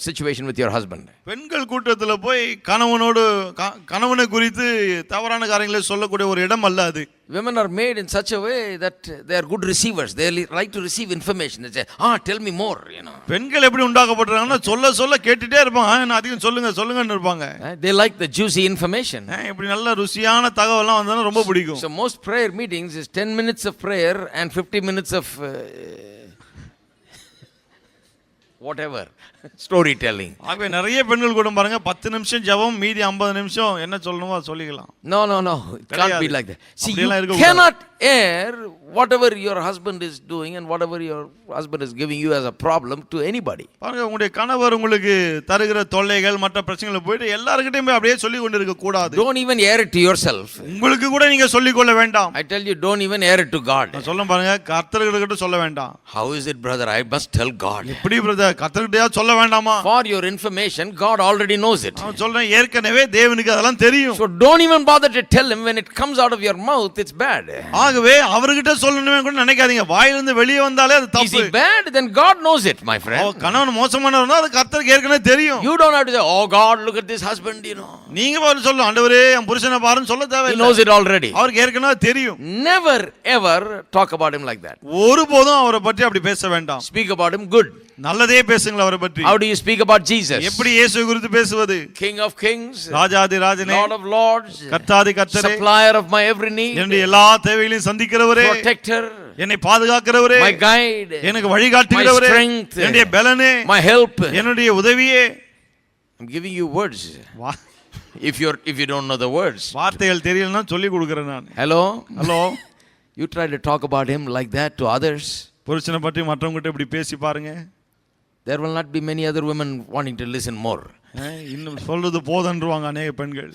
Speaker 1: situation with your husband.
Speaker 2: பெண்கள் கூட்டத்தில் போய் கணவனை குறித்து தவறான காரியங்களை சொல்லக்கூடிய ஒரு இடம் அல்ல அது.
Speaker 1: Women are made in such a way that they are good receivers. They like to receive information. They say, tell me more, you know.
Speaker 2: பெண்கள் எப்படி உண்டாக்கப்பட்டிருக்காங்கன்னா சொல்ல கேட்டுட்டே இருப்பாங்க. நான் அதிகம் சொல்லுங்கன்னு இருப்பாங்க.
Speaker 1: They like the juicy information.
Speaker 2: இப்படி நல்ல ருசியான தகவல்லாம் வந்தாலும் ரொம்ப பிடிக்கும்.
Speaker 1: So most prayer meetings is 10 minutes of prayer and 50 minutes of whatever storytelling.
Speaker 2: ஆகவே நிறைய பெண்கள் கூட பாருங்க 10 நிமிஷம் ஜெபம் மீதி 50 நிமிஷம் என்ன சொல்லணுமோ சொல்லிக்கலாம்.
Speaker 1: No, it can't be like that. See, you cannot air whatever your husband is doing and whatever your husband is giving you as a problem to anybody.
Speaker 2: பாருங்க உங்களுடைய கணவர் உங்களுக்கு தருகிற தொல்லைகள் மற்ற பிரச்சனைகளை போயிட்டு எல்லார்கிட்டயும் போய் அப்படியே சொல்லி கொண்டு இருக்க கூடாது.
Speaker 1: Don't even air it to yourself.
Speaker 2: உங்களுக்கு கூட நீங்க சொல்லிக் கொள்ள வேண்டாம்.
Speaker 1: I tell you, don't even air it to God.
Speaker 2: சொல்ல பாருங்க கர்த்தர்கிட்ட சொல்ல வேண்டாம்.
Speaker 1: How is it, brother? I must tell God.
Speaker 2: எப்படி பிரதர் கர்த்தர்கிட்டயா சொல்ல வேண்டாமா?
Speaker 1: For your information, God already knows it.
Speaker 2: நான் சொல்றேன் ஏற்கனவே தேவனுக்கு அதெல்லாம் தெரியும்.
Speaker 1: So don't even bother to tell him. When it comes out of your mouth, it's bad.
Speaker 2: ஆகவே அவர்கிட்ட சொல்லணுமே கூட நினைக்காதீங்க. வாயிலிருந்து வெளியே வந்தாலே அது தப்பு.
Speaker 1: Is it bad? Then God knows it, my friend.
Speaker 2: கணவன் மோசமானவனா அது கர்த்தருக்கு ஏற்கனவே தெரியும்.
Speaker 1: You don't have to say, oh God, look at this husband, you know.
Speaker 2: நீங்க பாரு சொல்ல ஆண்டவரே என் புருஷனை பாருன்னு சொல்ல தேவையில்லை.
Speaker 1: He knows it already.
Speaker 2: அவருக்கு ஏற்கனவே தெரியும்.
Speaker 1: Never ever talk about him like that.
Speaker 2: ஒருபோதும் அவரை பற்றி அப்படி பேச வேண்டாம்.
Speaker 1: Speak about him good.
Speaker 2: நல்லதே பேசுங்க அவரை பற்றி.
Speaker 1: How do you speak about Jesus?
Speaker 2: எப்படி இயேசுவை குறித்து பேசுவது?
Speaker 1: King of kings,
Speaker 2: ராஜாதி ராஜனே,
Speaker 1: Lord of lords,
Speaker 2: கர்த்தாதி கர்த்தரே,
Speaker 1: supplier of my every need,
Speaker 2: என்னுடைய எல்லா தேவைகளையும் சந்திக்கிறவரே,
Speaker 1: protector,
Speaker 2: என்னை பாதுகாக்கிறவரே,
Speaker 1: my guide,
Speaker 2: எனக்கு வழிகாட்டுகிறவரே,
Speaker 1: my strength,
Speaker 2: என்னுடைய பலனே,
Speaker 1: my help,
Speaker 2: என்னுடைய உதவியே.
Speaker 1: I'm giving you words. If you don't know the words,
Speaker 2: வார்த்தைகள் தெரியலனா சொல்லி கொடுக்கிறேன் நான்.
Speaker 1: Hello. You try to talk about him like that to others.
Speaker 2: புருஷனை பற்றி மற்றவங்ககிட்ட இப்படி பேசி பாருங்க.
Speaker 1: There will not be many other women wanting to listen more.
Speaker 2: இன்னும் சொல்றது போதன்றுவாங்க அநேக பெண்கள்.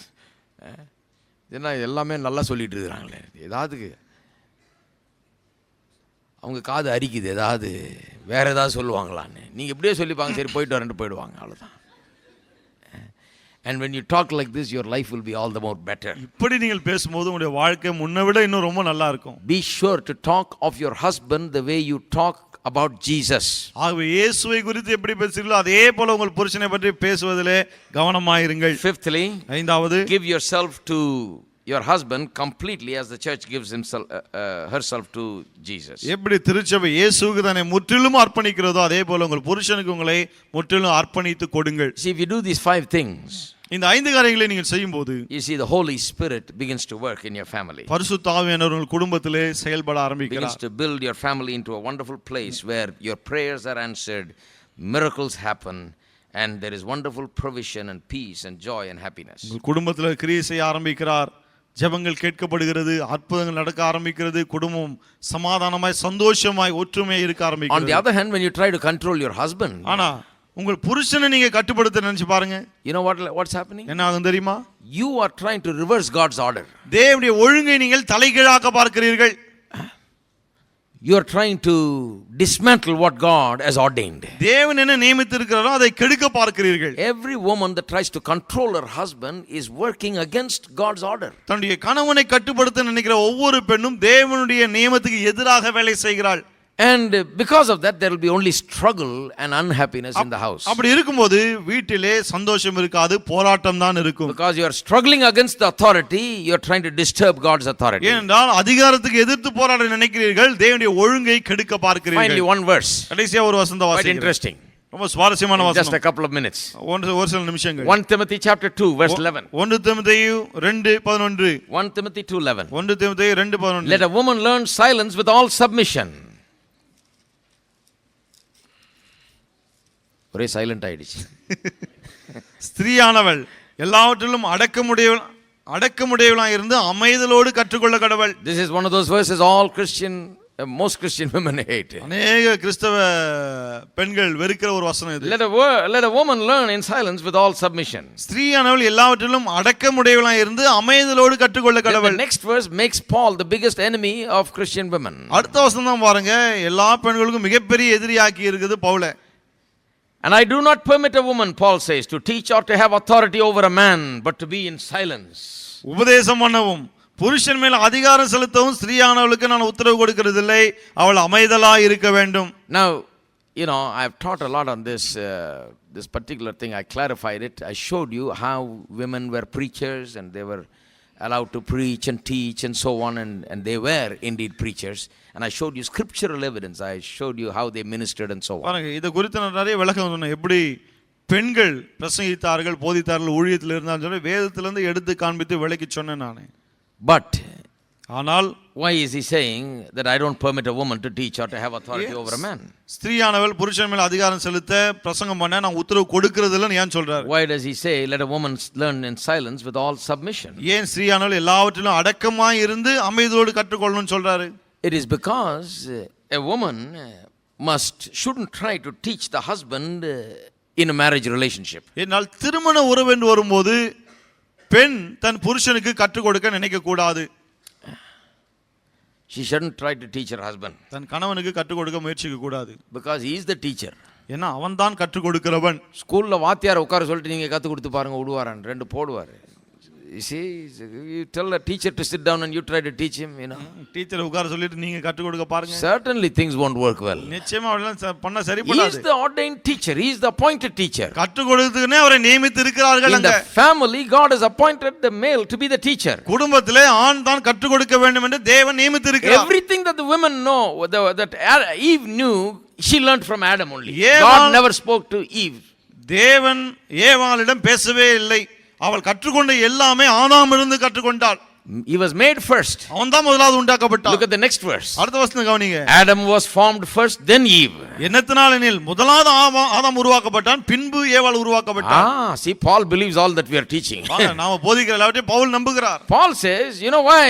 Speaker 1: என்ன எல்லாமே நல்லா சொல்லிட்டு இருக்காங்களே, ஏதாவது அவங்க காது அரிக்குது, ஏதாவது வேற ஏதாவது சொல்லுவாங்களான்னு. நீங்க இப்படியே சொல்லிப்பாங்க, சரி போயிட்டு வரேன்ட்டு போயிடுவாங்க, அவ்வளவுதான். And when you talk like this, your life will be all the more better.
Speaker 2: இப்படி நீங்கள் பேசும்போது உங்களுடைய வாழ்க்கை முன்ன விட இன்னும் ரொம்ப நல்லா இருக்கும்.
Speaker 1: Be sure to talk of your husband the way you talk about Jesus.
Speaker 2: ஆகவே இயேசுவை குறித்து எப்படி பேசுகிறீர்களோ அதே போல உங்கள் புருஷனை பற்றி பேசுவதிலே கவனமாயிருங்கள்.
Speaker 1: Fifthly,
Speaker 2: ஐந்தாவது,
Speaker 1: give yourself to your husband completely as the church gives herself to Jesus.
Speaker 2: எப்படி திருச்சபை இயேசுவுக்கு தன்னை முற்றிலும் அர்ப்பணிக்கிறதோ அதே போல உங்கள் புருஷனுக்கு உங்களை முற்றிலும் அர்ப்பணித்து கொடுங்கள்.
Speaker 1: See, if you do these 5 things,
Speaker 2: இந்த 5 காரியங்களை நீங்கள் செய்யும்போது,
Speaker 1: you see the Holy Spirit begins to work in your family.
Speaker 2: பரிசுத்த ஆவியானவர் உங்கள் குடும்பத்திலே செயல்பட ஆரம்பிக்கிறார்.
Speaker 1: Begins to build your family into a wonderful place where your prayers are answered, miracles happen, and there is wonderful provision and peace and joy and happiness.
Speaker 2: உங்கள் குடும்பத்திலே கிரியை செய்ய ஆரம்பிக்கிறார். ஜெபங்கள் கேட்கப்படுகிறது, அற்புதங்கள் நடக்க ஆரம்பிக்கிறது, குடும்பம் சமாதானமாய் சந்தோஷமாய் ஒற்றுமையாய் இருக்க ஆரம்பிக்கிறது.
Speaker 1: On the other hand, when you try to control your husband,
Speaker 2: ஆனா உங்கள் புருஷனை நீங்க கட்டுப்படுத்த நினைச்சு பாருங்க,
Speaker 1: you know what's happening?
Speaker 2: என்ன ஆகும் தெரியுமா?
Speaker 1: You are trying to reverse God's order.
Speaker 2: தேவனுடைய ஒழுங்கை நீங்கள் தலைகீழாக்க பார்க்கிறீர்கள்.
Speaker 1: You are trying to dismantle what God has ordained.
Speaker 2: தேவன் என்ன நியமித்திருக்கிறாரோ அதை கெடுக்க பார்க்கிறீர்கள்.
Speaker 1: Every woman that tries to control her husband is working against God's order.
Speaker 2: தன்னுடைய கணவனை கட்டுப்படுத்த நினைக்கிற ஒவ்வொரு பெண்ணும் தேவனுடைய நியமத்துக்கு எதிராக வேலை செய்கிறாள்.
Speaker 1: And because of that, there will be only struggle and unhappiness in the house.
Speaker 2: அப்படி இருக்கும்போது வீட்டிலே சந்தோஷம் இருக்காது, போராட்டம் தான் இருக்கும்.
Speaker 1: Because you are struggling against the authority, you are trying to disturb God's authority.
Speaker 2: ஏனென்றால் அதிகாரத்துக்கு எதிர்த்து போராட நினைக்கிறீர்கள், தேவனுடைய ஒழுங்கை கெடுக்க பார்க்கிறீர்கள்.
Speaker 1: Finally, one verse.
Speaker 2: கடைசியா ஒரு வசனம் வாசிக்கிறேன்.
Speaker 1: Quite interesting.
Speaker 2: ரொம்ப சுவாரஸ்யமான
Speaker 1: in just a
Speaker 2: வசனம்.
Speaker 1: couple of minutes.
Speaker 2: ஒரு சில நிமிஷங்கள்.
Speaker 1: 1 Timothy chapter 2 verse 11.
Speaker 2: 1 தீமோத்தேயு 2:11.
Speaker 1: 1 Timothy 2:11.
Speaker 2: 1 தீமோத்தேயு 2:11.
Speaker 1: Let a woman learn silence with all submission. ஒரே சைலண்ட் ஆயிடுச்சு.
Speaker 2: ஸ்திரீயானவள் எல்லாவற்றிலும் அடக்கமுடையவளாய் இருந்து அமைதலோடு கற்றுக்கொள்ள கடவுள்.
Speaker 1: This is one of those verses all most Christian women hate.
Speaker 2: அநேக கிறிஸ்தவ பெண்கள் வெறுக்கிற ஒரு வசனம் இது.
Speaker 1: Let a woman learn in silence with all submission.
Speaker 2: ஸ்திரீயானவள் எல்லாவற்றிலும் அடக்கமுடையவளாய் இருந்து அமைதலோடு கற்றுக்கொள்ள கடவுள்.
Speaker 1: The next verse makes Paul the biggest enemy of Christian women.
Speaker 2: அடுத்த வசனம் தான் பாருங்க, எல்லா பெண்களுக்கும் மிகப்பெரிய எதிரியாக்கி இருக்குது பவுல.
Speaker 1: And I do not permit a woman, Paul says, to teach or to have authority over a man, but to be in silence.
Speaker 2: உபதேசம் பண்ணவும் புருஷன் மேல் அதிகாரம் செலுத்தவும் ஸ்திரீயானவளுக்கு நான் உத்தரவு கொடுக்கிறதில்லை, அவள் அமைதலாய் இருக்க வேண்டும்.
Speaker 1: Now, you know, I have taught a lot on this particular thing. I clarified it. I showed you how women were preachers and they were allowed to preach and teach and so on, and they were indeed preachers. And I showed you scriptural evidence. I showed you how they ministered and so on.
Speaker 2: பாருங்க, இத குறித்து நான் நிறைய விளக்கம் சொன்னேன். எப்படி பெண்கள் பிரசங்கித்தார்கள், போதித்தார்கள், ஊழியத்தில் இருந்தான்னு சொல்லி வேதத்திலிருந்து எடுத்து காண்பித்து விளக்கி சொன்னேன் நான்.
Speaker 1: But
Speaker 2: ஆனால்
Speaker 1: why is he saying that I don't permit a woman to teach or to have authority over a man?
Speaker 2: ஸ்திரீயானவள் புருஷன் மேல் அதிகாரம் செலுத்த பிரசங்கம் பண்ண நான் உத்தரவு கொடுக்கிறதில்லைன்னு ஏன் சொல்றாரு?
Speaker 1: Why does he say let a woman learn in silence with all submission?
Speaker 2: ஏன் ஸ்திரீயானவள் எல்லாவற்றிலும் அடக்கமாய் இருந்து அமைதியோடு கற்றுக்கொள்ளணும்னு சொல்றாரு?
Speaker 1: It is because a woman shouldn't try to teach the husband in a marriage relationship.
Speaker 2: என்னால் திருமண உறவு என்று வரும்போது பெண் தன் புருஷனுக்கு கற்றுக் கொடுக்க நினைக்க கூடாது.
Speaker 1: She shouldn't try to teach her husband.
Speaker 2: தன் கணவனுக்கு கற்றுக் கொடுக்க முயற்சிக்க கூடாது.
Speaker 1: Because he is the teacher.
Speaker 2: ஏன்னா அவன் தான் கற்றுக் கொடுக்கிறவன்.
Speaker 1: ஸ்கூல்ல வாத்தியார் உட்கார சொல்லிட்டு நீங்க கத்து கொடுத்து பாருங்க, விடுவாரான், ரெண்டு போடுவாரு. You see, you tell a teacher to sit down and you try to teach him, you know.
Speaker 2: Teacher உட்கார சொல்லிட்டு நீங்க கற்றுக் கொடுக்க பாருங்க.
Speaker 1: Certainly things won't work well.
Speaker 2: நிச்சயமா அவளெல்லாம் பண்ண
Speaker 1: He
Speaker 2: சரிப்படாது.
Speaker 1: is the ordained teacher. He is the appointed teacher.
Speaker 2: கற்றுக் கொடுக்கிறதுக்குனே அவரை நியமித்து இருக்கிறார்கள்.
Speaker 1: In the family, God has appointed the male to be the teacher.
Speaker 2: குடும்பத்திலே ஆண் தான் கற்றுக் கொடுக்க வேண்டும் என்று தேவன் நியமித்து இருக்கிறார்.
Speaker 1: Everything that the women know, that Eve knew, she learned from Adam only.
Speaker 2: ஏவாள்
Speaker 1: God never spoke to Eve.
Speaker 2: தேவன் ஏவாளிடம் பேசவே இல்லை. அவள் கற்றுக்கொண்ட எல்லாமே ஆதாமிலிருந்து கற்றுக்கொண்டாள்.
Speaker 1: He was made first.
Speaker 2: அவன் தான் முதலாவது உண்டாக்கப்பட்டான்.
Speaker 1: Look at the next verse.
Speaker 2: அடுத்த வசனம் கவனிங்க.
Speaker 1: Adam was formed first, then Eve.
Speaker 2: என்னத்தினால் எனில் முதலாவது ஆதாம் உருவாக்கப்பட்டான், பின்பு ஏவாள் உருவாக்கப்பட்டாள்.
Speaker 1: See, Paul believes all that we are teaching.
Speaker 2: நாம போதிக்கிற எல்லாவற்றையும் பவுல் நம்புகிறார்.
Speaker 1: Paul says, you know why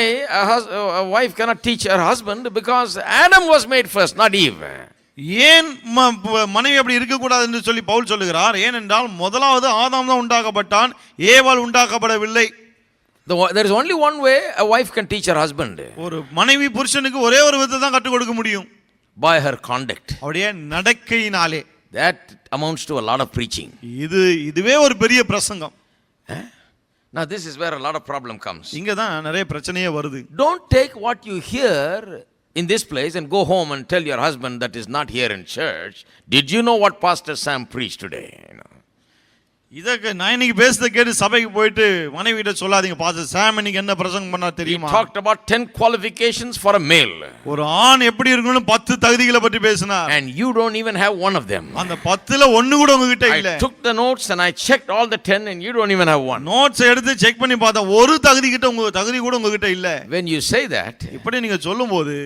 Speaker 1: a wife cannot teach her husband? Because Adam was made first, not Eve.
Speaker 2: ஏன் மனைவி அப்படி இருக்க கூடாது என்று சொல்லி பவுல் சொல்லுகிறார்? ஏனென்றால் முதலாவது ஆதாம் தான் உண்டாக்கப்பட்டான், ஏவாள் உண்டாக்கப்படவில்லை.
Speaker 1: There is only one way a wife can teach her husband.
Speaker 2: ஒரு மனைவி புருஷனுக்கு ஒரே ஒரு விதத்தை தான் கற்றுக் கொடுக்க முடியும்.
Speaker 1: By her conduct.
Speaker 2: அவருடைய நடக்கையினாலே.
Speaker 1: That amounts to a lot of preaching.
Speaker 2: இதுவே ஒரு பெரிய பிரசங்கம்.
Speaker 1: Now this is where a lot of problem comes.
Speaker 2: இங்க தான் நிறைய பிரச்சனையே வருது.
Speaker 1: Don't take what you hear in this place and go home and tell your husband that is not here in church. Did you know what Pastor Sam preached today?
Speaker 2: இதற்கு நான் இன்னைக்கு பேசுறத கேட்டு சபைக்கு போயிட்டு மனைவி கிட்ட சொல்லாதீங்க, பாஸ்டர் சாம் இன்னைக்கு என்ன பிரசங்கம் பண்ணா தெரியுமா?
Speaker 1: He talked about 10 qualifications for a male.
Speaker 2: ஒரு ஆண் எப்படி இருக்கணும்னு 10 தகுதிகளை பற்றி பேசினார்.
Speaker 1: And you don't even have one of them.
Speaker 2: அந்த 10ல ஒன்னு கூட உங்ககிட்ட இல்ல.
Speaker 1: I took the notes and I checked all the 10 and you don't even have one.
Speaker 2: Notes எடுத்து செக் பண்ணி பார்த்தா ஒரு தகுதி கூட உங்ககிட்ட இல்ல.
Speaker 1: When you say that,
Speaker 2: இப்படி நீங்க சொல்லும்போது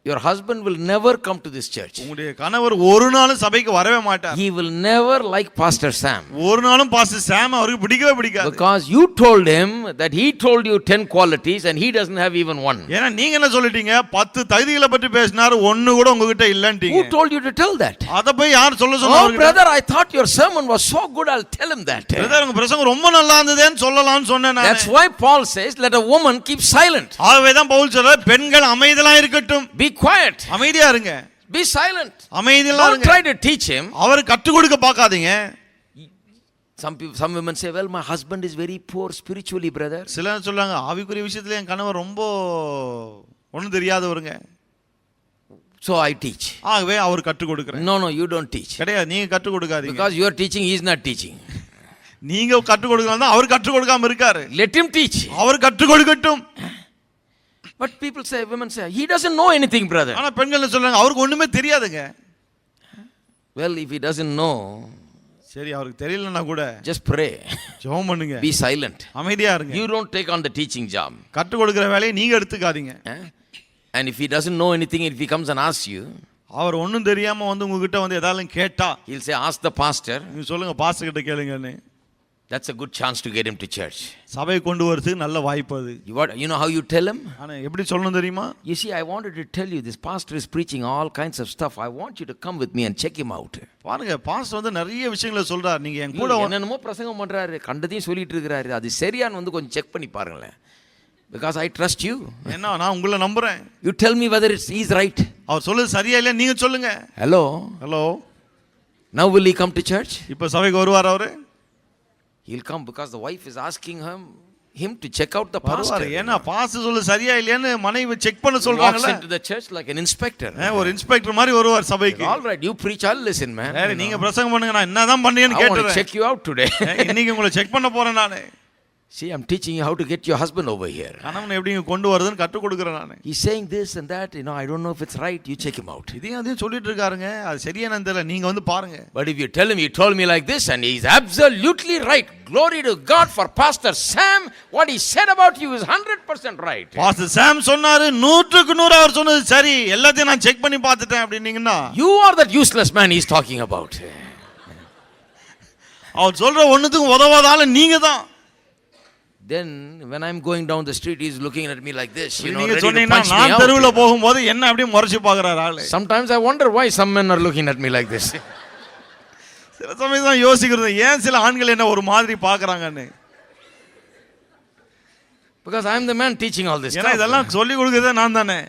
Speaker 1: your husband will never come to this church.
Speaker 2: உங்களுடைய கணவர் ஒரு நாளும் சபைக்கு வரவே மாட்டார்.
Speaker 1: He will never like Pastor Sam.
Speaker 2: ஒரு நாளும் பாஸ்டர் சாம் அவருக்கு பிடிக்கவே பிடிக்காது.
Speaker 1: Because you told him that he told you 10 qualities and he doesn't have even one.
Speaker 2: ஏன்னா நீங்க என்ன சொல்லிட்டீங்க? 10 தகுதிகளை பற்றி பேசினார், ஒன்னு கூட உங்ககிட்ட இல்லன்றீங்க.
Speaker 1: Who told you to tell that?
Speaker 2: அத போய் யார் சொல்ல சொன்னாங்க?
Speaker 1: Oh brother, I thought your sermon was so good, I'll tell him that.
Speaker 2: Brother உங்க பிரசங்கம் ரொம்ப நல்லா இருந்ததேன்னு சொல்லலாம்னு சொன்னேன் நான்.
Speaker 1: That's why Paul says let a woman keep silent.
Speaker 2: ஆகவே தான் பவுல் சொல்றார், பெண்கள் அமைதியா இருக்கட்டும்.
Speaker 1: Be quiet.
Speaker 2: அமைதியா இருங்க.
Speaker 1: Be silent.
Speaker 2: அமைதியா
Speaker 1: Don't
Speaker 2: இருங்க.
Speaker 1: try to teach him.
Speaker 2: அவர் கற்றுக் கொடுக்க பார்க்காதீங்க.
Speaker 1: Some women say, well, my husband is very poor spiritually, brother.
Speaker 2: சிலர் சொல்றாங்க, ஆவிக்குரிய விஷயத்துல என் கணவர் ரொம்ப ஒண்ணும் தெரியாதவருங்க.
Speaker 1: So I teach.
Speaker 2: ஆகவே அவர் கற்றுக் கொடுக்கிறார்.
Speaker 1: No, you don't teach.
Speaker 2: கிடையாது, நீங்க கற்றுக் கொடுக்காதீங்க.
Speaker 1: Because you are teaching, he is not teaching.
Speaker 2: நீங்க கற்றுக் கொடுக்கறதா அவர் கற்றுக் கொடுக்காம இருக்காரு.
Speaker 1: Let him teach.
Speaker 2: அவர் கற்றுக் கொடுக்கட்டும்.
Speaker 1: But women say, he doesn't know anything, brother.
Speaker 2: ஆனா பெண்கள் சொல்றாங்க, அவருக்கு ஒண்ணுமே தெரியாதுங்க.
Speaker 1: Well, if he doesn't know,
Speaker 2: சரி அவருக்கு தெரியலன்னா கூட
Speaker 1: just pray.
Speaker 2: ஜெபம் பண்ணுங்க,
Speaker 1: Be silent.
Speaker 2: அமைதியா இருங்க.
Speaker 1: You don't take on the teaching job.
Speaker 2: கற்றுக் கொடுக்கிற வேலையை நீங்க எடுத்துக்காதீங்க.
Speaker 1: And if he doesn't know anything, if he comes and asks you,
Speaker 2: அவர் ஒன்றும் தெரியாம வந்து உங்ககிட்ட வந்து ஏதாலும் கேட்டா,
Speaker 1: he'll say, ask the pastor.
Speaker 2: நீங்க சொல்லுங்க பாஸ்டர் கிட்ட கேளுங்கன்னு.
Speaker 1: That's a good chance to get him to church.
Speaker 2: சபை கொண்டு வரதுக்கு நல்ல வாய்ப்பு அது.
Speaker 1: You know how you tell him?
Speaker 2: ஆனா எப்படி சொல்லணும் தெரியுமா?
Speaker 1: You see, I wanted to tell you, this pastor is preaching all kinds of stuff. I want you to come with me and check him out.
Speaker 2: பாருங்க, pastor வந்து நிறைய விஷயங்களை சொல்றார். நீங்க என் கூட
Speaker 1: என்னென்னமோ பிரசங்கம் பண்றாரு, கண்டதையும் சொல்லிட்டு இருக்காரு. அது சரியான்னு வந்து கொஞ்சம் செக் பண்ணி பாருங்களேன். Because I trust you.
Speaker 2: என்ன, நான் உங்களை நம்புறேன்.
Speaker 1: You tell me whether he's right.
Speaker 2: அவர் சொல்றது சரியா இல்லையா நீங்க சொல்லுங்க.
Speaker 1: Hello. Now will he come to church?
Speaker 2: இப்ப சபைக்கு வருவார் அவரு?
Speaker 1: He'll come because the wife is asking him to check out the pastor.
Speaker 2: ஏன்னா பாஸ்டர் சொல்றது சரியா இல்லையான்னு மனைவி செக் பண்ண சொல்றாங்கல.
Speaker 1: Walks into the church like an inspector.
Speaker 2: ஒரு இன்ஸ்பெக்டர் மாதிரி வருவார் சபைக்கு.
Speaker 1: All right, you preach, I'll listen, man.
Speaker 2: நீங்க பிரசங்கம் பண்ணுங்க, நான் என்னதான் பண்ணீங்கன்னு கேட்றேன்.
Speaker 1: I want to check you out today.
Speaker 2: இன்னைக்கு உங்களை செக் பண்ண போறேன் நானே.
Speaker 1: See, I'm teaching you how to get your husband over here.
Speaker 2: கணவனை எப்படி கொண்டு வரதுன்னு கற்றுக் கொடுக்கிறேன் நானே.
Speaker 1: He's saying this and that, I don't know if it's right. You check him out.
Speaker 2: இதையும் அதையும் சொல்லிட்டு இருக்காருங்க, அது சரியானு தெரியல, நீங்க வந்து பாருங்க.
Speaker 1: But if you tell him, he told me like this and he's absolutely right. Glory to God for Pastor Sam. What he said about you is 100% right.
Speaker 2: Pastor Sam சொன்னாரு, 100% அவர் சொன்னது சரி, எல்லாத்தையும் நான் செக் பண்ணி பார்த்துட்டேன் அப்படினீங்கன்னா,
Speaker 1: you are that useless man he's talking about.
Speaker 2: அவர் சொல்ற ஒண்ணுத்துக்கு உதவாத ஆளு நீங்க தான்.
Speaker 1: Then when I'm going down the street, he's looking at me like this,
Speaker 2: நீங்க சொன்னீங்கன்னா நான் தெருவுல போகும்போது என்ன அப்படியே முறைச்சு பார்க்கறாரு ஆளு.
Speaker 1: Sometimes I wonder why some men are looking at me like this.
Speaker 2: சில சமயம் தான் யோசிக்கிறது, ஏன் சில ஆண்கள் என்ன ஒரு மாதிரி பார்க்கறாங்கன்னு.
Speaker 1: Because I'm the man teaching all this stuff.
Speaker 2: ஏன்னா இதெல்லாம் சொல்லி கொடுக்கிறதே நான் தானே.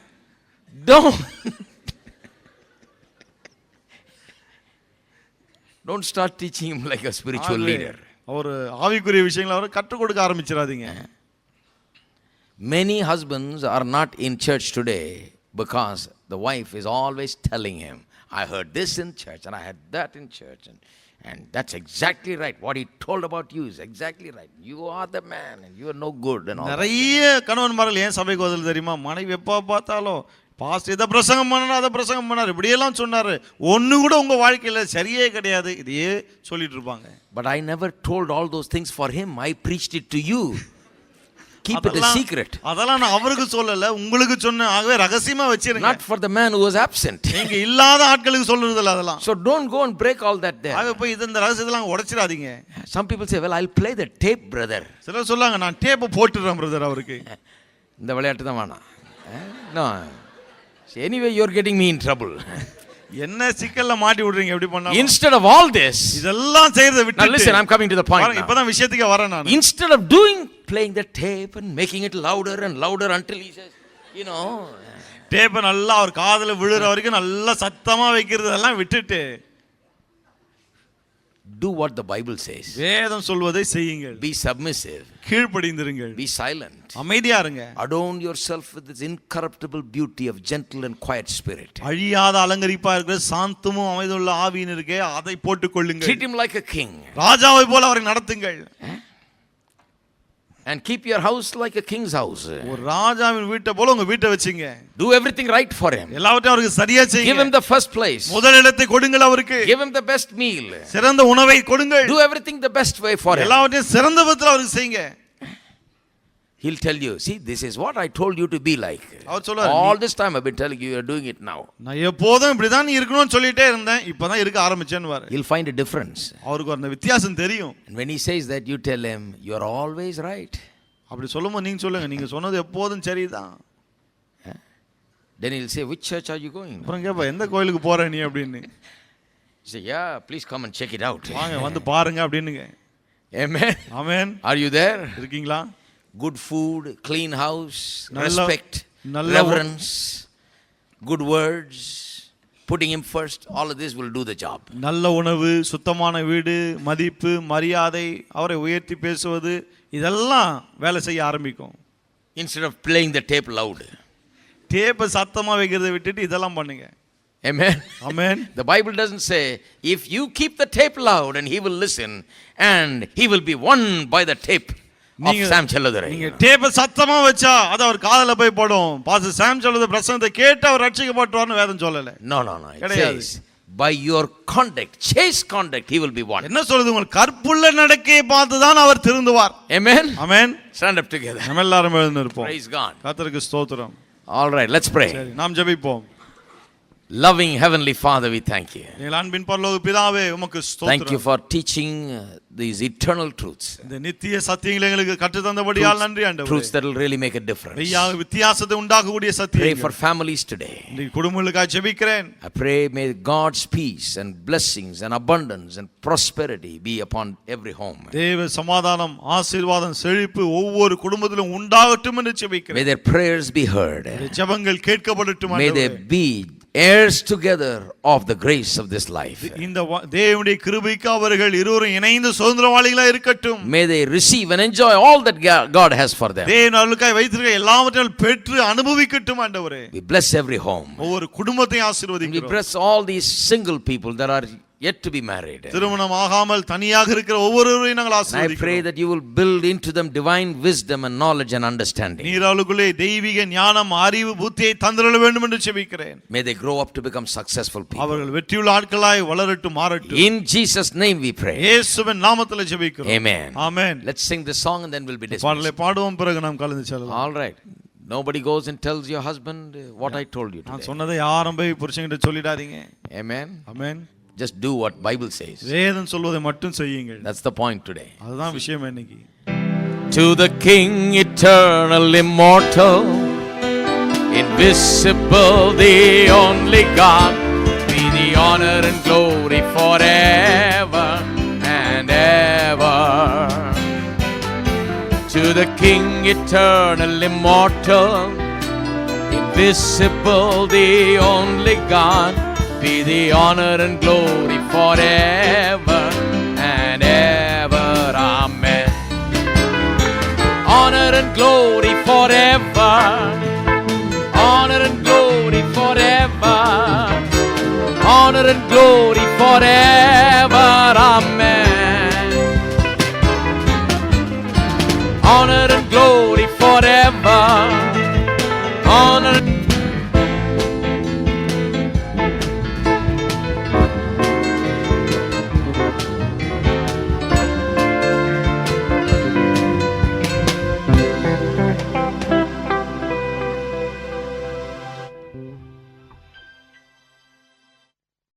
Speaker 1: Don't start teaching him like a spiritual leader.
Speaker 2: ஒரு ஆவிக்குரிய விஷயங்களை அவர் கற்றுக் கொடுக்க ஆரம்பிச்சிராதீங்க.
Speaker 1: Many husbands are not in church today because the wife is always telling him, I heard this in church and I had that in church and that's exactly right. What he told about you is exactly right. You are the man and you are no good and all.
Speaker 2: நிறைய கணவன்மார்கள் ஏன் சபைக்கு வரல தெரியுமா? மனைவி எப்ப பார்த்தாலும் pastor இத பிரசங்கம் பண்ணாரு, அத பிரசங்கம் பண்ணாரு, இப்படி எல்லாம் சொன்னாரு, ஒண்ணு கூட உங்க வாழ்க்கையில சரியே கிடையாது, இதையே சொல்லிட்டு இருப்பாங்க.
Speaker 1: But I never told all those things for him. I preached it to you. Keep it a secret.
Speaker 2: அதெல்லாம் நான் அவருக்கு சொல்லல, உங்களுக்கு சொன்னேன். ஆகவே ரகசியமா வச்சிருங்க.
Speaker 1: Not for the man who was absent.
Speaker 2: நீங்க இல்லாத ஆட்களுக்கு சொல்றது இல்ல அதெல்லாம்.
Speaker 1: So don't go and break all that there.
Speaker 2: ஆகவே போய் இந்த ரகசியத்தெல்லாம் உடைச்சிராதீங்க.
Speaker 1: Some people say, well, I'll play the tape, brother.
Speaker 2: சிலர் சொல்லாங்க, நான் டேப் போட்டுறேன் பிரதர் அவருக்கு.
Speaker 1: இந்த விளையாட்டு தான் வேணாம். No. Anyway, you're getting me in trouble.
Speaker 2: என்ன சிக்கல்ல மாட்டி விடுறீங்க எப்படி பண்ணா?
Speaker 1: Instead of all this,
Speaker 2: இதெல்லாம் செய்யறத விட்டு.
Speaker 1: Now listen, I'm coming to the point.
Speaker 2: இப்பதான் விஷயத்துக்கு வரேன் நான்.
Speaker 1: Instead of playing the tape and making it louder and louder until he says,
Speaker 2: tape நல்லா அவர் காதுல விழுற வரைக்கும் நல்லா சத்தமா வைக்கிறதெல்லாம் விட்டுட்டு,
Speaker 1: do what the Bible says.
Speaker 2: வேதம் சொல்வதை செய்யுங்கள்.
Speaker 1: Be submissive.
Speaker 2: கீழ்ப்படிந்திருங்கள்.
Speaker 1: Be silent.
Speaker 2: அமைதியா இருங்க.
Speaker 1: Adorn yourself with this incorruptible beauty of gentle and quiet spirit.
Speaker 2: அழியாத அலங்கரிப்பா இருக்கிற சாந்தமும் அமைதியுள்ள ஆவியின் இருக்கே, அதை போட்டுக் கொள்ளுங்கள்.
Speaker 1: Treat him like a king.
Speaker 2: ராஜாவை போல அவரை நடத்துங்கள்.
Speaker 1: And keep your house like a king's house.
Speaker 2: ஒரு ராஜாவின் வீட்டை போல உங்க வீட்டை வெச்சுங்க.
Speaker 1: Do everything right for him.
Speaker 2: எல்லாவற்றையும் அவருக்கு சரியா செய்யுங்க.
Speaker 1: Give him the first place.
Speaker 2: முதல் இடத்தை கொடுங்கள் அவருக்கு.
Speaker 1: Give him the best meal.
Speaker 2: சிறந்த உணவை கொடுங்கள்.
Speaker 1: Do everything the best way for him.
Speaker 2: எல்லாவற்றையும் சிறந்த விதத்துல அவருக்கு செய்யுங்க.
Speaker 1: He'll tell you, see, this is what I told you to be like.
Speaker 2: அவர் சொல்றாரு,
Speaker 1: all this time I've been telling you, you're doing it now.
Speaker 2: நான் எப்போதும் இப்படி தான் இருக்கணும்னு சொல்லிட்டே இருந்தேன், இப்பதான் இருக்க ஆரம்பிச்சேன்னு வாரு.
Speaker 1: He'll find a difference.
Speaker 2: அவருக்கு அந்த வித்தியாசம் தெரியும்.
Speaker 1: And when he says that, you tell him, you're always right.
Speaker 2: அப்படி சொல்லும்போது நீங்க சொல்லுங்க, நீங்க சொன்னது எப்போதும் சரிதான்.
Speaker 1: Then he'll say, which church are you going?
Speaker 2: அப்புறம் கேப்பா, எந்த கோயிலுக்கு போற நீ அப்படின்னு.
Speaker 1: He say, yeah, please come and check it out.
Speaker 2: வாங்க வந்து பாருங்க அப்படினுங்க.
Speaker 1: Amen.
Speaker 2: Amen.
Speaker 1: Are you there?
Speaker 2: இருக்கீங்களா?
Speaker 1: Good food, clean house, respect, reverence, good words, putting him first, all of this will do the job.
Speaker 2: நல்ல உணவு, சுத்தமான வீடு, மதிப்பு, மரியாதை, அவரை உயர்த்தி பேசுவது, இதெல்லாம் வேலை செய்ய ஆரம்பிக்கும்.
Speaker 1: Instead of playing the tape loud.
Speaker 2: Tape சத்தமா வைக்கிறதை விட்டுட்டு இதெல்லாம் பண்ணுங்க.
Speaker 1: Amen.
Speaker 2: Amen.
Speaker 1: The Bible doesn't say if you keep the tape loud and he will listen and he will be won by the tape of Sam Chelladure.
Speaker 2: நீங்க tape சத்தமா வச்சா அது அவர் காதுல போய் படும். பாஸ்டர் சாம் சொல்லுத பிரசங்கத்தை கேட்டு அவர் ரட்சிக்கப்பட்டுவார்னு வேதம் சொல்லல.
Speaker 1: No. It says By your conduct, chaste conduct, he will be won.
Speaker 2: என்ன சொல்றது? உங்கள் கற்புள்ள நடக்கையை பார்த்து தான் அவர் திருந்துவார்.
Speaker 1: Amen.
Speaker 2: ஆமென்.
Speaker 1: Stand up together.
Speaker 2: நம்ம எல்லாரும் எழுந்து நிற்போம்.
Speaker 1: Praise God.
Speaker 2: கர்த்தருக்கு ஸ்தோத்திரம்.
Speaker 1: All right, let's pray.
Speaker 2: சரி, நாம் ஜெபிப்போம்.
Speaker 1: Loving Heavenly Father, we thank you.
Speaker 2: எங்கள் அன்பின் பரலோக பிதாவே, உமக்கு ஸ்தோத்திரம்.
Speaker 1: Thank you for teaching these eternal truths.
Speaker 2: இந்த நித்திய சத்தியங்களை எங்களுக்கு கற்று தந்தபடியால் நன்றி ஆண்டவரே.
Speaker 1: Truths that will really make a difference.
Speaker 2: மெய்யாக வித்தியாசத்தை உண்டாக்கக்கூடிய
Speaker 1: Pray
Speaker 2: சத்தியங்கள்.
Speaker 1: for families today.
Speaker 2: இந்த குடும்பங்களுக்காக ஜெபிக்கிறேன்.
Speaker 1: I pray may God's peace and blessings and abundance and prosperity be upon every home.
Speaker 2: தேவ சமாதானம், ஆசீர்வாதம், செழிப்பு ஒவ்வொரு குடும்பத்திலும் உண்டாகட்டும் என்று ஜெபிக்கிறேன்.
Speaker 1: May their prayers be heard.
Speaker 2: ஜெபங்கள் கேட்கப்படட்டும்
Speaker 1: May
Speaker 2: ஆண்டவரே.
Speaker 1: they be heirs together of the grace of this life.
Speaker 2: இந்த தேவனுடைய கிருபைக்கு அவர்கள் இருவரும் இணைந்து சுதந்திரவாளிகளா இருக்கட்டும்.
Speaker 1: May they receive and enjoy all that God has for them.
Speaker 2: தேவன் அவர்களுக்காய் வைத்திருக்கிற எல்லாவற்றையும் பெற்று அனுபவிக்கட்டும் ஆண்டவரே.
Speaker 1: We bless every home.
Speaker 2: ஒவ்வொரு குடும்பத்தையும்
Speaker 1: We
Speaker 2: ஆசீர்வதிக்கிறோம்.
Speaker 1: bless all these single people that are yet to be married.
Speaker 2: திருமணம் ஆகாமல் தனியாக இருக்கிற ஒவ்வொருவரையும் நாங்கள்
Speaker 1: I
Speaker 2: ஆசீர்வதிக்கிறோம்.
Speaker 1: pray that you will build into them divine wisdom and knowledge and understanding.
Speaker 2: நீர் அவர்களுக்குள்ளே தெய்வீக ஞானம், அறிவு, புத்தியை தந்திரள வேண்டும் என்று ஜெபிக்கிறேன்.
Speaker 1: May they grow up to become successful people.
Speaker 2: அவர்கள் வெற்றியுள்ள ஆட்களாய் வளரட்டும், மாறட்டும்.
Speaker 1: In Jesus' name we pray.
Speaker 2: இயேசுவின் நாமத்தில் ஜெபிக்கிறோம்.
Speaker 1: Amen.
Speaker 2: Amen.
Speaker 1: Let's sing this song and then we'll be dismissed.
Speaker 2: பாடலை பாடுவோம், பிறகு நாம் கலந்து செல்லலாம்.
Speaker 1: All right. Nobody goes and tells your husband what I told you
Speaker 2: நான்
Speaker 1: today.
Speaker 2: சொன்னதை யாரும் போய் புருஷன்கிட்ட சொல்லிடாதீங்க.
Speaker 1: Amen.
Speaker 2: Amen.
Speaker 1: Just do what Bible says.
Speaker 2: வேதம் சொல்வதை மட்டும் செய்யுங்கள்.
Speaker 1: That's the point today.
Speaker 2: அதுதான் விஷயம் இன்னைக்கு.
Speaker 1: To the King eternal, immortal, invisible, the only God, be the honor and glory forever and ever. To the King eternal, immortal, invisible, the only God, be the honor and glory forever and ever. Amen. Honor and glory forever. Honor and glory forever. Honor and glory forever.